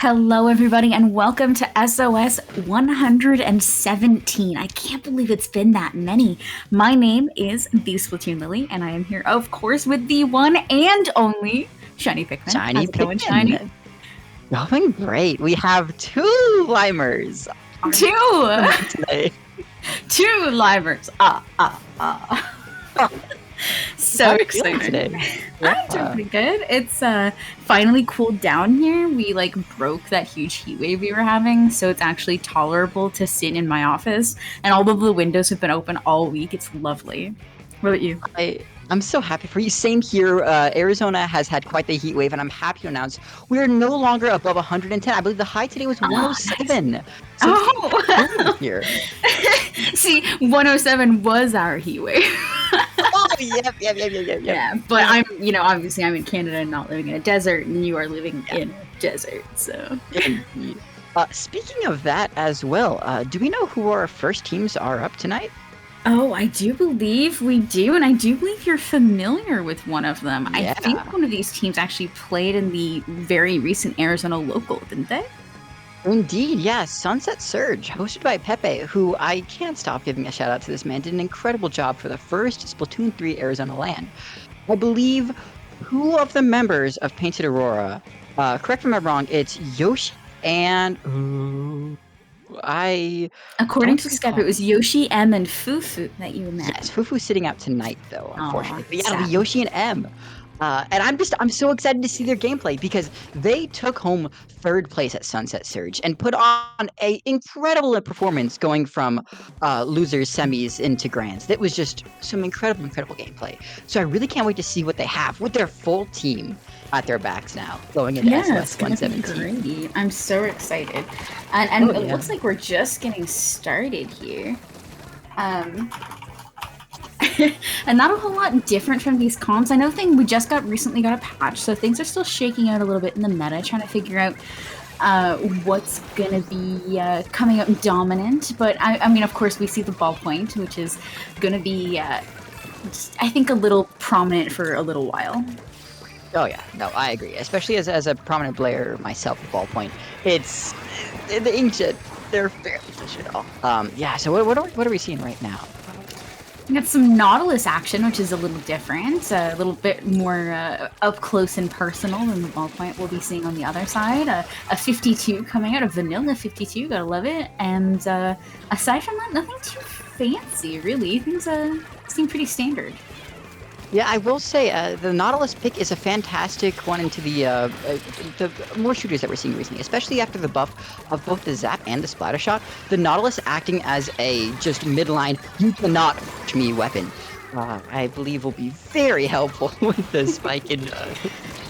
Hello, everybody, and welcome to SOS 117. I can't believe it's been that many. My name is the Splatoon Lily, and I am here, of course, with the one and only Shiny Pikmin. Shiny How's it going, Pikmin. Shiny? Going great. We have two limers. Today. Two limers. So excited today. I'm doing pretty good. It's finally cooled down here. We broke that huge heat wave we were having, so it's actually tolerable to sit in my office, and all of the windows have been open all week. It's lovely. What about you? I'm so happy for you. Same here. Arizona has had quite the heat wave, and I'm happy to announce we are no longer above 110. I believe the high today was 107. Nice. So here. See, 107 was our heat wave. Yep. Yeah, but obviously I'm in Canada and not living in a desert, and you are living in a desert, so. Indeed. Speaking of that as well, do we know who our first teams are up tonight? Oh, I do believe we do, and I do believe you're familiar with one of them. Yeah. I think one of these teams actually played in the very recent Arizona local, didn't they? Indeed, yes. Sunset Surge, hosted by Pepe, who I can't stop giving a shout out to this man, did an incredible job for the first Splatoon 3 Arizona LAN. I believe two of the members of Painted Aurora, correct me if I'm wrong, it's Yoshi and... According to Skype, it was Yoshi, M, and Fufu that you met. Yes, Fufu's sitting out tonight, though, unfortunately. But yeah, it'll be sad. Yoshi and M. And I'm so excited to see their gameplay because they took home third place at Sunset Surge and put on a incredible performance going from losers, semis into grands. That was just some incredible gameplay. So I really can't wait to see what they have with their full team at their backs now going into SOS 117. Great. I'm so excited. And it looks like we're just getting started here. And not a whole lot different from these comps. I know we just recently got a patch, so things are still shaking out a little bit in the meta, trying to figure out what's gonna be coming out dominant. But I mean, of course, we see the ballpoint, which is gonna be, I think, a little prominent for a little while. Oh yeah, no, I agree. Especially as a prominent player myself with ballpoint, it's the inkjet. They're fairly digital. Yeah. So what are we seeing right now? We got some Nautilus action, which is a little different, a little bit more up close and personal than the ballpoint we'll be seeing on the other side. A 52 coming out, a vanilla 52, gotta love it. And aside from that, nothing too fancy, really. Things seem pretty standard. Yeah, I will say the Nautilus pick is a fantastic one into the more shooters that we're seeing recently, especially after the buff of both the Zap and the Splatter Shot. The Nautilus acting as a just midline, you cannot touch me weapon, I believe will be very helpful with the spike in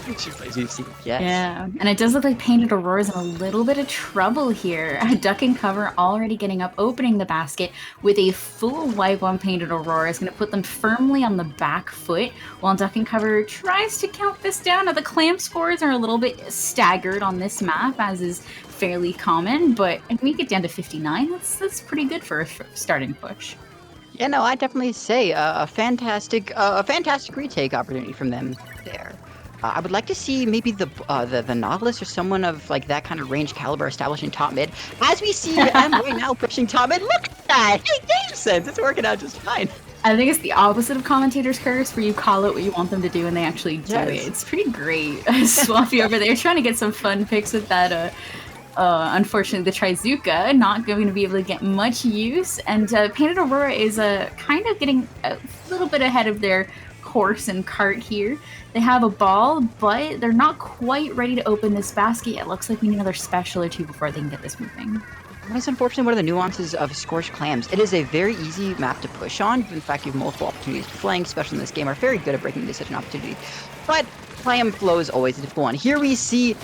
as you've seen. Yes. Yeah, and it does look like Painted Aurora's in a little bit of trouble here. Duck and Cover already getting up, opening the basket with a full wipe on Painted Aurora. Is going to put them firmly on the back foot, while Duck and Cover tries to count this down. Now, the clamp scores are a little bit staggered on this map, as is fairly common, but if we get down to 59, that's pretty good for a starting push. Yeah, no, I definitely say a fantastic retake opportunity from them there. I would like to see maybe the Nautilus or someone of like that kind of range caliber establishing top mid. As we see M right now pushing top mid. Look at that! Hey, game sense! It's working out just fine. I think it's the opposite of Commentators Curse, where you call it what you want them to do and they actually do it. It's pretty great. Swampy over there trying to get some fun picks with that. Unfortunately, the Trizuka not going to be able to get much use, and Painted Aurora is kind of getting a little bit ahead of their horse and cart here. They have a ball, but they're not quite ready to open this basket yet. Looks like we need another special or two before they can get this moving. That's unfortunately one of the nuances of Scorched Clams. It is a very easy map to push on. In fact, you have multiple opportunities to flank, especially in this game, are very good at breaking into such an opportunity. But Clam Flow is always a difficult one. Here we see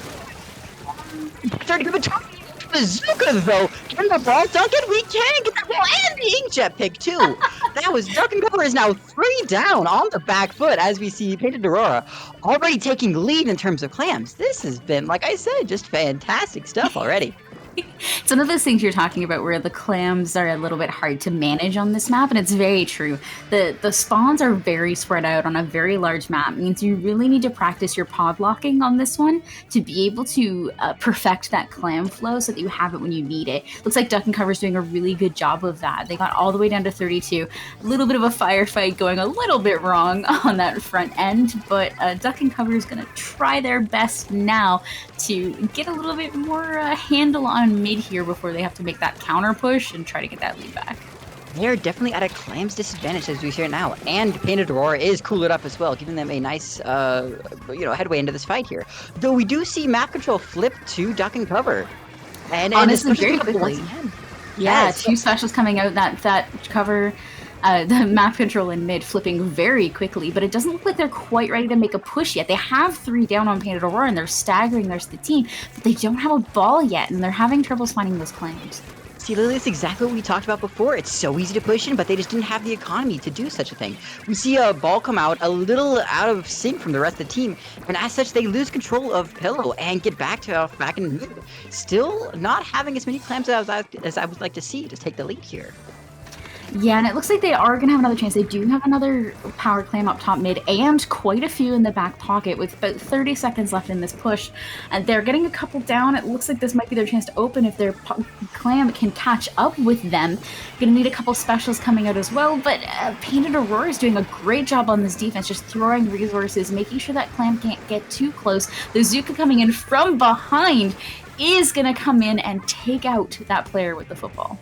Bazooka, though. Can the ball dunk it? We can get the ball and the inkjet pick, too. That was Duck and Cover is now 3 down on the back foot as we see Painted Aurora already taking lead in terms of clams. This has been, like I said, just fantastic stuff already. It's one of those things you're talking about where the clams are a little bit hard to manage on this map, and it's very true. The spawns are very spread out on a very large map. It means you really need to practice your pod locking on this one to be able to perfect that clam flow so that you have it when you need it. Looks like Duck and Cover's doing a really good job of that. They got all the way down to 32. A little bit of a firefight going a little bit wrong on that front end, but Duck and Cover is going to try their best now to get a little bit more handle on mid here before they have to make that counter push and try to get that lead back. They're definitely at a Clam's disadvantage as we see it now, and Painted Aurora is cooled up as well, giving them a nice, headway into this fight here. Though we do see map control flip to Duck and Cover, and honestly, very quickly. Yeah, two specials coming out that cover. The map control in mid flipping very quickly, but it doesn't look like they're quite ready to make a push yet. They have 3 down on Painted Aurora, and they're staggering the rest of the team, but they don't have a ball yet, and they're having trouble finding those claims. See, Lily, that's exactly what we talked about before. It's so easy to push in, but they just didn't have the economy to do such a thing. We see a ball come out a little out of sync from the rest of the team, and as such, they lose control of Pillow and get back in mid. Still not having as many clams as I would like to see to take the lead here. Yeah, and it looks like they are going to have another chance. They do have another power clam up top mid and quite a few in the back pocket with about 30 seconds left in this push. And they're getting a couple down. It looks like this might be their chance to open if their clam can catch up with them. Going to need a couple specials coming out as well, but Painted Aurora is doing a great job on this defense, just throwing resources, making sure that clam can't get too close. The Zuka coming in from behind is going to come in and take out that player with the football.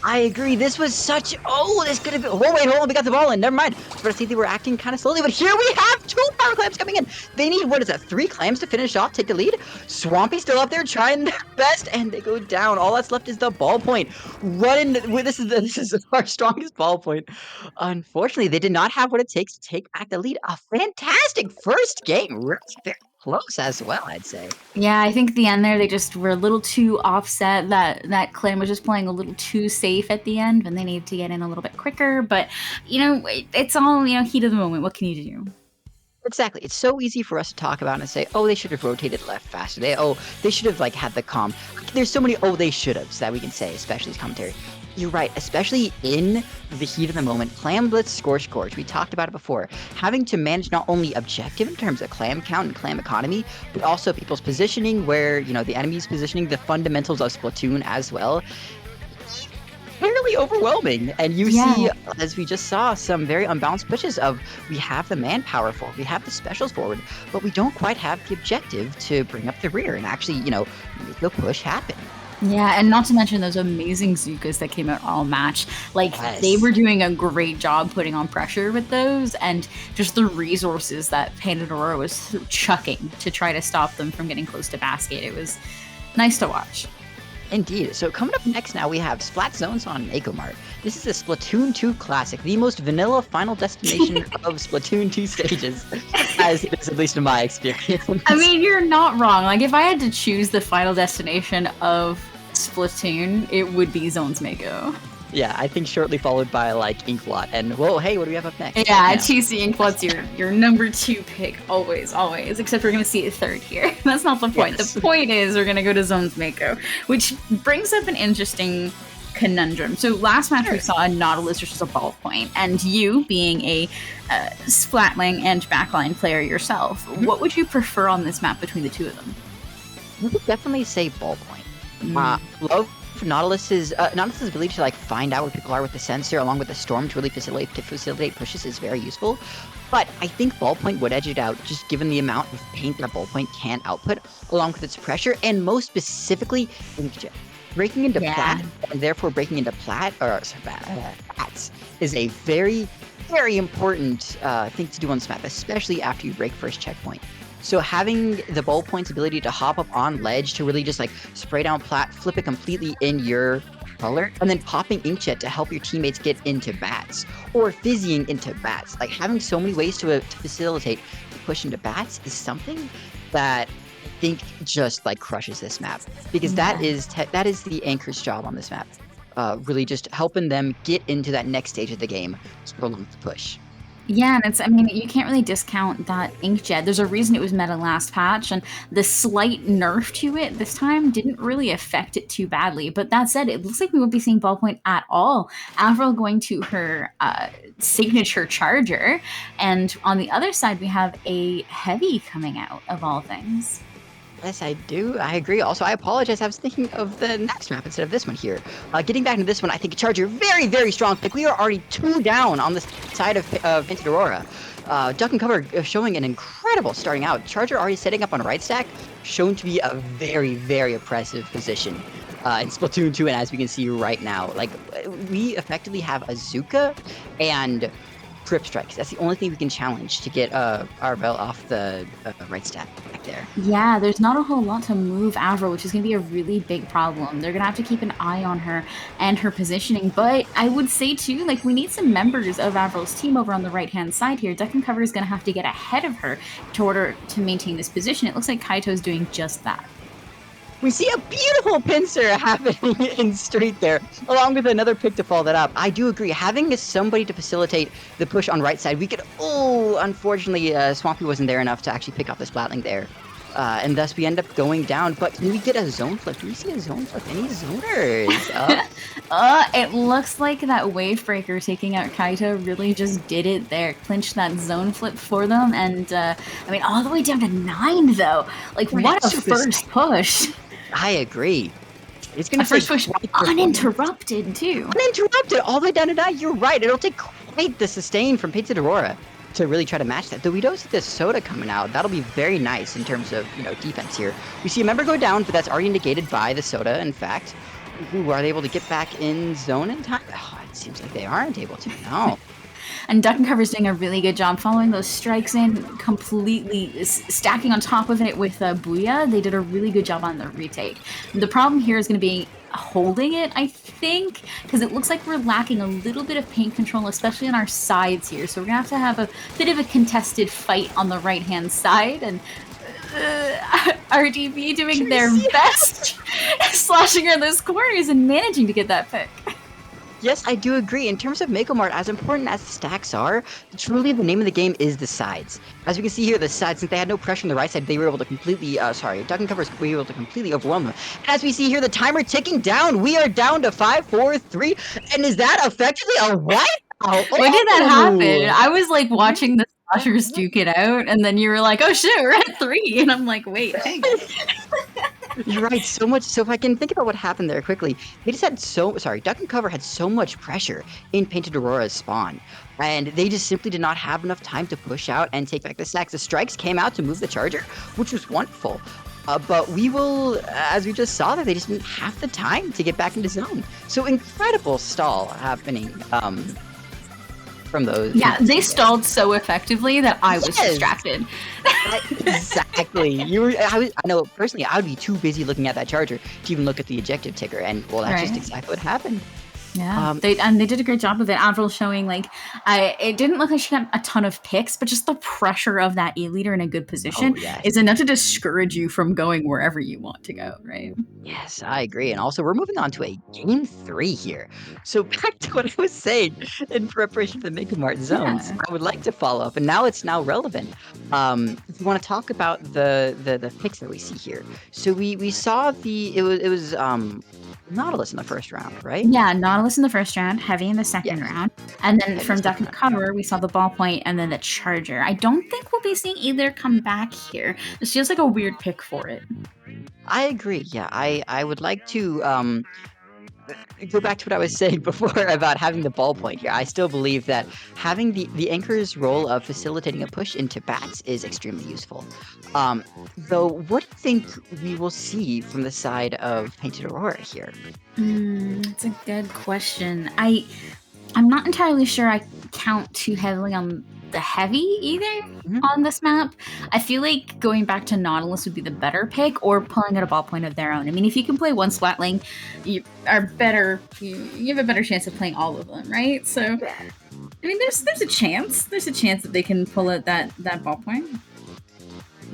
I agree. This was such... Oh, this could have been... Oh, wait, hold on. We got the ball in. Never mind. But I see they were acting kind of slowly. But here we have 2 power clams coming in. They need, 3 clams to finish off, take the lead. Swampy still up there trying their best, and they go down. All that's left is the ball point. This is our strongest ball point. Unfortunately, they did not have what it takes to take back the lead. A fantastic first game. Really very close as well, I'd say. Yeah, I think at the end there, they just were a little too offset. That Clam was just playing a little too safe at the end when they needed to get in a little bit quicker. But, it's all, heat of the moment. What can you do? Exactly. It's so easy for us to talk about and say, oh, they should have rotated left faster. They should have, had the calm. There's so many, they should have, that we can say, especially as commentary. You're right, especially in the heat of the moment. Clam Blitz, Scorch Gorge, we talked about it before. Having to manage not only objective in terms of clam count and clam economy, but also people's positioning, where, the enemy's positioning, the fundamentals of Splatoon as well. Fairly overwhelming. And you see, as we just saw, some very unbalanced pushes of, we have the manpower forward, we have the specials forward, but we don't quite have the objective to bring up the rear and actually, make the push happen. Yeah, and not to mention those amazing Zukas that came out all match. They were doing a great job putting on pressure with those, and just the resources that Painted Aurora was chucking to try to stop them from getting close to basket. It was nice to watch. Indeed. So coming up next now, we have Splat Zones on Mako Mart. This is a Splatoon 2 classic, the most vanilla final destination of Splatoon 2 stages, as it is, at least in my experience. I mean, you're not wrong. If I had to choose the final destination of Splatoon, it would be Zones Mako. Yeah, I think shortly followed by Inkblot. And whoa, hey, what do we have up next? Yeah, TC Inkblot's your number 2 pick, always. Except we're gonna see it third here. That's not the point. Yes. The point is we're gonna go to Zones Mako, which brings up an interesting conundrum. So last match we saw a Nautilus versus a Ballpoint, and you being a Splatling and backline player yourself, what would you prefer on this map between the two of them? I would definitely say Ballpoint. Love Nautilus's ability to find out where people are with the sensor, along with the storm, to really facilitate pushes is very useful. But I think Ballpoint would edge it out, just given the amount of paint that Ballpoint can output, along with its pressure, and most specifically, Inkjet. Breaking into plat, and therefore breaking into plats, is a very, very important thing to do on this map, especially after you break first checkpoint. So having the Ballpoint's ability to hop up on ledge to really just spray down plat, flip it completely in your color, and then popping Inkjet to help your teammates get into bats, or fizzying into bats. Having so many ways to facilitate the push into bats is something that I think just crushes this map, because that is the anchor's job on this map. Really just helping them get into that next stage of the game to prolong the push. Yeah, and I mean, you can't really discount that Inkjet. There's a reason it was meta last patch, and the slight nerf to it this time didn't really affect it too badly. But that said, it looks like we won't be seeing ballpoint at all. Avril going to her signature charger, and on the other side, we have a heavy coming out, of all things. Yes, I do. I agree. Also, I apologize. I was thinking of the next map instead of this one here. Getting back into this one, I think Charger, very, very strong pick. We are already 2 down on the side of Painted Aurora. Duck and Cover showing an incredible starting out. Charger already setting up on a right stack, shown to be a very, very oppressive position in Splatoon 2, and as we can see right now. Like, we effectively have Azuka and Trip Strikes. That's the only thing we can challenge to get Arvel off the right stack back there. Yeah, there's not a whole lot to move Avril, which is going to be a really big problem. They're going to have to keep an eye on her and her positioning. But I would say, too, like, we need some members of Avril's team over on the right-hand side here. Duck and Cover is going to have to get ahead of her in order to maintain this position. It looks like Kaito's doing just that. We see a beautiful pincer happening in straight there, along with another pick to follow that up. I do agree. Having somebody to facilitate the push on right side, we could... Oh, unfortunately, Swampy wasn't there enough to actually pick off the Splatling there. And thus we end up going down. But can we get a zone flip? Do we see a zone flip? Any zoners? It looks like that Wavebreaker taking out Kaito really just did it there. Clinched that zone flip for them. And, I mean, all the way down to 9, though. Like, what a first push. I agree. It's going to first push uninterrupted, too. Uninterrupted, all the way down to 9. You're right. It'll take quite the sustain from Painted Aurora to really try to match that. Though we don't see the Soda coming out. That'll be very nice in terms of, defense here. We see a member go down, but that's already negated by the Soda, in fact. Ooh, are they able to get back in zone in time? Oh, it seems like they aren't able to. No. And Duck and Cover's doing a really good job following those strikes in, completely stacking on top of it with Booyah. They did a really good job on the retake. The problem here is going to be holding it, I think, because it looks like we're lacking a little bit of paint control, especially on our sides here. So we're going to have a bit of a contested fight on the right-hand side, and RDB doing their best, slashing around those corners and managing to get that pick. Yes, I do agree. In terms of Mako Mart, as important as the stacks are, truly the name of the game is the sides. As we can see here, the sides, since they had no pressure on the right side, they were able to completely, Duck and Cover were able to completely overwhelm them. And as we see here, the timer ticking down, we are down to 5, 4, 3, and is that effectively a wipeout? When did that happen? I was like watching the slashers duke it out, and then you were like, oh shit, we're at 3, and I'm like, wait, hang on. You're right, so much. So if I can think about what happened there quickly, they just had Duck and Cover had so much pressure in Painted Aurora's spawn, and they just simply did not have enough time to push out and take back the stacks. The strikes came out to move the charger, which was wonderful. But we will, as we just saw, that they just didn't have the time to get back into zone. So incredible stall happening from those. Yeah, they stalled so effectively that I was distracted. Exactly. I know personally, I would be too busy looking at that charger to even look at the ejective ticker, and well, that's just exactly what happened. Yeah, they did a great job of it. Avril showing it didn't look like she got a ton of picks, but just the pressure of that E leader in a good position is enough to discourage you from going wherever you want to go, right? Yes, I agree. And also, we're moving on to a game 3 here. So back to what I was saying in preparation for the Mega Mart zones, I would like to follow up, and now it's relevant. If you want to talk about the picks that we see here, so we saw it was Nautilus in the first round, right? Yeah, Nautilus in the first round, Heavy in the second round, and then from Duck and Cover, we saw the Ballpoint and then the Charger. I don't think we'll be seeing either come back here. This feels like a weird pick for it. I agree. Yeah, I would like to go back to what I was saying before about having the Ballpoint here. I still believe that having the anchor's role of facilitating a push into bats is extremely useful. Though, what do you think we will see from the side of Painted Aurora here? That's a good question. I'm not entirely sure I count too heavily on the Heavy either on this map. I feel like going back to Nautilus would be the better pick, or pulling out a Ballpoint of their own. I mean, if you can play one Splatling, you have a better chance of playing all of them, right? So, I mean, there's a chance. There's a chance that they can pull out that Ballpoint.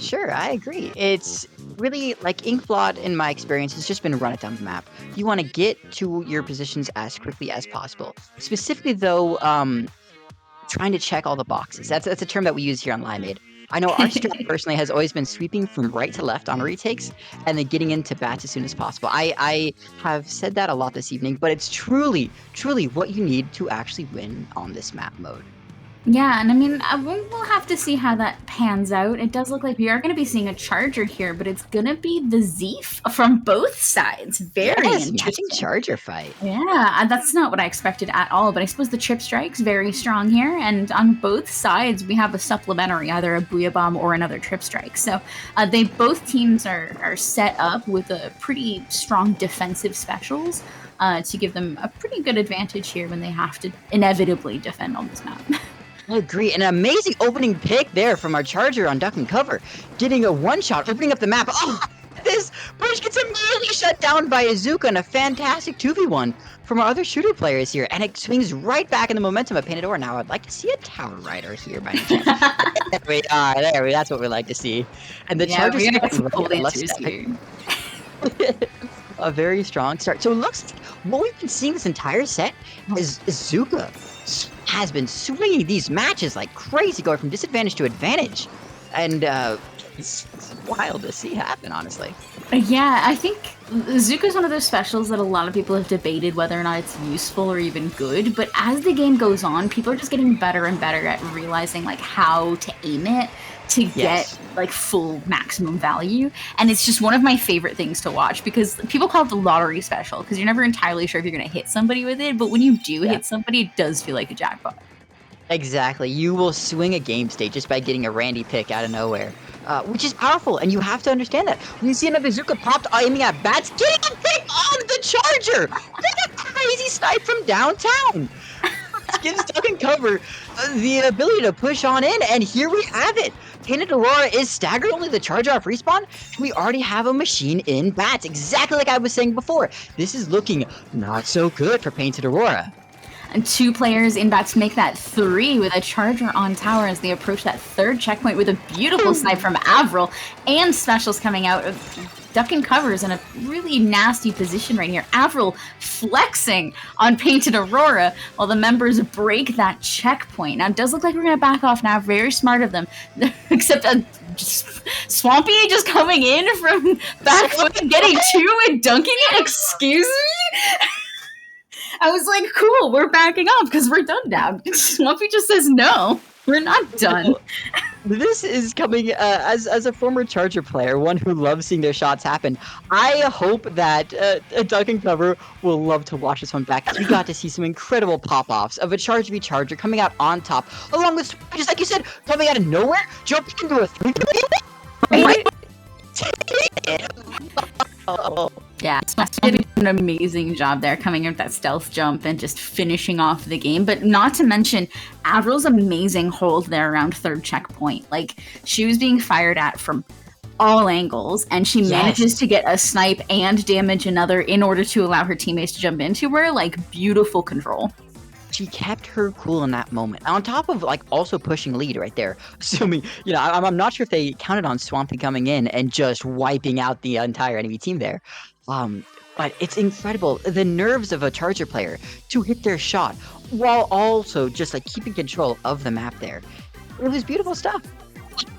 Sure, I agree. It's really, like, Inkblot, in my experience, has just been run it down the map. You want to get to your positions as quickly as possible. Specifically, though, trying to check all the boxes. That's a term that we use here on Limeade. I know our strat personally has always been sweeping from right to left on retakes and then getting into bats as soon as possible. I have said that a lot this evening, but it's truly what you need to actually win on this map mode. Yeah, and I mean, we'll have to see how that pans out. It does look like we are going to be seeing a charger here, but it's going to be the Zeef from both sides. Very interesting charger fight. Yeah, that's not what I expected at all, but I suppose the chip strike's very strong here, and on both sides we have a supplementary, either a Booyah Bomb or another trip strike. So both teams are set up with a pretty strong defensive specials to give them a pretty good advantage here when they have to inevitably defend on this map. I agree. An amazing opening pick there from our charger on duck and cover. Getting a one-shot, opening up the map. Oh, this bridge gets immediately shut down by Azuka and a fantastic 2v1 from our other shooter players here. And it swings right back in the momentum of Painted Ore. Now, I'd like to see a tower rider here by any chance. There we are. That's what we like to see. And the charger a very strong start. So it looks like what we've been seeing this entire set is Azuka has been swinging these matches like crazy, going from disadvantage to advantage. And it's wild to see happen, honestly. Yeah, I think Zuka's one of those specials that a lot of people have debated whether or not it's useful or even good, but as the game goes on, people are just getting better and better at realizing like how to aim it to get like full maximum value. And it's just one of my favorite things to watch because people call it the lottery special because you're never entirely sure if you're going to hit somebody with it, but when you do hit somebody, it does feel like a jackpot. Exactly. You will swing a game state just by getting a Randy pick out of nowhere, which is powerful, and you have to understand that. When you see another Azuka popped aiming at bats, getting a pick on the charger! What a crazy snipe from downtown! This gives Duck and Cover the ability to push on in, and here we have it. Painted Aurora is staggered, only the charge off respawn, and we already have a machine in bats, exactly like I was saying before. This is looking not so good for Painted Aurora. And 2 players in bats make that 3 with a charger on tower as they approach that 3rd checkpoint with a beautiful snipe from Avril and specials coming out of Duck and Cover's in a really nasty position right here. Avril flexing on Painted Aurora while the members break that checkpoint. Now, it does look like we're going to back off now. Very smart of them. Except Swampy just coming in from back foot and getting 2 and dunking it. Excuse me? I was like, cool, we're backing off because we're done now. Swampy just says, no, we're not done. This is coming as a former Charger player, one who loves seeing their shots happen. I hope that Duck and Cover will love to watch this one back. We got to see some incredible pop-offs of a Charger v Charger coming out on top, along with, just like you said, coming out of nowhere, jumping into a 3 Yeah, Swampy did an amazing job there coming in with that stealth jump and just finishing off the game. But not to mention Avril's amazing hold there around 3rd checkpoint. Like, she was being fired at from all angles, and she manages to get a snipe and damage another in order to allow her teammates to jump into her. Like, beautiful control. She kept her cool in that moment. On top of like also pushing lead right there, assuming I'm not sure if they counted on Swampy coming in and just wiping out the entire enemy team there. But it's incredible the nerves of a Charger player to hit their shot while also just like keeping control of the map there. It was beautiful stuff.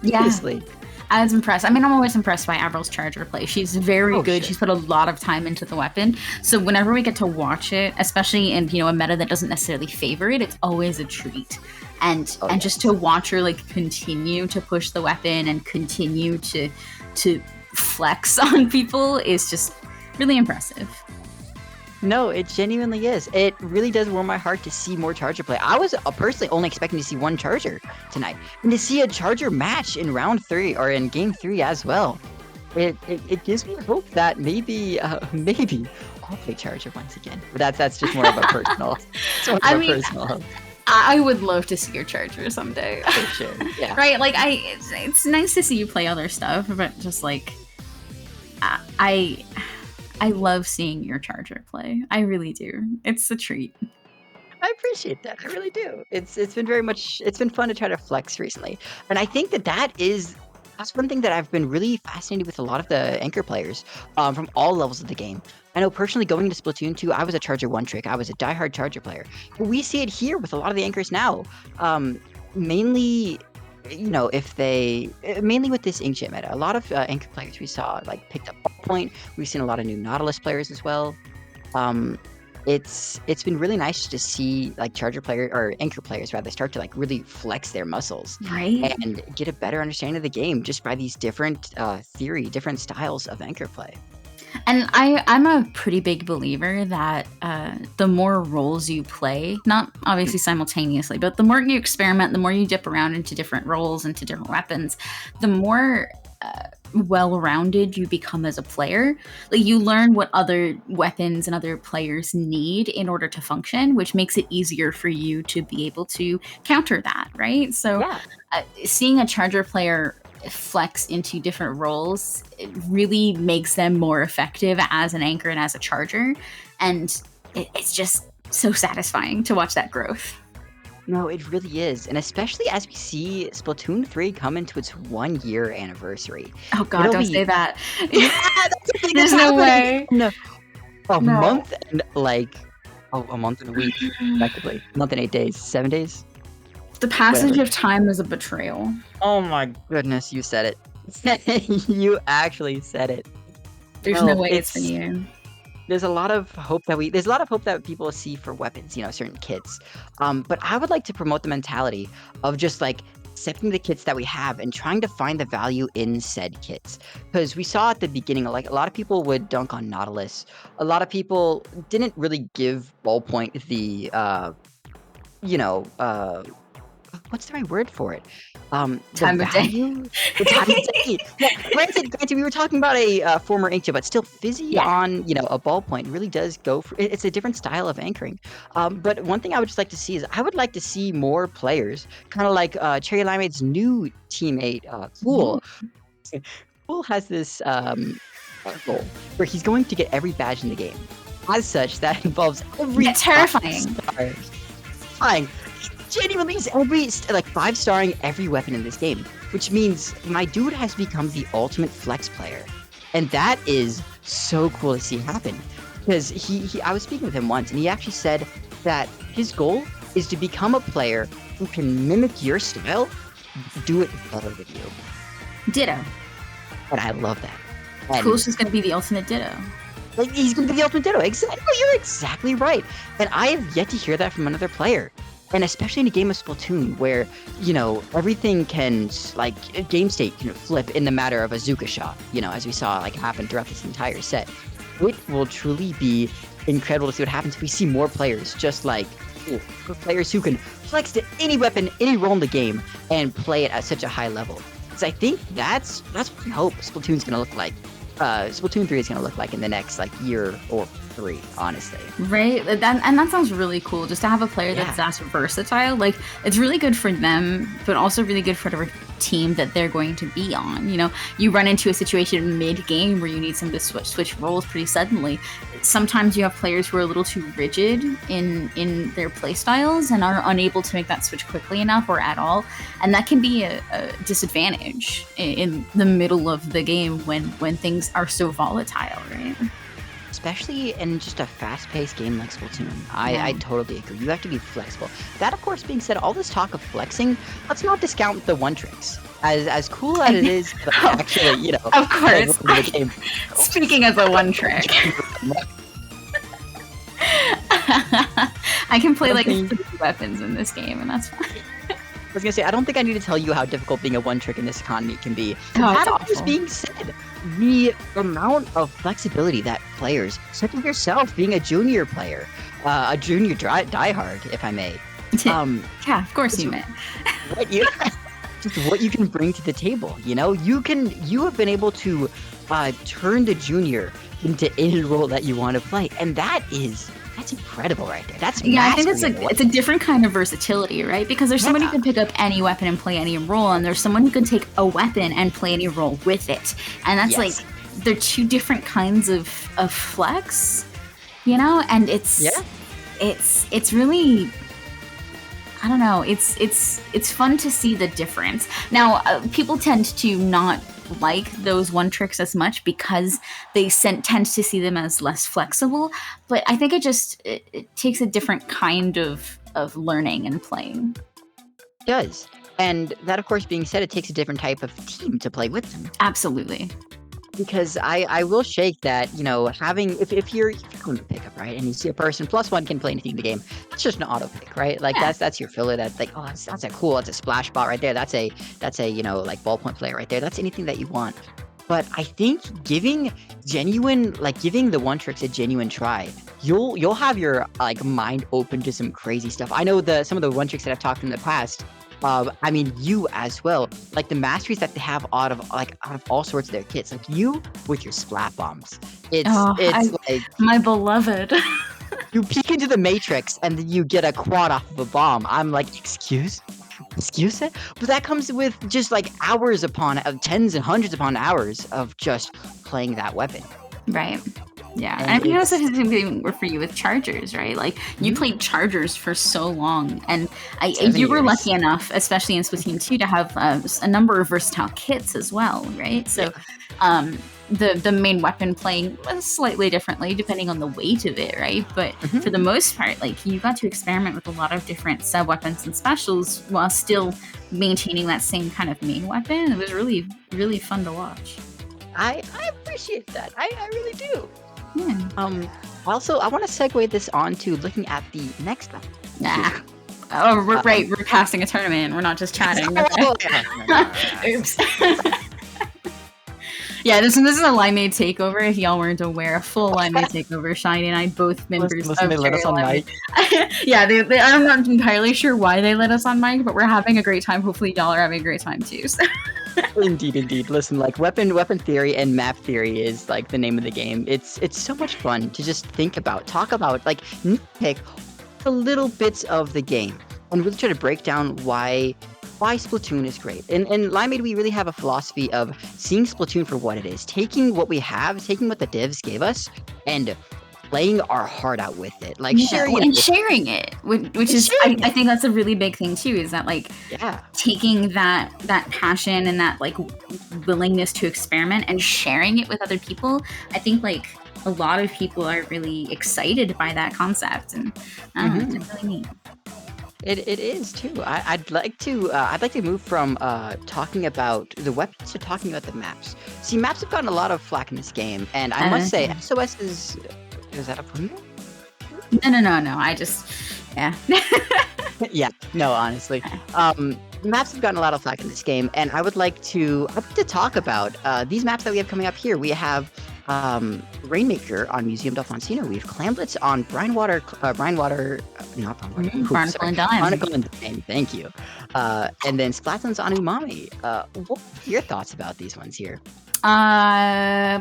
Yeah. Honestly. I was impressed. I mean, I'm always impressed by Avril's charger play. She's very good. Sure. She's put a lot of time into the weapon. So whenever we get to watch it, especially in a meta that doesn't necessarily favor it, it's always a treat. And just to watch her like continue to push the weapon and continue to flex on people is just really impressive. No, it genuinely is. It really does warm my heart to see more Charger play. I was personally only expecting to see one Charger tonight. And to see a Charger match in round 3 or in game 3 as well. It gives me hope that maybe I'll play Charger once again. But that's just more of a personal. Personal. I would love to see your charger someday. For sure. Yeah. Right? Like it's nice to see you play other stuff, but just like I love seeing your charger play. I really do. It's a treat. I appreciate that. I really do. It's been fun to try to flex recently. And I think that is that's one thing that I've been really fascinated with a lot of the anchor players from all levels of the game. I know personally going into Splatoon 2, I was a Charger one trick. I was a diehard Charger player. But we see it here with a lot of the anchors now. Mainly, mainly with this Inkjet meta, a lot of anchor players we saw like picked up Ballpoint. We've seen a lot of new Nautilus players as well. It's been really nice to see like Charger player or anchor players rather start to like really flex their muscles Right. and get a better understanding of the game just by these different different styles of anchor play. And I'm a pretty big believer that the more roles you play, not obviously simultaneously, but the more you experiment, the more you dip around into different roles, into different weapons, the more well-rounded you become as a player. Like you learn what other weapons and other players need in order to function, which makes it easier for you to be able to counter that, right? So Yeah. Seeing a Charger player flex into different roles, it really makes them more effective as an anchor and as a Charger, and it's just so satisfying to watch that growth. No, it really is. And especially as we see Splatoon 3 come into its 1-year anniversary. Oh god, don't say that. Yeah, that's the thing There's that's no way. No. A No. month and a month and a week, effectively. A month and 8 days, 7 days. The passage Whatever. of time is a betrayal. Oh my goodness, you said it. You actually said it. There's no way it's been you. There's a lot of hope that people see for weapons, certain kits. But I would like to promote the mentality of just like accepting the kits that we have and trying to find the value in said kits. Because we saw at the beginning, like a lot of people would dunk on Nautilus. A lot of people didn't really give Ballpoint the what's the right word for it? Time of day. The time of day. Yeah, granted, we were talking about a former Inkjet, but still Fizzy on, a Ballpoint really does go for it's a different style of anchoring. But one thing I would just like to see is I would like to see more players, kind of like Cherry Limeade's new teammate, Cool. Cool has this goal where he's going to get every badge in the game. As such, that involves every terrifying. Genuinely, he's like 5-starring every weapon in this game, which means my dude has become the ultimate flex player, and that is so cool to see happen. Because I was speaking with him once, and he actually said that his goal is to become a player who can mimic your style, do it better than you. Ditto. And I love that. And Cool's just gonna be the ultimate ditto. like, he's going to be the ultimate ditto. Exactly, you're exactly right. And I have yet to hear that from another player. And especially in a game of Splatoon where, everything can, like, game state can flip in the matter of a Zuka shot, as we saw, like, happen throughout this entire set. It will truly be incredible to see what happens if we see more players just like, players who can flex to any weapon, any role in the game, and play it at such a high level. Because I think that's what I hope Splatoon's going to look like. Splatoon 3 is going to look like in the next, year or 3, honestly. Right? And that sounds really cool, just to have a player that's that versatile. Like, it's really good for them, but also really good for the team that they're going to be on. You run into a situation mid-game where you need someone to switch roles pretty suddenly. Sometimes you have players who are a little too rigid in their play styles and are unable to make that switch quickly enough or at all. And that can be a disadvantage in the middle of the game when things are so volatile, right? Especially in just a fast-paced game like Splatoon. I totally agree. You have to be flexible. That, of course, being said, all this talk of flexing, let's not discount the one-tricks. As cool as it is, actually, of course. The game. Speaking as a one-trick. I can play, 3 weapons in this game, and that's fine. I was gonna say, I don't think I need to tell you how difficult being a one-trick in this economy can be. That is being said, the amount of flexibility that players, such as yourself, being a junior player, a junior diehard, if I may. Yeah, of course you may. Just what you can bring to the table, you have been able to turn the junior into any role that you want to play, and that's incredible right there. That's I think it's a different kind of versatility, right? Because there's someone who can pick up any weapon and play any role, and there's someone who can take a weapon and play any role with it. And that's they're 2 different kinds of flex, and it's really, I don't know. It's fun to see the difference. Now, people tend to not like those one tricks as much because they tend to see them as less flexible. But I think it takes a different kind of learning and playing. It does. And that, of course, being said, it takes a different type of team to play with them. Absolutely. Because I will shake that, having if you're going to pick up, right, and you see a person +1 can play anything in the game, that's just an auto pick, right? Like that's your filler. That's like, oh, that's a splash bot right there. That's a like ballpoint player right there. That's anything that you want. But I think giving the one tricks a genuine try, you'll have your like mind open to some crazy stuff. I know some of the one tricks that I've talked in the past. I mean, you as well. Like the masteries that they have out of all sorts of their kits. Like you with your splat bombs. It's like my beloved. You peek into the matrix and then you get a quad off of a bomb. I'm like, excuse it? But that comes with just like hours upon tens and hundreds upon hours of just playing that weapon. Right. Yeah, and I think that's the same thing for you with chargers, right? Like you played chargers for so long, and you were lucky enough, especially in Splatoon 2, to have a number of versatile kits as well, right? So, the main weapon playing slightly differently depending on the weight of it, right? But for the most part, like you got to experiment with a lot of different sub weapons and specials while still maintaining that same kind of main weapon. It was really, really fun to watch. I appreciate that. I really do. Yeah. Also, I want to segue this on to looking at the next one. Oh, right. We're casting a tournament. We're not just chatting. Oops. Yeah, this is a Limeade takeover. If y'all weren't aware, a full Limeade takeover. Shiny and I, both members Listen, of they let us on mic. Yeah, I'm not entirely sure why they let us on mic, but we're having a great time. Hopefully, y'all are having a great time too. So. Indeed. Listen, like weapon theory and map theory is like the name of the game. It's so much fun to just talk about, like nitpick the little bits of the game and really try to break down why Splatoon is great. In Limeade, we really have a philosophy of seeing Splatoon for what it is, taking what we have, taking what the devs gave us, and playing our heart out with it, like sharing it, which is I think that's a really big thing too. Is that like taking that passion and that like willingness to experiment and sharing it with other people. I think like a lot of people are really excited by that concept, and it's really neat. It is too. I'd like to move from talking about the weapons to talking about the maps. See, maps have gotten a lot of flack in this game, and I must say, SOS is that a premium? No. I just yeah. No, honestly. Maps have gotten a lot of flack in this game, and I'd like to talk about these maps that we have coming up here. We have Rainmaker on Museum del Foncino. We have Clamblitz on Barnacle and Dime. Thank you. And then Splatoon's on Umami. What are your thoughts about these ones here?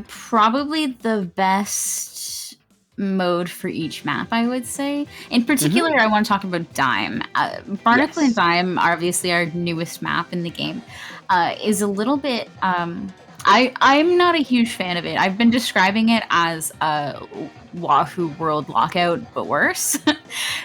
Probably the best mode for each map, I would say. In particular, I want to talk about Dime. Barnacle and Dime, obviously our newest map in the game, is a little bit... I'm not a huge fan of it. I've been describing it as a Wahoo World Lockout, but worse,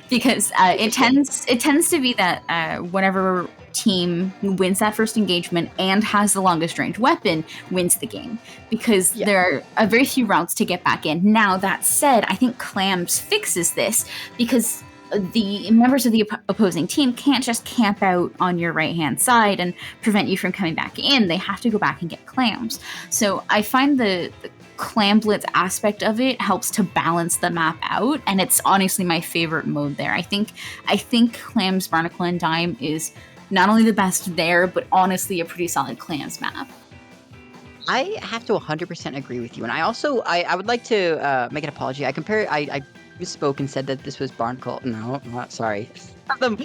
because it tends to be that whenever team wins that first engagement and has the longest range weapon wins the game, because there are very few routes to get back in. Now, that said, I think Clams fixes this, because the members of the opposing team can't just camp out on your right-hand side and prevent you from coming back in. They have to go back and get clams. So I find the Clamblitz aspect of it helps to balance the map out, and it's honestly my favorite mode there. I think Clams, Barnacle, and Dime is not only the best there, but honestly a pretty solid Clams map. I have to 100% agree with you, and I would like to make an apology. I spoke and said that this was Barnacle. No, not sorry. I have them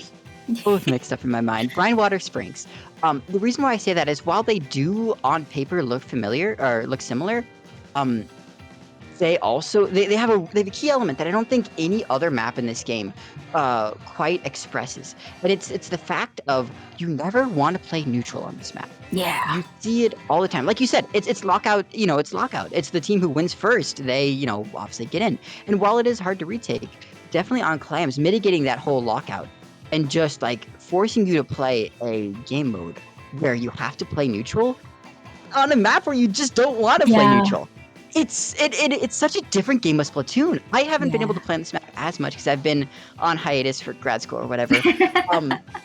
both mixed up in my mind. Brine Springs. The reason why I say that is while they do on paper look familiar or look similar, they have a key element that I don't think any other map in this game quite expresses. But it's the fact of you never want to play neutral on this map. Yeah. You see it all the time. Like you said, it's lockout, it's lockout. It's the team who wins first. They, obviously get in. And while it is hard to retake, definitely on Clams, mitigating that whole lockout and just like forcing you to play a game mode where you have to play neutral on a map where you just don't want to play neutral. It's such a different game of Splatoon. I haven't been able to play on this map as much because I've been on hiatus for grad school or whatever.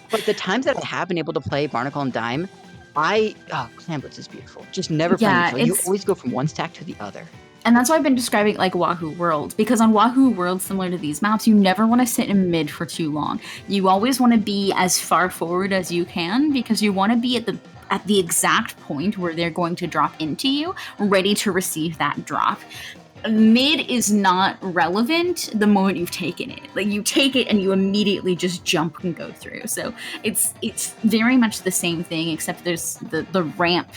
But the times that I have been able to play Barnacle and Dime, Clam Blitz is beautiful. Just never play neutral. You always go from one stack to the other. And that's why I've been describing like Wahoo World, because on Wahoo World, similar to these maps, you never want to sit in mid for too long. You always want to be as far forward as you can, because you want to be at the exact point where they're going to drop into you, ready to receive that drop. Mid is not relevant the moment you've taken it. Like, you take it and you immediately just jump and go through. So it's very much the same thing, except there's the ramp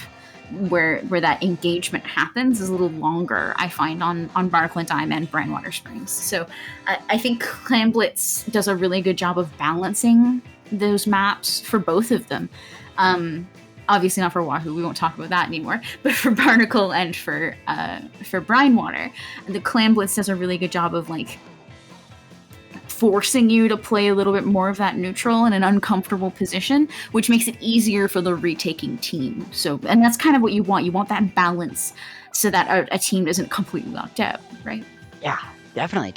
where that engagement happens is a little longer, I find, on Barnacle and Dime and Brandwater Springs. So I think Clam Blitz does a really good job of balancing those maps for both of them. Obviously not for Wahoo, we won't talk about that anymore, but for Barnacle and for Brandwater, the Clam Blitz does a really good job of like forcing you to play a little bit more of that neutral in an uncomfortable position, which makes it easier for the retaking team. So, and that's kind of what you want. You want that balance so that a team isn't completely locked out, right? Yeah, definitely.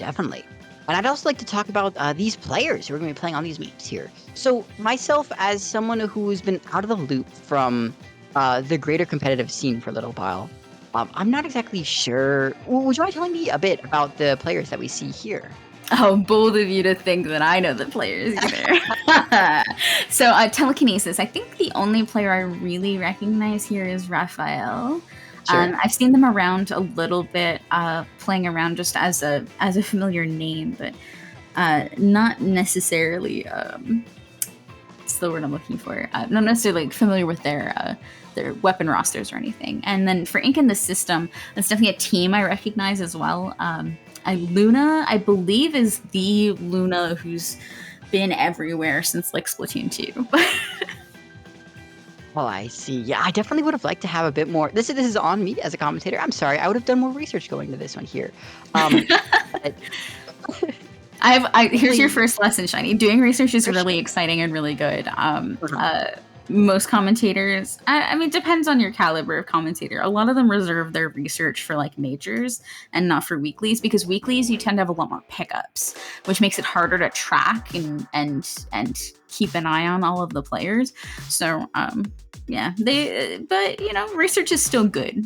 And I'd also like to talk about these players who are going to be playing on these maps here. So myself, as someone who's been out of the loop from the greater competitive scene for a little while, I'm not exactly sure. Would you mind telling me a bit about the players that we see here? Oh, bold of you to think that I know the players either. So, Telekinesis. I think the only player I really recognize here is Raphael. Sure. I've seen them around a little bit, playing around just as a familiar name, but not necessarily. What's the word I'm looking for? Not necessarily familiar with their weapon rosters or anything. And then for Ink in the System, that's definitely a team I recognize as well. Luna, I believe, is the Luna who's been everywhere since like Splatoon 2. Oh, I see. Yeah, I definitely would have liked to have a bit more. This is on me as a commentator. I'm sorry. I would have done more research going into this one here. Here's your first lesson, Shiny. Doing research is really exciting and really good. Most commentators, I mean, depends on your caliber of commentator. A lot of them reserve their research for like majors and not for weeklies, because weeklies you tend to have a lot more pickups, which makes it harder to track and keep an eye on all of the players. So yeah, but you know, research is still good.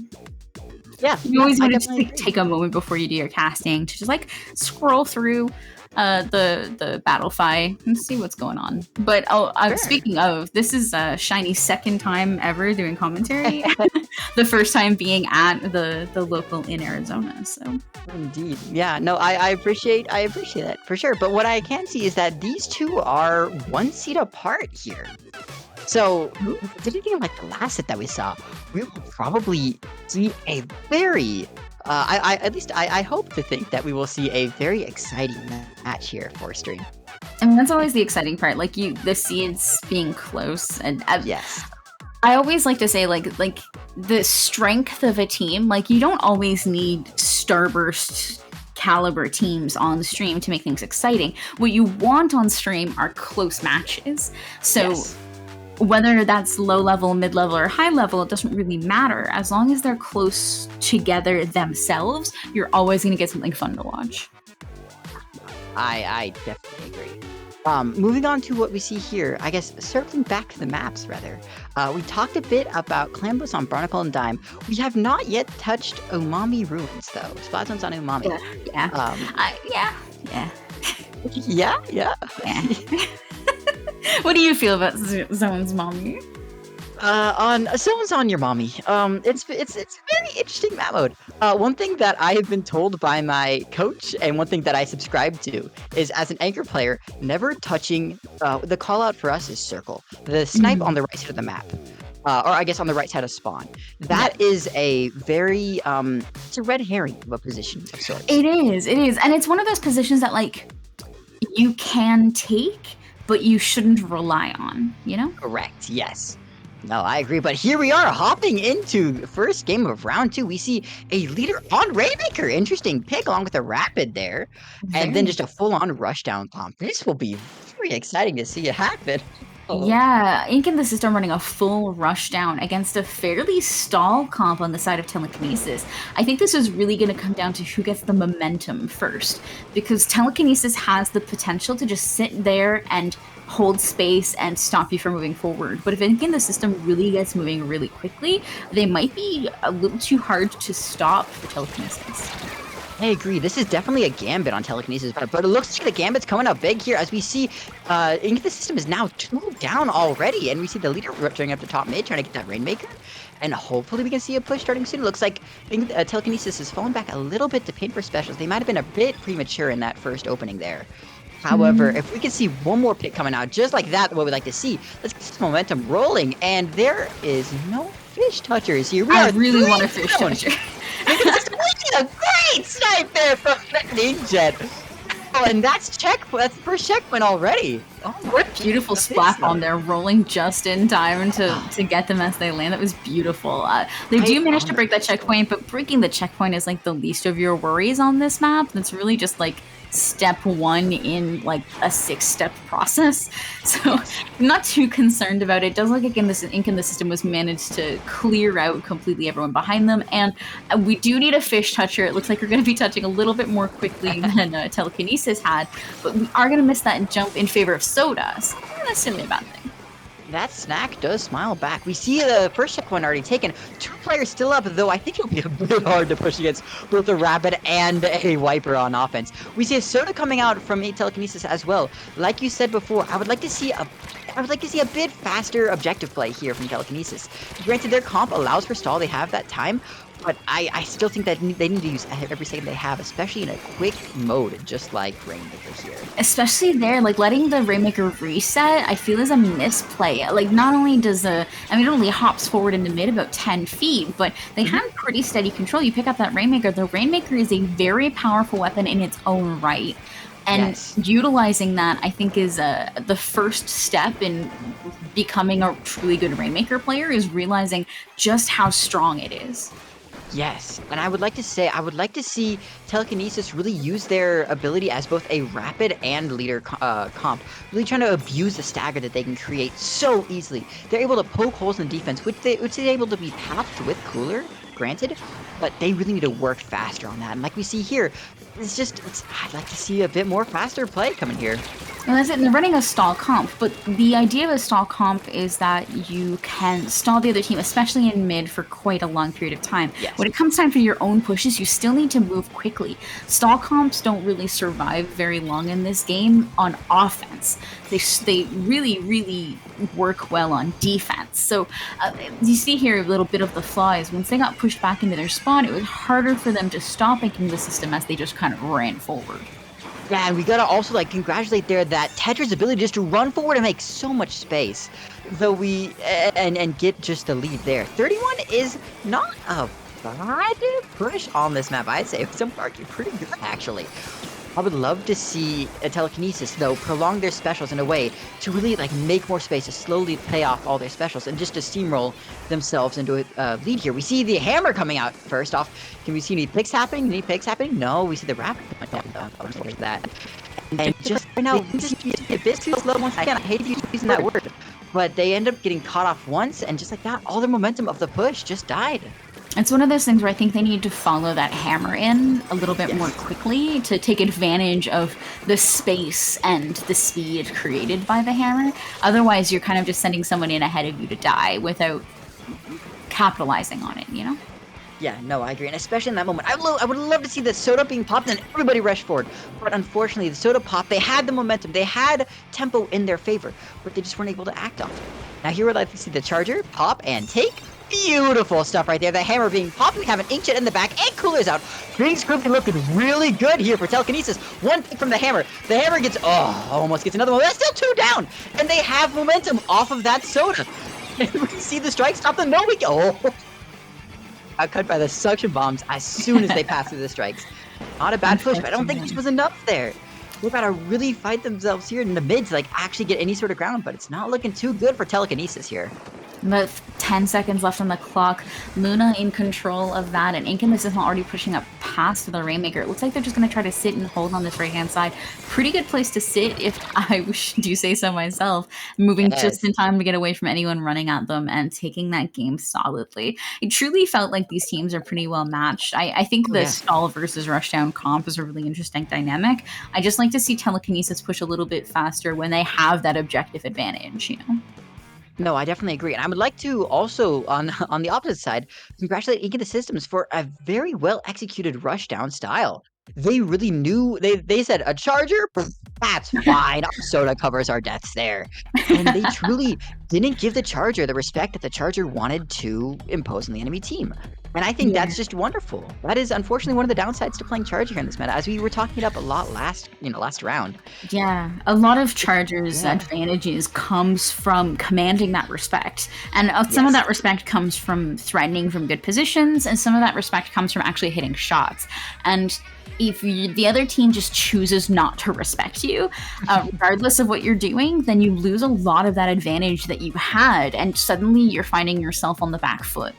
Yeah, you always want to take a moment before you do your casting to just like scroll through the Battlefy and see what's going on. But sure. Speaking of, this is Shiny's second time ever doing commentary. The first time being at the local in Arizona. So indeed, yeah, no, I appreciate that for sure. But what I can see is that these two are 1 seat apart here. So, anything like the last set that we saw, we will probably see a very, I hope to think that we will see a very exciting match here for stream. I mean, that's always the exciting part, like the seeds being close, and yes. I always like to say, like the strength of a team, like you don't always need Starburst caliber teams on stream to make things exciting. What you want on stream are close matches. So. Yes. Whether that's low level, mid level, or high level, it doesn't really matter. As long as they're close together themselves, you're always going to get something fun to watch. I definitely agree. Moving on to what we see here, I guess circling back to the maps, rather. We talked a bit about Clam Blitz on Barnacle and Dime. We have not yet touched Umami Ruins, though. Splatoon's on Umami. Yeah. What do you feel about Zone's mommy? On Zone's on your mommy. It's a very interesting map mode. One thing that I have been told by my coach, and one thing that I subscribe to, is as an anchor player, never touching. The call out for us is circle. The snipe on the right side of the map. Or I guess on the right side of spawn. That is a very it's a red herring of a position of sorts. It is, and it's one of those positions that like you can take, but you shouldn't rely on, you know? Correct, yes. No, I agree. But here we are hopping into the first game of round 2. We see a leader on Rainmaker. Interesting pick along with a rapid there. And then just a full-on rushdown comp. This will be very exciting to see it happen. Yeah, Ink in the system running a full rushdown against a fairly stall comp on the side of Telekinesis. I think this is really going to come down to who gets the momentum first, because Telekinesis has the potential to just sit there and hold space and stop you from moving forward. But if Ink in the system really gets moving really quickly, they might be a little too hard to stop for Telekinesis. I agree. This is definitely a gambit on Telekinesis, but it looks like the gambit's coming up big here as we see Ink the system is now 2 down already, and we see the leader rupturing up to top mid, trying to get that Rainmaker, and hopefully we can see a push starting soon. It looks like Telekinesis has fallen back a little bit to paint for specials. They might have been a bit premature in that first opening there. However, if we can see one more pick coming out just like that, what we'd like to see, let's get this momentum rolling, and there is no fish touchers here. I really want a fish toucher. A great snipe there from Inkjet. Oh, and that's the first checkpoint already. Oh, what beautiful splat bomb there, rolling just in time to get them as they land. That was beautiful. They do manage to break that checkpoint, but breaking the checkpoint is like the least of your worries on this map. That's really just like step 1 in like a 6-step process. So I'm not too concerned about it. It does look like Ink in the system was managed to clear out completely everyone behind them. And we do need a fish toucher. It looks like we're going to be touching a little bit more quickly than Telekinesis had, but we are going to miss that jump in favor of Soda. So not necessarily a bad thing. That snack does smile back. We see the first checkpoint already taken. 2 players still up, though I think it'll be a bit hard to push against both a Rapid and a Wiper on offense. We see a Soda coming out from Telekinesis as well. Like you said before, I would like to see a bit faster objective play here from Telekinesis. Granted, their comp allows for stall. They have that time. But I still think that they need to use every second they have, especially in a quick mode, just like Rainmaker here. Especially there, like letting the Rainmaker reset, I feel is a misplay. Like not only does it only hops forward into mid about 10 feet, but they have pretty steady control. You pick up that Rainmaker. The Rainmaker is a very powerful weapon in its own right. And utilizing that, I think, is the first step in becoming a truly good Rainmaker player, is realizing just how strong it is. Yes, and I would like to see Telekinesis really use their ability as both a Rapid and leader comp, really trying to abuse the stagger that they can create so easily. They're able to poke holes in defense, which is able to be patched with Cooler, granted, but they really need to work faster on that. And like we see here, I'd like to see a bit more faster play coming here. Well, that's it. They're running a stall comp, but the idea of a stall comp is that you can stall the other team, especially in mid, for quite a long period of time. Yes. When it comes time for your own pushes, you still need to move quickly. Stall comps don't really survive very long in this game on offense. They really, really work well on defense. So you see here a little bit of the flaw is once they got pushed back into their spawn, it was harder for them to stop Inking the system as they just kind of ran forward. Yeah, and we gotta also congratulate there that Tetra's ability just to run forward and make so much space, though and get just the lead there. 31 is not a bad push on this map, I'd say. Some argue pretty good actually. I would love to see a Telekinesis, though, prolong their specials in a way to really make more space, to slowly pay off all their specials, and just to steamroll themselves into a lead here. We see the hammer coming out first off. Can we see any picks happening? Any picks happening? No, we see the Rapid coming down. That. And just right now, just a bit too slow once again. I hate using that word, but they end up getting caught off once, and just like that, all the momentum of the push just died. It's one of those things where I think they need to follow that hammer in a little bit more quickly to take advantage of the space and the speed created by the hammer. Otherwise, you're kind of just sending someone in ahead of you to die without capitalizing on it, you know? Yeah, no, I agree. And especially in that moment, I would love to see the Soda being popped and everybody rush forward. But unfortunately, the Soda pop, they had the momentum. They had tempo in their favor, but they just weren't able to act on it. Now here we'd like to see the Charger pop and take. Beautiful stuff right there. The hammer being popped. We have an Inkjet in the back and Coolers out. Green Script looking really good here for Telekinesis. One pick from the hammer. The hammer gets, almost gets another one. That's still 2 down. And they have momentum off of that Soda. And we see the strike stop them. No, we go. Got cut by the suction bombs as soon as they pass through the strikes. Not a bad push, but I don't think this was enough there. They're about to really fight themselves here in the mid to actually get any sort of ground, but it's not looking too good for Telekinesis here. With 10 seconds left on the clock, Luna in control of that, and Inkling is already pushing up past the Rainmaker. It looks like they're just going to try to sit and hold on this right-hand side. Pretty good place to sit, if I do say so myself. Moving just in time to get away from anyone running at them and taking that game solidly. It truly felt like these teams are pretty well matched. I think the stall versus rushdown comp is a really interesting dynamic. I just like to see Telekinesis push a little bit faster when they have that objective advantage, you know? No, I definitely agree. And I would like to also, on the opposite side, congratulate Ink Systems for a very well executed rushdown style. They really knew they said a charger? That's fine. Our soda covers our deaths there. And they truly didn't give the charger the respect that the charger wanted to impose on the enemy team. And I think that's just wonderful. That is unfortunately one of the downsides to playing charger here in this meta, as we were talking it up a lot last round. Yeah, a lot of chargers' advantages comes from commanding that respect, and some of that respect comes from threatening from good positions, and some of that respect comes from actually hitting shots. And if the other team just chooses not to respect you, regardless of what you're doing, then you lose a lot of that advantage that you had, and suddenly you're finding yourself on the back foot.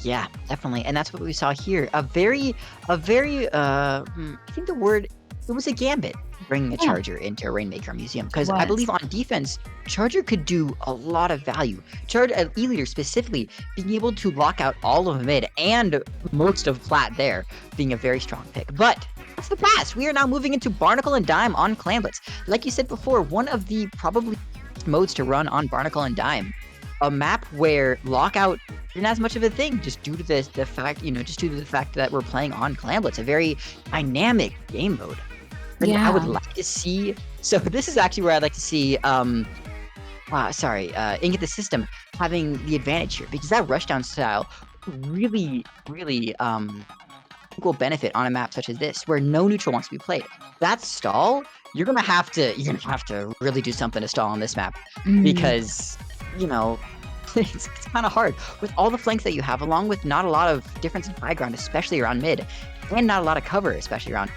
Yeah, definitely. And that's what we saw here. A very, I think the word, it was a gambit, bringing a charger into a Rainmaker Museum. Because I believe on defense, charger could do a lot of value. E-leader specifically, being able to lock out all of mid and most of flat there, being a very strong pick. But that's the past. We are now moving into Barnacle and Dime on Clamblitz. Like you said before, one of the probably modes to run on Barnacle and Dime. A map where lockout isn't as much of a thing, just due to the fact that we're playing on Clamblitz, a very dynamic game mode. And I would like to see. So this is actually where I'd like to see. Ink System having the advantage here, because that rushdown style really will benefit on a map such as this, where no neutral wants to be played. That stall, you're gonna have to really do something to stall on this map, because it's kind of hard with all the flanks that you have, along with not a lot of difference in high ground, especially around mid, and not a lot of cover, especially around.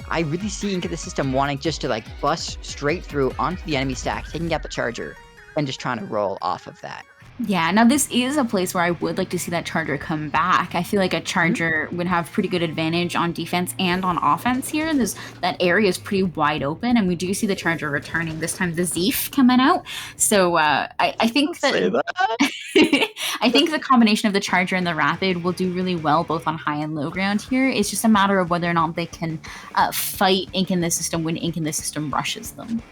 I really see Ink System wanting just to bust straight through onto the enemy stack, taking out the charger, and just trying to roll off of that. Yeah, now this is a place where I would like to see that charger come back. I feel like a charger would have pretty good advantage on defense and on offense here. That area is pretty wide open, and we do see the charger returning. This time the Zeef coming out. So I think that I think the combination of the charger and the rapid will do really well both on high and low ground here. It's just a matter of whether or not they can fight Ink System when Ink System rushes them.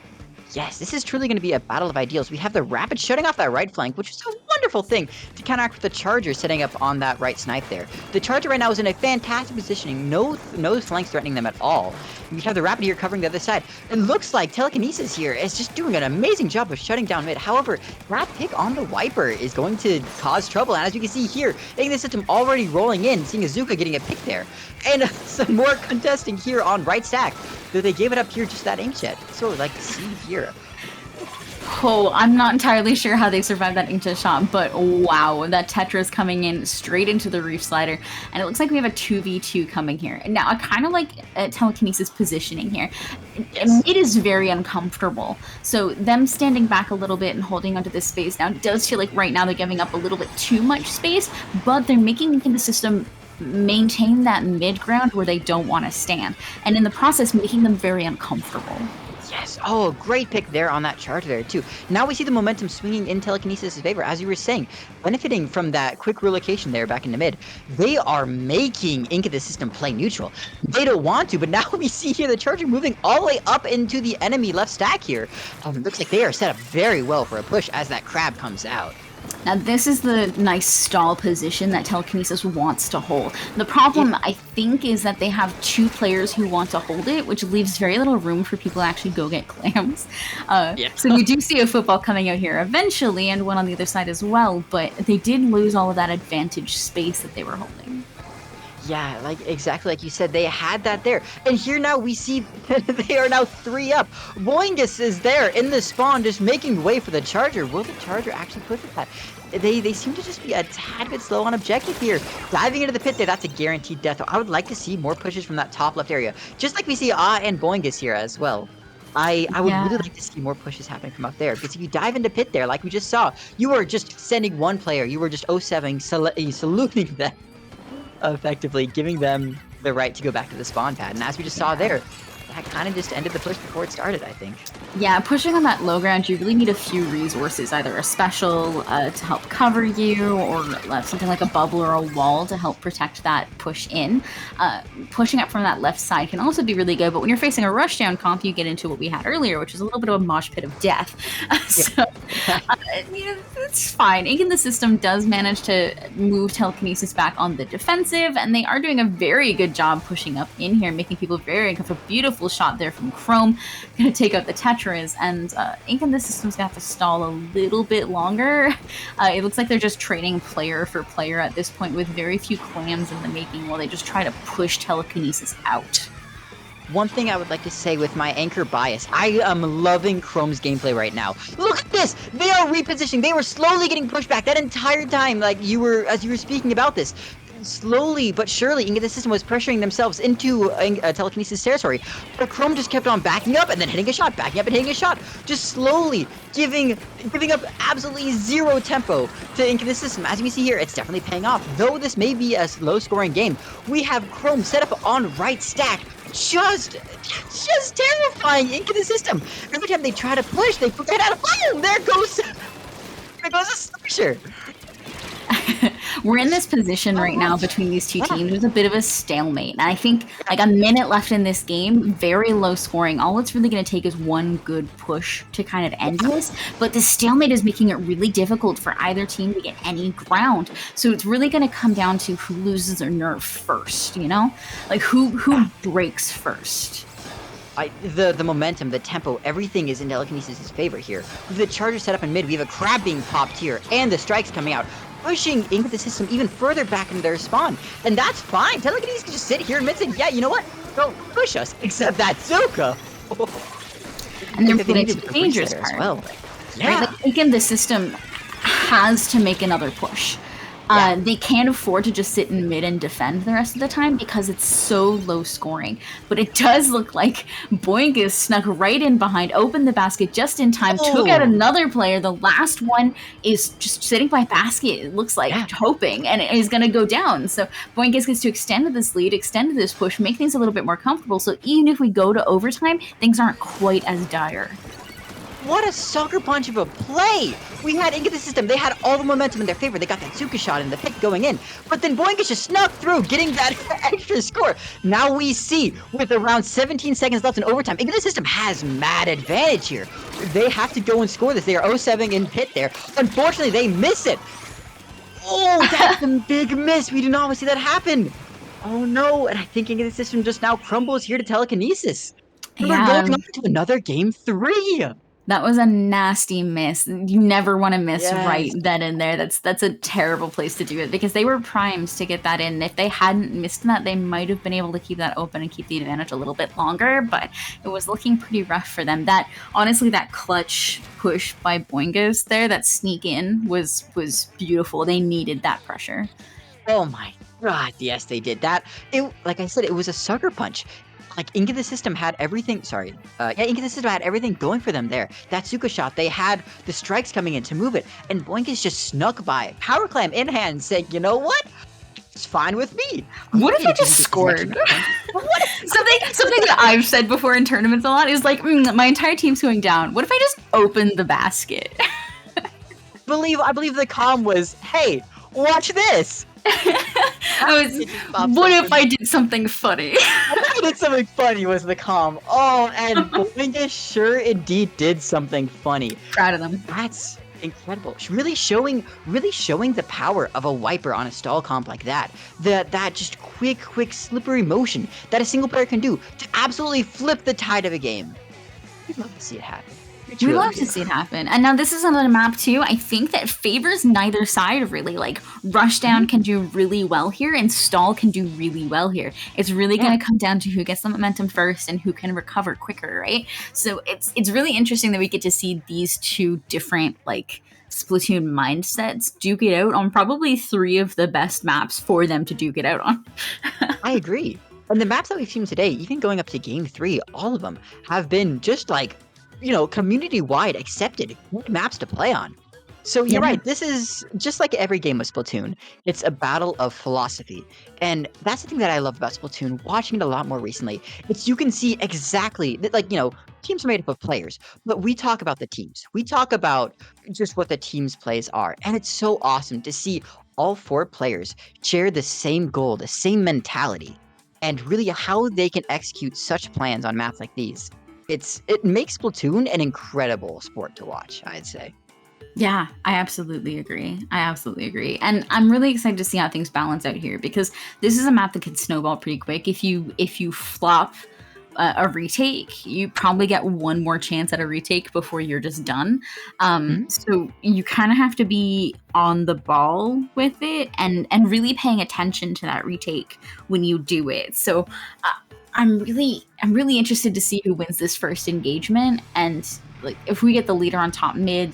Yes, this is truly going to be a battle of ideals. We have the Rapid shutting off that right flank, which is a wonderful thing to counteract with the Charger setting up on that right snipe there. The Charger right now is in a fantastic positioning, no flanks threatening them at all. We have the Rapid here covering the other side. It looks like Telekinesis here is just doing an amazing job of shutting down mid. However, that pick on the Wiper is going to cause trouble. And as you can see here, Ink System already rolling in, seeing Azuka getting a pick there. And some more contesting here on right stack. Though they gave it up here just that inkjet. So like to see here. Oh, I'm not entirely sure how they survived that inkjet shot, but wow, that Tetra is coming in straight into the Reef Slider, and it looks like we have a 2v2 coming here. Now, I kind of like Telekinesis positioning here. It is very uncomfortable, so them standing back a little bit and holding onto this space now, it does feel like right now they're giving up a little bit too much space, but they're making the system maintain that mid ground where they don't want to stand, and in the process making them very uncomfortable. Yes. Oh, great pick there on that charger there too. Now we see the momentum swinging in Telekinesis' favor, as you were saying, benefiting from that quick relocation there back in the mid. They are making Ink System play neutral. They don't want to, but now we see here the charger moving all the way up into the enemy left stack here. Looks like they are set up very well for a push as that crab comes out. Now this is the nice stall position that Telekinesis wants to hold. The problem, I think, is that they have two players who want to hold it, which leaves very little room for people to actually go get clams. So you do see a football coming out here eventually, and one on the other side as well, but they did lose all of that advantage space that they were holding. Yeah, exactly like you said, they had that there. And here now we see they are now 3 up. Boingus is there in the spawn, just making way for the Charger. Will the Charger actually push with that? They seem to just be a tad bit slow on objective here. Diving into the pit there, that's a guaranteed death. I would like to see more pushes from that top left area. Just like we see and Boingus here as well. I would Yeah. really like to see more pushes happening from up there, because if you dive into pit there, like we just saw, you are just sending one player. You were just 0-7 saluting them, effectively giving them the right to go back to the spawn pad. And as we just saw there, that kind of just ended the push before it started, I think. Yeah, pushing on that low ground, you really need a few resources, either a special to help cover you, or something like a bubble or a wall to help protect that push in. Pushing up from that left side can also be really good, but when you're facing a rushdown comp, you get into what we had earlier, which is a little bit of a mosh pit of death. So it's fine. Ink in the System does manage to move Telekinesis back on the defensive, and they are doing a very good job pushing up in here, making people very uncomfortable. Beautiful shot there from Chrome. Gonna take out the Tetras, and Ink in the System's gonna have to stall a little bit longer. It looks like they're just trading player for player at this point, with very few clams in the making, while they just try to push Telekinesis out. One thing I would like to say with my anchor bias, I am loving Chrome's gameplay right now. Look at this! They are repositioning. They were slowly getting pushed back that entire time, like as you were speaking about this. Slowly but surely, Ink in the System was pressuring themselves into Telekinesis territory, but Chrome just kept on backing up and then hitting a shot, backing up and hitting a shot, just slowly giving up absolutely zero tempo to Ink in the System. As you can see here, it's definitely paying off. Though this may be a low-scoring game, we have Chrome set up on right stack, just terrifying Ink in the System. Every time they try to push, they forget how to. Boom! There goes a slasher. We're in this position right now between these two teams. There's a bit of a stalemate. And I think like a minute left in this game, very low scoring. All it's really going to take is one good push to kind of end this. But the stalemate is making it really difficult for either team to get any ground. So it's really going to come down to who loses their nerve first, you know? Like who breaks first. The momentum, the tempo, everything is in Telekinesis' favor here. With the charger set up in mid, we have a crab being popped here, and the strikes coming out, pushing Ink in the System even further back into their spawn. And that's fine. Telekinesis can just sit here and admit, saying, yeah, you know what? Don't push us. Except that Zuka. And they're getting to the dangerous part. Well. Yeah. Right? Like, Ink in the System has to make another push. They can't afford to just sit in mid and defend the rest of the time because it's so low scoring. But it does look like Boingus snuck right in behind, opened the basket just in time, took out another player. The last one is just sitting by basket, it looks like, hoping, and it is going to go down. So Boingus gets to extend this lead, extend this push, make things a little bit more comfortable. So even if we go to overtime, things aren't quite as dire. What a sucker punch of a play! We had Ink in the System. They had all the momentum in their favor. They got that Zuka shot in the pick going in. But then Boingus just snuck through, getting that extra score. Now we see, with around 17 seconds left in overtime, Ink in the System has mad advantage here. They have to go and score this. They are 0-7 in pit there. Unfortunately, they miss it. Oh, that's a big miss. We do not want to see that happen. Oh no, and I think Ink in the System just now crumbles here to Telekinesis. We're going on to another game 3. That was a nasty miss. You never want to miss right then and there. That's a terrible place to do it, because they were primed to get that in. If they hadn't missed that, they might have been able to keep that open and keep the advantage a little bit longer, but it was looking pretty rough for them. Honestly, that clutch push by Boingus there, that sneak in was beautiful. They needed that pressure. Oh my god, yes, they did that. Like I said, it was a sucker punch. Like, Ink in the System had everything, Ink in the System had everything going for them there. That Zuka shot, they had the strikes coming in to move it, and Boingus just snuck by, power clam in hand, saying, you know what? It's fine with me. What if I just scored? Something that I've said before in tournaments a lot is like, my entire team's going down. What if I just opened the basket? I believe the comm was, hey, watch this. What if I did something funny? What if I did something funny was the comm. Oh, and Boingus sure indeed did something funny. Proud of them. That's incredible. Really showing the power of a wiper on a stall comp like that. That just quick, slippery motion that a single player can do to absolutely flip the tide of a game. We'd love to see it happen. We love to see it happen. And now this is another map too, I think, that favors neither side really. Like, Rushdown can do really well here, and Stall can do really well here. It's really going to come down to who gets the momentum first and who can recover quicker, right? So it's really interesting that we get to see these two different, like, Splatoon mindsets duke it out on probably 3 of the best maps for them to duke it out on. I agree. And the maps that we've seen today, even going up to Game 3, all of them have been just like, community-wide accepted good maps to play on. So you're Yeah. right, this is just like every game of Splatoon. It's a battle of philosophy. And that's the thing that I love about Splatoon, watching it a lot more recently. It's you can see exactly, teams are made up of players, but we talk about the teams. We talk about just what the team's plays are. And it's so awesome to see all 4 players share the same goal, the same mentality, and really how they can execute such plans on maps like these. It makes Splatoon an incredible sport to watch, I'd say. Yeah, I absolutely agree. And I'm really excited to see how things balance out here because this is a map that can snowball pretty quick. If you flop a retake, you probably get one more chance at a retake before you're just done. Mhm. So you kind of have to be on the ball with it and really paying attention to that retake when you do it. So I'm really interested to see who wins this first engagement, and like if we get the leader on top mid,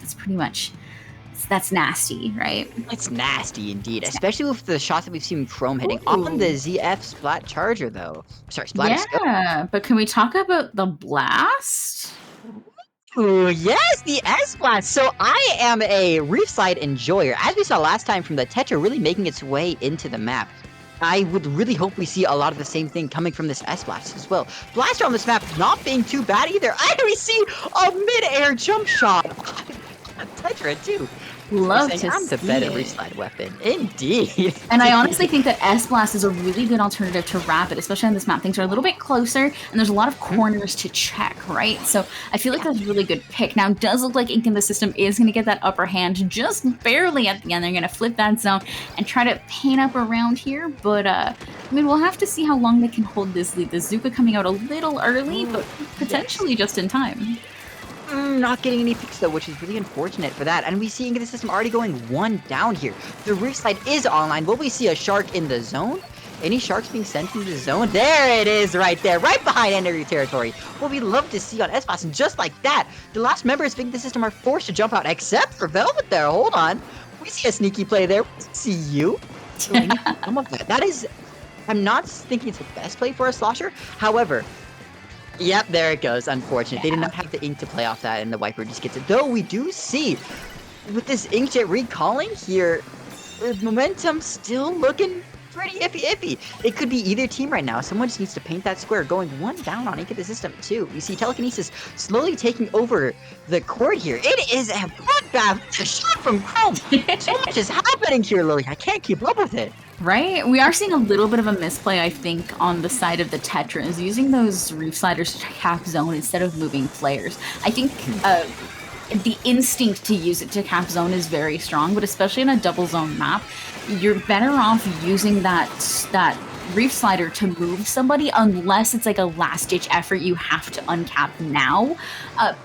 that's nasty, right? It's nasty indeed, especially with the shots that we've seen Chrome hitting on the Ooh. ZF Splat Charger, though. Sorry, Splatting Scope. Yeah, but can we talk about the blast? Ooh, yes, the S-Blast! So I am a Reef Slide enjoyer. As we saw last time from the Tetra really making its way into the map, I would really hope we see a lot of the same thing coming from this S-Blast as well. Blaster on this map not being too bad either. And we see a mid-air jump shot. Tetra too. Love Saying, to I'm the see better it. Reef Slide weapon. Indeed. And I honestly think that S-Blast is a really good alternative to Rapid, especially on this map. Things are a little bit closer, and there's a lot of corners to check, right? So I feel like that's a really good pick. Now, it does look like Ink in the system is going to get that upper hand just barely at the end. They're going to flip that zone and try to paint up around here, but we'll have to see how long they can hold this lead. The Zuka coming out a little early, but potentially just in time. Not getting any picks though, which is really unfortunate for that. And we see Ink in the system already going 1 down here. The Reef Slide is online. Will we see a shark in the zone? Any sharks being sent into the zone? There it is right there, right behind enemy territory. What we love to see on S-Boss, and just like that, the last members of Ink in the system are forced to jump out, except for Velvet there. Hold on. We see a sneaky play there. We see you. That is, I'm not thinking it's the best play for a slosher. However, yep, there it goes. Unfortunate. They did not have the ink to play off that, and the Wiper just gets it. Though we do see, with this Inkjet recalling here, the momentum still looking pretty iffy. It could be either team right now. Someone just needs to paint that square. Going 1 down on Ink of the system, too. You see Telekinesis slowly taking over the court here. It is a bloodbath. It's a shot from Chrome. So much is happening here, Lily. I can't keep up with it. Right? We are seeing a little bit of a misplay, I think, on the side of the Tetras, using those Reef Sliders to cap zone instead of moving players. I think the instinct to use it to cap zone is very strong, but especially in a double zone map, you're better off using that Reef Slider to move somebody unless it's like a last-ditch effort you have to uncap now.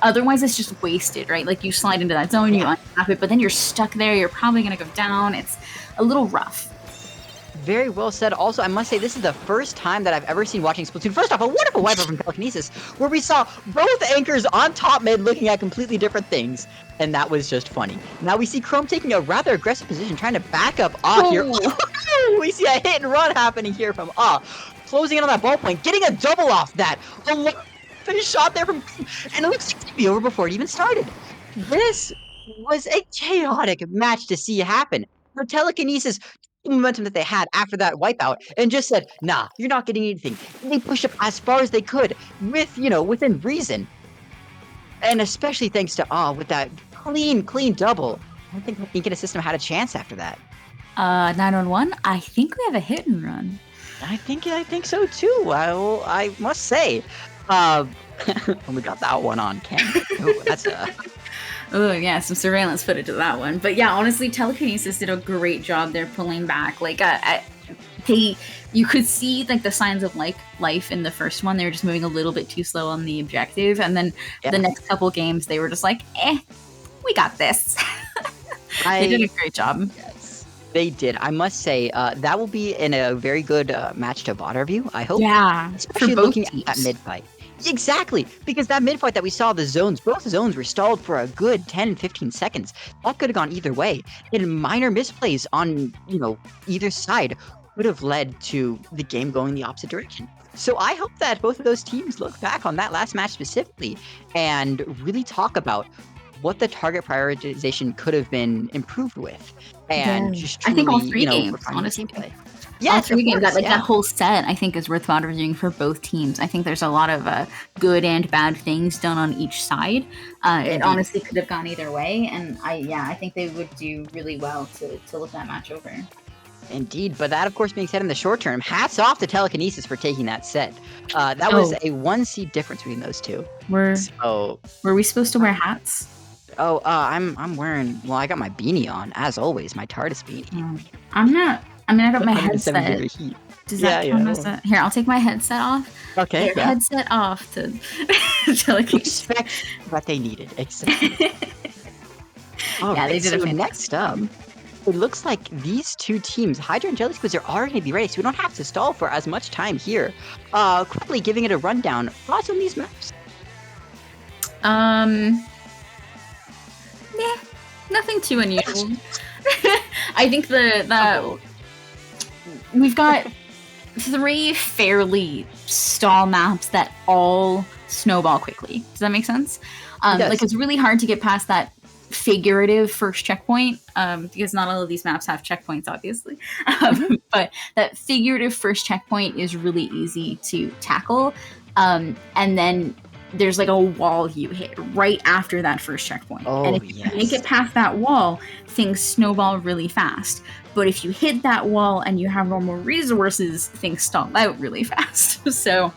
Otherwise, it's just wasted, right? Like, you slide into that zone, you uncap it, but then you're stuck there, you're probably going to go down. It's a little rough. Very well said. Also, I must say, this is the first time that I've ever seen watching Splatoon. First off, a wonderful wiper from Telekinesis, where we saw both anchors on top mid looking at completely different things, and that was just funny. Now we see Chrome taking a rather aggressive position, trying to back up here. We see a hit and run happening here from closing in on that ballpoint, getting a double off that. A finish shot there from, and it looks to be over before it even started. This was a chaotic match to see happen. For Telekinesis, the momentum that they had after that wipeout, and just said, nah, you're not getting anything. And they pushed up as far as they could within reason. And especially thanks to with that clean double. I don't think Ink in a system had a chance after that. 911, I think we have a hit and run. I think so too. I must say. We got that one on camera. Ooh, that's Oh yeah, some surveillance footage of that one. But yeah, honestly, Telekinesis did a great job there pulling back. Like you could see like the signs of life in the first one. They were just moving a little bit too slow on the objective, and then the next couple games they were just like, we got this. They did a great job. Yes, they did. I must say that will be in a very good match to VOD review. I hope. Yeah, especially looking at that mid fight. Exactly, because that mid-fight that we saw, both zones were stalled for a good 10, 15 seconds. That could have gone either way. And minor misplays on, either side would have led to the game going the opposite direction. So I hope that both of those teams look back on that last match specifically and really talk about what the target prioritization could have been improved with, and just I think all truly, 3 games, refining the honestly. gameplay. All Yes, 3 of games, course, that yeah. whole set, I think, is worthwhile reviewing for both teams. I think there's a lot of good and bad things done on each side. It Indeed. honestly could have gone either way, and I think they would do really well to look that match over. Indeed, but that, of course, being said, in the short term, hats off to Telekinesis for taking that set. That was a 1 seed difference between those two. Were we supposed to wear hats? I'm wearing. Well, I got my beanie on, as always, my TARDIS beanie. I'm not. I mean, I got my 107 headset. degree heat. Does that count as a... Here, I'll take my headset off. Okay. Here, headset off to Telekinesis. Respect what they needed. Exactly. Yeah, they did so a next up, it looks like these two teams, Hydra and Jelly Squids, are already going to be ready, so we don't have to stall for as much time here. Quickly giving it a rundown. Thoughts on these maps? Yeah, nothing too unusual. I think we've got 3 fairly stall maps that all snowball quickly. Does that make sense? Like, it's really hard to get past that figurative first checkpoint, because not all of these maps have checkpoints, obviously. But that figurative first checkpoint is really easy to tackle. And then there's like a wall you hit right after that first checkpoint. And if you make it past that wall, things snowball really fast. But if you hit that wall and you have no more resources, things stall out really fast. So,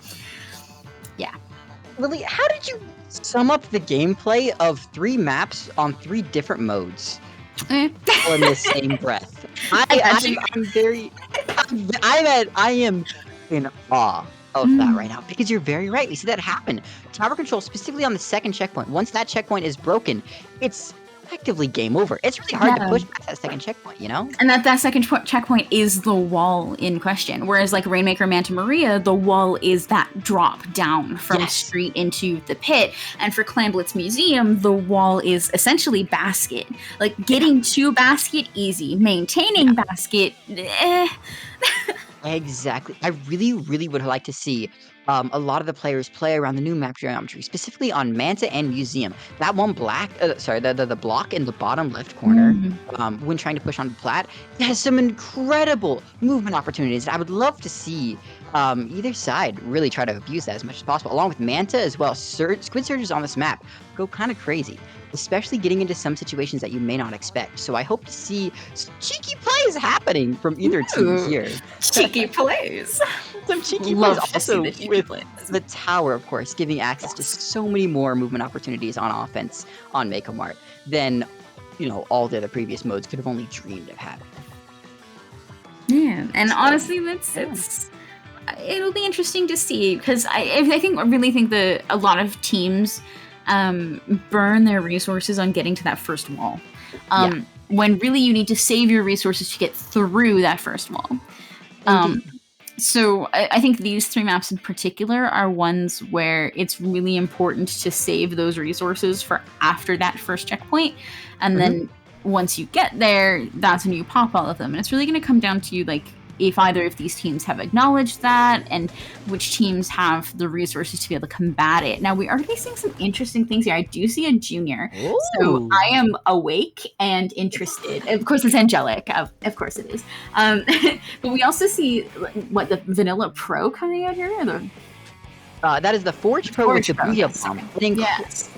yeah. Lily, how did you sum up the gameplay of 3 maps on 3 different modes in the same breath? I am in awe of that right now, because you're very right. We see that happen. Tower control, specifically on the second checkpoint. Once that checkpoint is broken, it's effectively game over. It's really hard to push past that second checkpoint, And that second checkpoint is the wall in question. Whereas like Rainmaker Manta Maria, the wall is that drop down from street into the pit. And for Clamblitz Museum, the wall is essentially basket. Like getting to basket, easy. Maintaining basket, Exactly. I really, really would like to see a lot of the players play around the new map geometry, specifically on Manta and Museum. That one the block in the bottom left corner, when trying to push on the plat, it has some incredible movement opportunities. I would love to see either side really try to abuse that as much as possible, along with Manta as well. Squid surges on this map go kind of crazy, especially getting into some situations that you may not expect. So I hope to see some cheeky plays happening from either team here. Cheeky plays. Some cheeky plays also with the tower, of course, giving access to so many more movement opportunities on offense on Mako Mart than, all the other previous modes could have only dreamed of having. Yeah, and honestly, it'll be interesting to see, because I really think that a lot of teams burn their resources on getting to that first wall, when really you need to save your resources to get through that first wall. So I think these 3 maps in particular are ones where it's really important to save those resources for after that first checkpoint, and then once you get there, that's when you pop all of them. And it's really going to come down to like if either of these teams have acknowledged that, and which teams have the resources to be able to combat it. Now, we are facing some interesting things here. I do see a junior, so I am awake and interested. Of course, it's angelic. Of course it is. But we also see, the Vanilla Pro coming out here? That is the Forge Pro with the Booyah Bomb.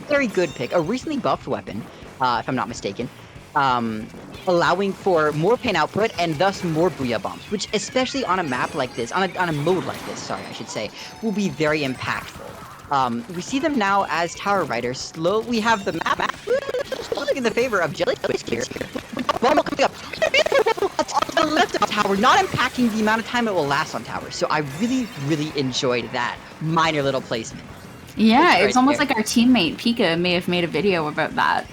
Very good pick. A recently buffed weapon, if I'm not mistaken. Allowing for more pain output and thus more Booyah Bombs, which especially on a map like this, on a mode like this, I should say, will be very impactful. We see them now as Tower Riders. We have the map slowly in the favor of Jelly Squids here. Bomb coming up. On the left of Tower, not impacting the amount of time it will last on Tower. So I really, really enjoyed that minor little placement. Yeah, it's almost like our teammate Pika may have made a video about that.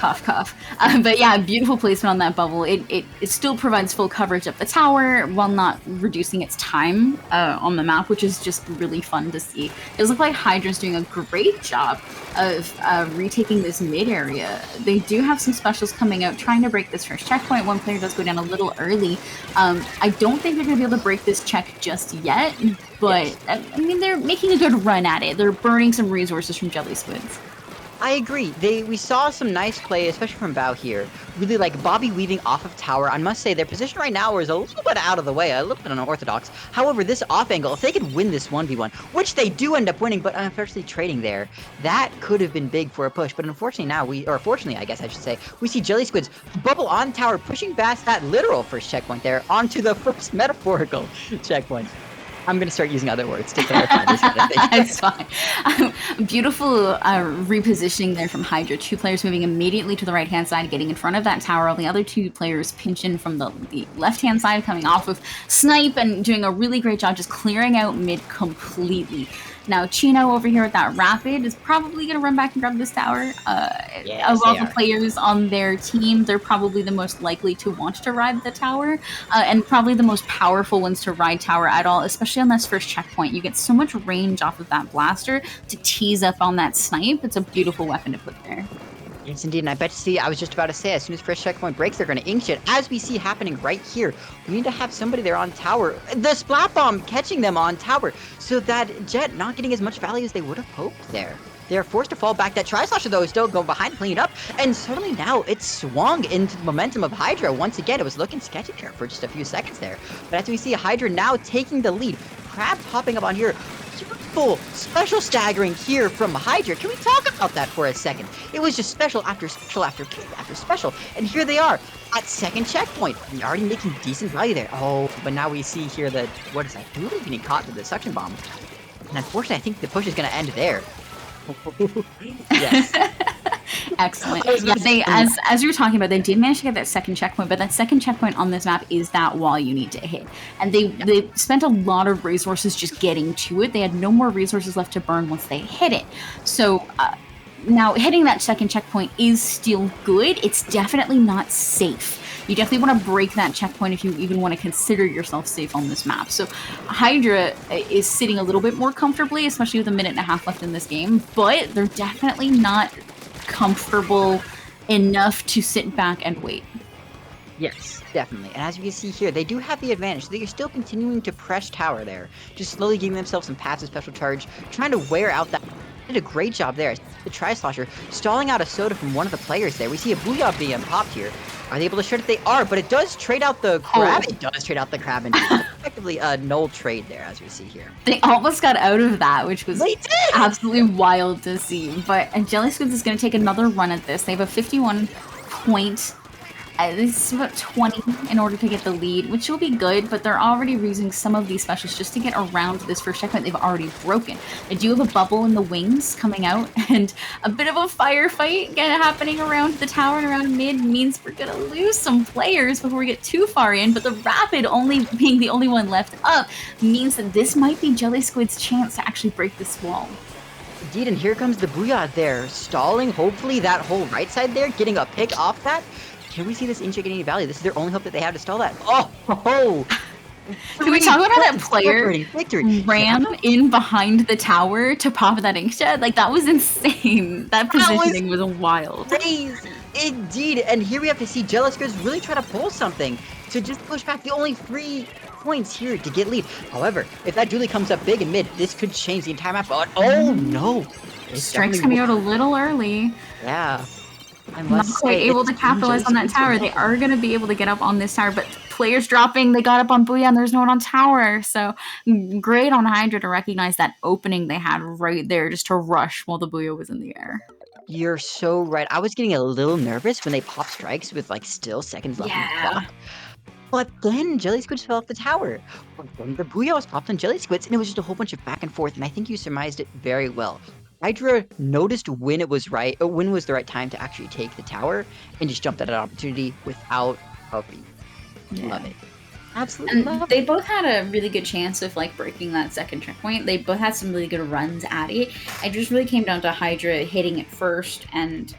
Cough, cough. But yeah, beautiful placement on that bubble. It still provides full coverage of the tower while not reducing its time on the map, which is just really fun to see. It does look like Hydra's doing a great job of retaking this mid area. They do have some specials coming out, trying to break this first checkpoint. One player does go down a little early. I don't think they're going to be able to break this check just yet, but I mean, they're making a good run at it. They're burning some resources from Jelly Squids. I agree. We saw some nice play, especially from Bao here. Really like Bobby weaving off of tower. I must say their position right now is a little bit out of the way, a little bit unorthodox. However, this off angle, if they could win this 1v1, which they do end up winning, but unfortunately trading there, that could have been big for a push. But unfortunately now fortunately, I guess I should say, we see Jelly Squids bubble on tower, pushing past that literal first checkpoint there onto the first metaphorical checkpoint. I'm going to start using other words to clarify this kind of thing. It's fine. Beautiful repositioning there from Hydra. 2 players moving immediately to the right-hand side, getting in front of that tower. All the other 2 players pinch in from the left-hand side, coming off of Snipe and doing a really great job just clearing out mid completely. Now, Chino over here with that Rapid is probably going to run back and grab this tower. Of all the players on their team, they're probably the most likely to want to ride the tower, and probably the most powerful ones to ride tower at all, especially on this first checkpoint. You get so much range off of that blaster to tease up on that snipe. It's a beautiful weapon to put there. Yes, indeed, and I bet you see, I was just about to say, as soon as first checkpoint breaks, they're going to ink shit, as we see happening right here. We need to have somebody there on tower. The Splat Bomb catching them on tower, so that Jet not getting as much value as they would have hoped there. They're forced to fall back. That Tri-Slasher, though, is still going behind to clean it up, and suddenly now it's swung into the momentum of Hydra. Once again, it was looking sketchy there for just a few seconds there. But as we see Hydra now taking the lead, Crab popping up on here. Beautiful special staggering here from Hydra. Can we talk about that for a second? It was just special after special after special. And here they are at second checkpoint. They're already making decent value there. Oh, but now we see here that, what is that? Dooley getting caught with the suction bomb. And unfortunately, I think the push is going to end there. Yes. Excellent. Yeah, they, as you were talking about, they did manage to get that second checkpoint, but that second checkpoint on this map is that wall you need to hit. And they spent a lot of resources just getting to it. They had no more resources left to burn once they hit it. So now hitting that second checkpoint is still good. It's definitely not safe. You definitely want to break that checkpoint if you even want to consider yourself safe on this map. So Hydra is sitting a little bit more comfortably, especially with a minute and a half left in this game, but they're definitely not comfortable enough to sit back and wait. Yes, definitely. And as you can see here, they do have the advantage. They are still continuing to press tower there, just slowly giving themselves some passive special charge, trying to wear out that. Did a great job there. The Tri-Slasher stalling out a soda from one of the players there. We see a Booyah being popped here. Are they able to shred it? They are, but it does trade out the crab. It does trade out the crab, and effectively a null trade there, as we see here. They almost got out of that, which was absolutely wild to see. But Jelly Squids is going to take another run at this. They have a 51 point. This is about 20 in order to get the lead, which will be good, but they're already using some of these specials just to get around this first checkpoint they've already broken. They do have a bubble in the wings coming out, and a bit of a firefight happening around the tower and around mid means we're going to lose some players before we get too far in, but the Rapid only being the only one left up means that this might be Jelly Squid's chance to actually break this wall. Indeed, and here comes the Booyah there, stalling, hopefully that whole right side there, getting a pick off that. Can we see this Inch getting any value? This is their only hope that they have to stall that. Oh! Can we talk about how that player ran in behind the tower to pop that inkjet? Like, that was insane. That positioning was wild. Crazy. Indeed. And here we have to see Jelly Squids really try to pull something to just push back the only 3 points here to get lead. However, if that Julie comes up big and mid, this could change the entire map. But oh no! Strike's coming out a little early. Yeah. Not quite able to capitalize on that tower. They are going to be able to get up on this tower, but players dropping, they got up on Booyah and there's no one on tower. So great on Hydra to recognize that opening they had right there just to rush while the Booyah was in the air. You're so right. I was getting a little nervous when they popped strikes with like still seconds left in the clock. But then Jelly Squids fell off the tower. But then the Booyah was popped on Jelly Squids, and it was just a whole bunch of back and forth, and I think you surmised it very well. Hydra noticed when it was when was the right time to actually take the tower, and just jumped at an opportunity without helping. Love it. Absolutely And love they it. both had a really good chance of like breaking that second checkpoint. They both had some really good runs at it. It just really came down to Hydra hitting it first and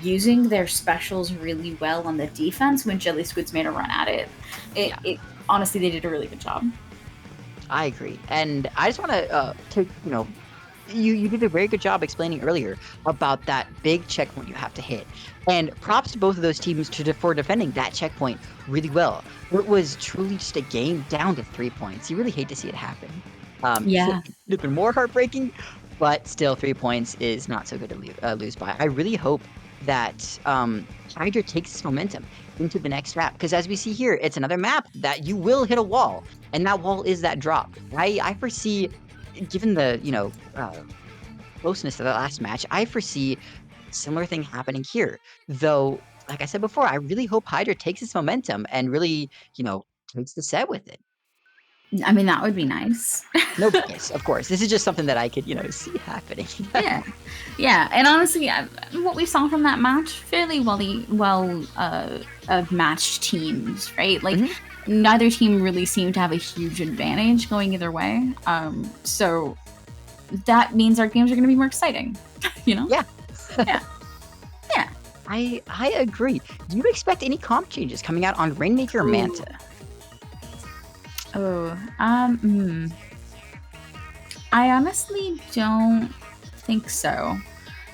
using their specials really well on the defense when Jelly Squids made a run at it. It honestly, they did a really good job. I agree, and I just want to take you did a very good job explaining earlier about that big checkpoint you have to hit. And props to both of those teams for defending that checkpoint really well. It was truly just a game down to 3 points. You really hate to see it happen. Yeah. It's been more heartbreaking, but still 3 points is not so good to lose by. I really hope that Hydra takes this momentum into the next map, because as we see here, it's another map that you will hit a wall, and that wall is that drop. I foresee, given the closeness to the last match, I foresee a similar thing happening here. Though, like I said before, I really hope Hydra takes this momentum and really, takes the set with it. I mean, that would be nice. No bias, of course. This is just something that I could, see happening. Yeah. And honestly, what we saw from that match, fairly well matched teams, right? Like, neither team really seemed to have a huge advantage going either way. So that means our games are going to be more exciting, Yeah. Yeah. I agree. Do you expect any comp changes coming out on Rainmaker Manta? I honestly don't think so.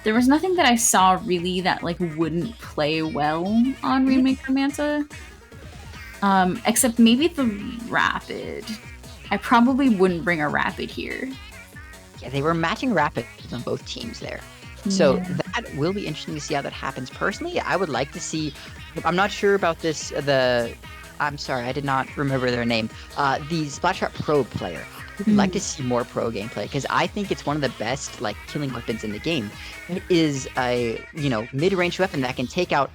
There was nothing that I saw really that like wouldn't play well on Rainmaker Manta. Except maybe the Rapid. I probably wouldn't bring a Rapid here. Yeah, they were matching Rapids on both teams there. So that will be interesting to see how that happens. Personally, I would like to see, I'm not sure about this, I'm sorry, I did not remember their name, the Splatshot Pro player. I would like to see more pro gameplay, because I think it's one of the best like killing weapons in the game. It is a, mid-range weapon that can take out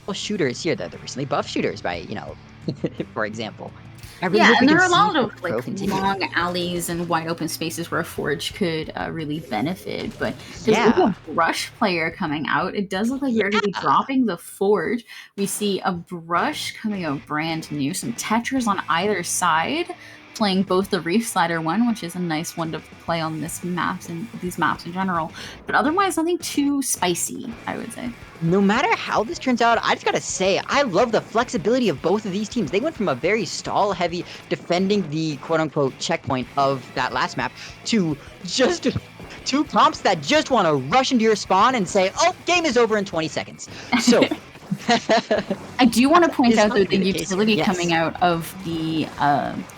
all shooters here, the recently buffed shooters by, for example. And there are a lot of like long alleys and wide open spaces where a Forge could really benefit. But there's a Brush player coming out. It does look like they're going to be dropping the Forge. We see a Brush coming out brand new, some Tetras on either side, playing both the Reef Slider one, which is a nice one to play on these maps in general. But otherwise, nothing too spicy, I would say. No matter how this turns out, I just gotta say, I love the flexibility of both of these teams. They went from a very stall-heavy, defending the quote-unquote checkpoint of that last map, to just two comps that just want to rush into your spawn and say, oh, game is over in 20 seconds. So... I do want to point out though the utility coming out of the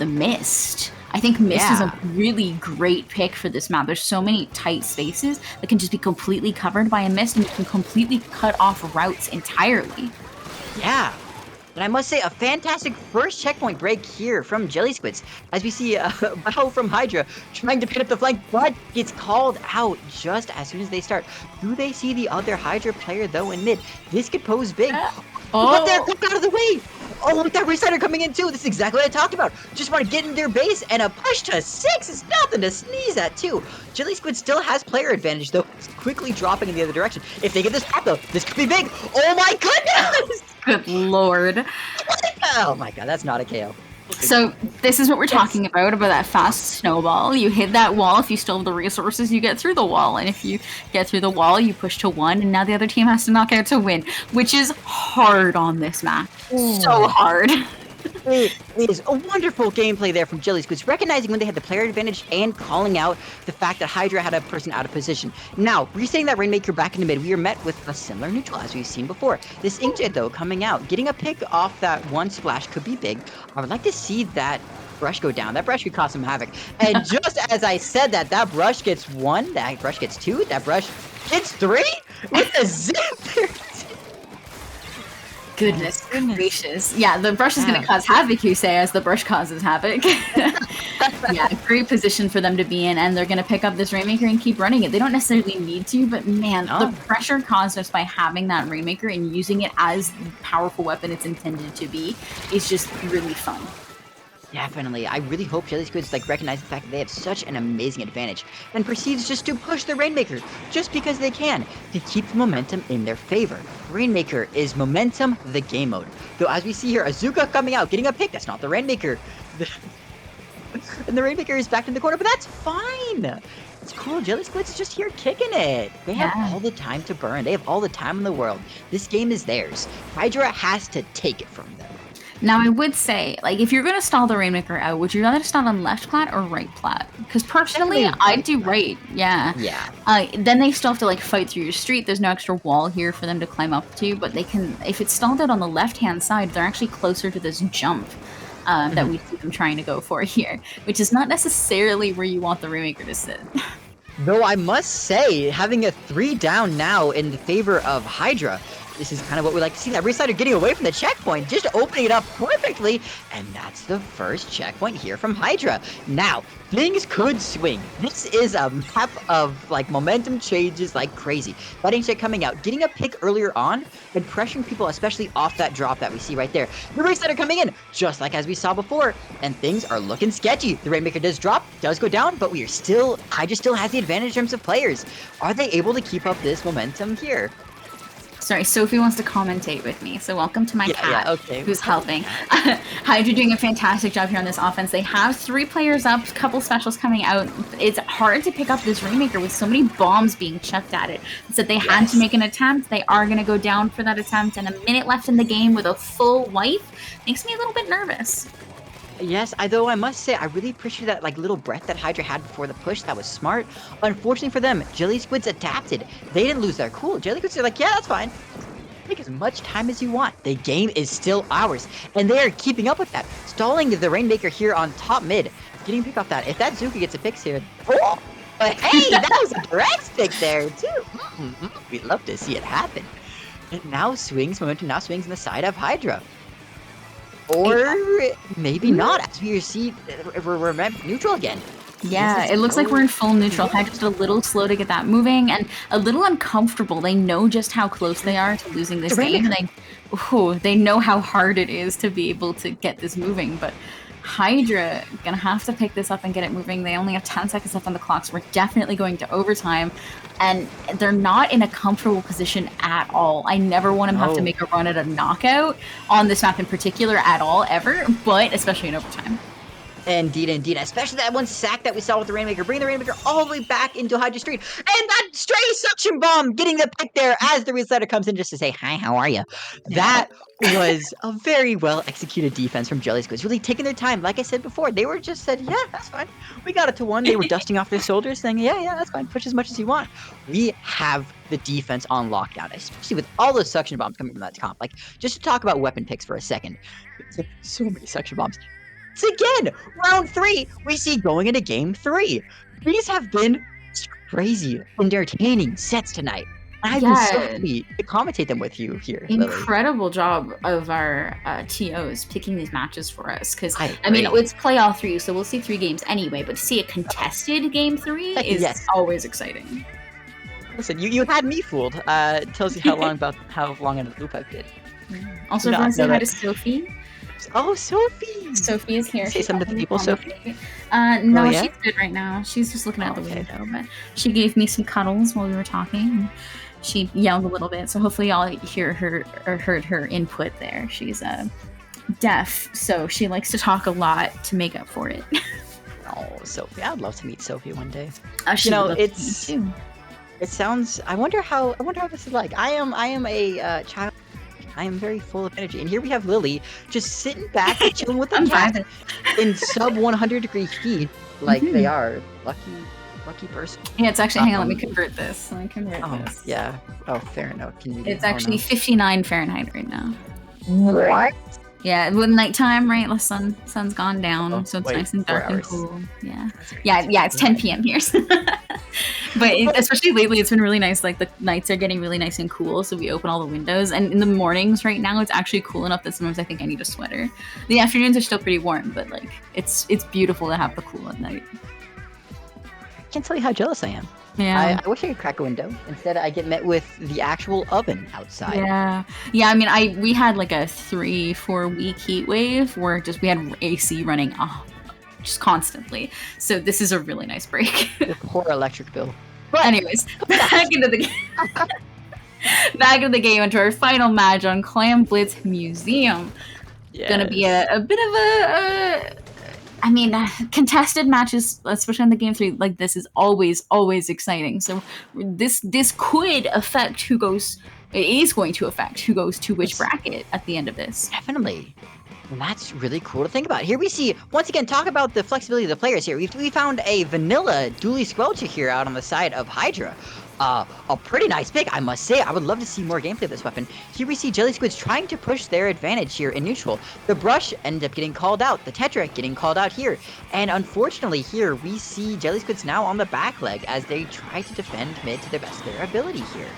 Mist. I think Mist is a really great pick for this map. There's so many tight spaces that can just be completely covered by a Mist, and you can completely cut off routes entirely. Yeah. And I must say, a fantastic first checkpoint break here from Jelly Squids, as we see a battle from Hydra trying to pin up the flank, but gets called out just as soon as they start. Do they see the other Hydra player, though, in mid? This could pose big. But they're out of the way! Oh, with that Resider coming in, too! This is exactly what I talked about! Just want to get in their base, and a push to 6 is nothing to sneeze at, too! Jelly Squid still has player advantage, though. It's quickly dropping in the other direction. If they get this pop, though, this could be big! Oh my goodness! Good lord. Oh my god, that's not a KO. So this is what we're talking about that fast snowball. You hit that wall. If you still have the resources, you get through the wall. And if you get through the wall, you push to 1, and now the other team has to knock out to win, which is hard on this map. So hard. It is a wonderful gameplay there from Jelly Squids, recognizing when they had the player advantage and calling out the fact that Hydra had a person out of position. Now, resetting that Rainmaker back into mid, we are met with a similar neutral as we've seen before. This Inkjet, though, coming out, getting a pick off that one splash could be big. I would like to see that Brush go down. That Brush could cause some havoc. And just as I said that, that Brush gets 1, that Brush gets 2, that Brush gets 3 with a zip. Goodness gracious. Yeah, the Brush is going to cause havoc, you say, as the Brush causes havoc. Yeah, great position for them to be in, and they're going to pick up this Rainmaker and keep running it. They don't necessarily need to, but man, the pressure caused us by having that Rainmaker and using it as the powerful weapon it's intended to be is just really fun. Definitely. I really hope Jelly Squids like recognize the fact that they have such an amazing advantage and proceeds just to push the Rainmaker just because they can to keep the momentum in their favor. Rainmaker is momentum, the game mode. Though as we see here, Azuka coming out, getting a pick. That's not the Rainmaker. And the Rainmaker is back in the corner, but that's fine. It's cool. Jelly Squids is just here kicking it. They have all the time to burn. They have all the time in the world. This game is theirs. Hydra has to take it from them. Now, I would say, like, if you're going to stall the Rainmaker out, would you rather stall on left plat or right plat? Because personally, I'd do right. Yeah. Then they still have to, like, fight through your street. There's no extra wall here for them to climb up to, but they can, if it's stalled out on the left-hand side, they're actually closer to this jump that we see them trying to go for here, which is not necessarily where you want the Rainmaker to sit. Though I must say, having a 3 down now in favor of Hydra, this is kind of what we like to see. That Reslider getting away from the checkpoint, just opening it up perfectly. And that's the first checkpoint here from Hydra. Now, things could swing. This is a map of like momentum changes like crazy. Fighting check coming out, getting a pick earlier on, and pressuring people, especially off that drop that we see right there. The Reslider coming in, just like as we saw before, and things are looking sketchy. The Rainmaker does drop, does go down, but Hydra still has the advantage in terms of players. Are they able to keep up this momentum here? Sorry, Sophie wants to commentate with me, so welcome to my cat, who's helping. Hydra doing a fantastic job here on this offense. They have 3 players up, a couple specials coming out. It's hard to pick up this Rainmaker with so many bombs being chucked at it. So they had to make an attempt. They are going to go down for that attempt, and a minute left in the game with a full wipe makes me a little bit nervous. Yes, though I must say, I really appreciate that like little breath that Hydra had before the push. That was smart. Unfortunately for them, Jelly Squids adapted. They didn't lose their cool. Jelly Squids are like, yeah, that's fine. Take as much time as you want. The game is still ours. And they are keeping up with that. Stalling the Rainmaker here on top mid. Getting a pick off that. If that Zuka gets a pick here. Oh! But hey, that was a direct pick there, too. We'd love to see it happen. It now swings, momentum now swings on the side of Hydra. Or maybe not, as we see we're neutral again. Yeah, it looks like we're in full neutral. Hydra's a little slow to get that moving and a little uncomfortable. They know just how close they are to losing this game. They know how hard it is to be able to get this moving, but Hydra gonna have to pick this up and get it moving. They only have 10 seconds left on the clock, so we're definitely going to overtime. And they're not in a comfortable position at all. I never want them to have to make a run at a knockout on this map in particular at all, ever, but especially in overtime. Indeed, indeed. Especially that one sack that we saw with the Rainmaker. Bring the Rainmaker all the way back into Hydra Street. And that stray suction bomb getting the pick there as the Reslider comes in just to say, hi, how are you? That was a very well executed defense from Jelly Squids. Really taking their time. Like I said before, they were just said, yeah, that's fine. We got it to 1. They were dusting off their shoulders saying, yeah, that's fine. Push as much as you want. We have the defense on lockdown, especially with all those suction bombs coming from that comp. Like, just to talk about weapon picks for a second. So many suction bombs. So again, round 3, we see going into game 3. These have been crazy, entertaining sets tonight. I've been so happy to commentate them with you here, Incredible Lily. job of our TOs picking these matches for us. Because, I mean, it's playoff 3, so we'll see 3 games anyway, but to see a contested game 3 is always exciting. Listen, you had me fooled. It tells you how long in the loop I've been. Also, everyone say hi to Sophie. Oh, Sophie! Sophie is here. Say something to the people, Sophie. No, she's good right now. She's just looking out the window, but she gave me some cuddles while we were talking. She yelled a little bit, so hopefully y'all hear her or heard her input there. She's deaf, so she likes to talk a lot to make up for it. Oh, Sophie! I'd love to meet Sophie one day. It sounds. I wonder how this is like. I am a child. I am very full of energy. And here we have Lily just sitting back, chilling with the cat in sub 100 degree heat, like they are. Lucky person. Yeah, it's actually, hang on, let me convert this. This. Yeah. Oh, fair enough. It's actually 59 Fahrenheit right now. What? Yeah, with nighttime, right? The sun's gone down, so it's nice and dark and cool. Yeah. It's 10 p.m. here. But especially lately, it's been really nice. Like the nights are getting really nice and cool, so we open all the windows. And in the mornings right now, it's actually cool enough that sometimes I think I need a sweater. The afternoons are still pretty warm, but like it's beautiful to have the cool at night. I can't tell you how jealous I am. Yeah. I wish I could crack a window. Instead, I get met with the actual oven outside. Yeah. I mean, we had like a 3-4 week heat wave where we had AC running just constantly. So this is a really nice break. Your poor electric bill. But anyways, back into the game. Back into the game, into our final match on Clam Blitz Museum. Yes. Gonna be a bit of contested matches, especially in the game 3, like this is always exciting. So this could affect who goes. It is going to affect who goes to which bracket at the end of this. Definitely. And that's really cool to think about. Here we see, once again, talk about the flexibility of the players here. We found a vanilla dually squelcher here out on the side of Hydra. A pretty nice pick, I must say. I would love to see more gameplay of this weapon. Here we see Jelly Squids trying to push their advantage here in neutral. The brush ended up getting called out. The Tetra getting called out here. And unfortunately here, we see Jelly Squids now on the back leg as they try to defend mid to the best of their ability here.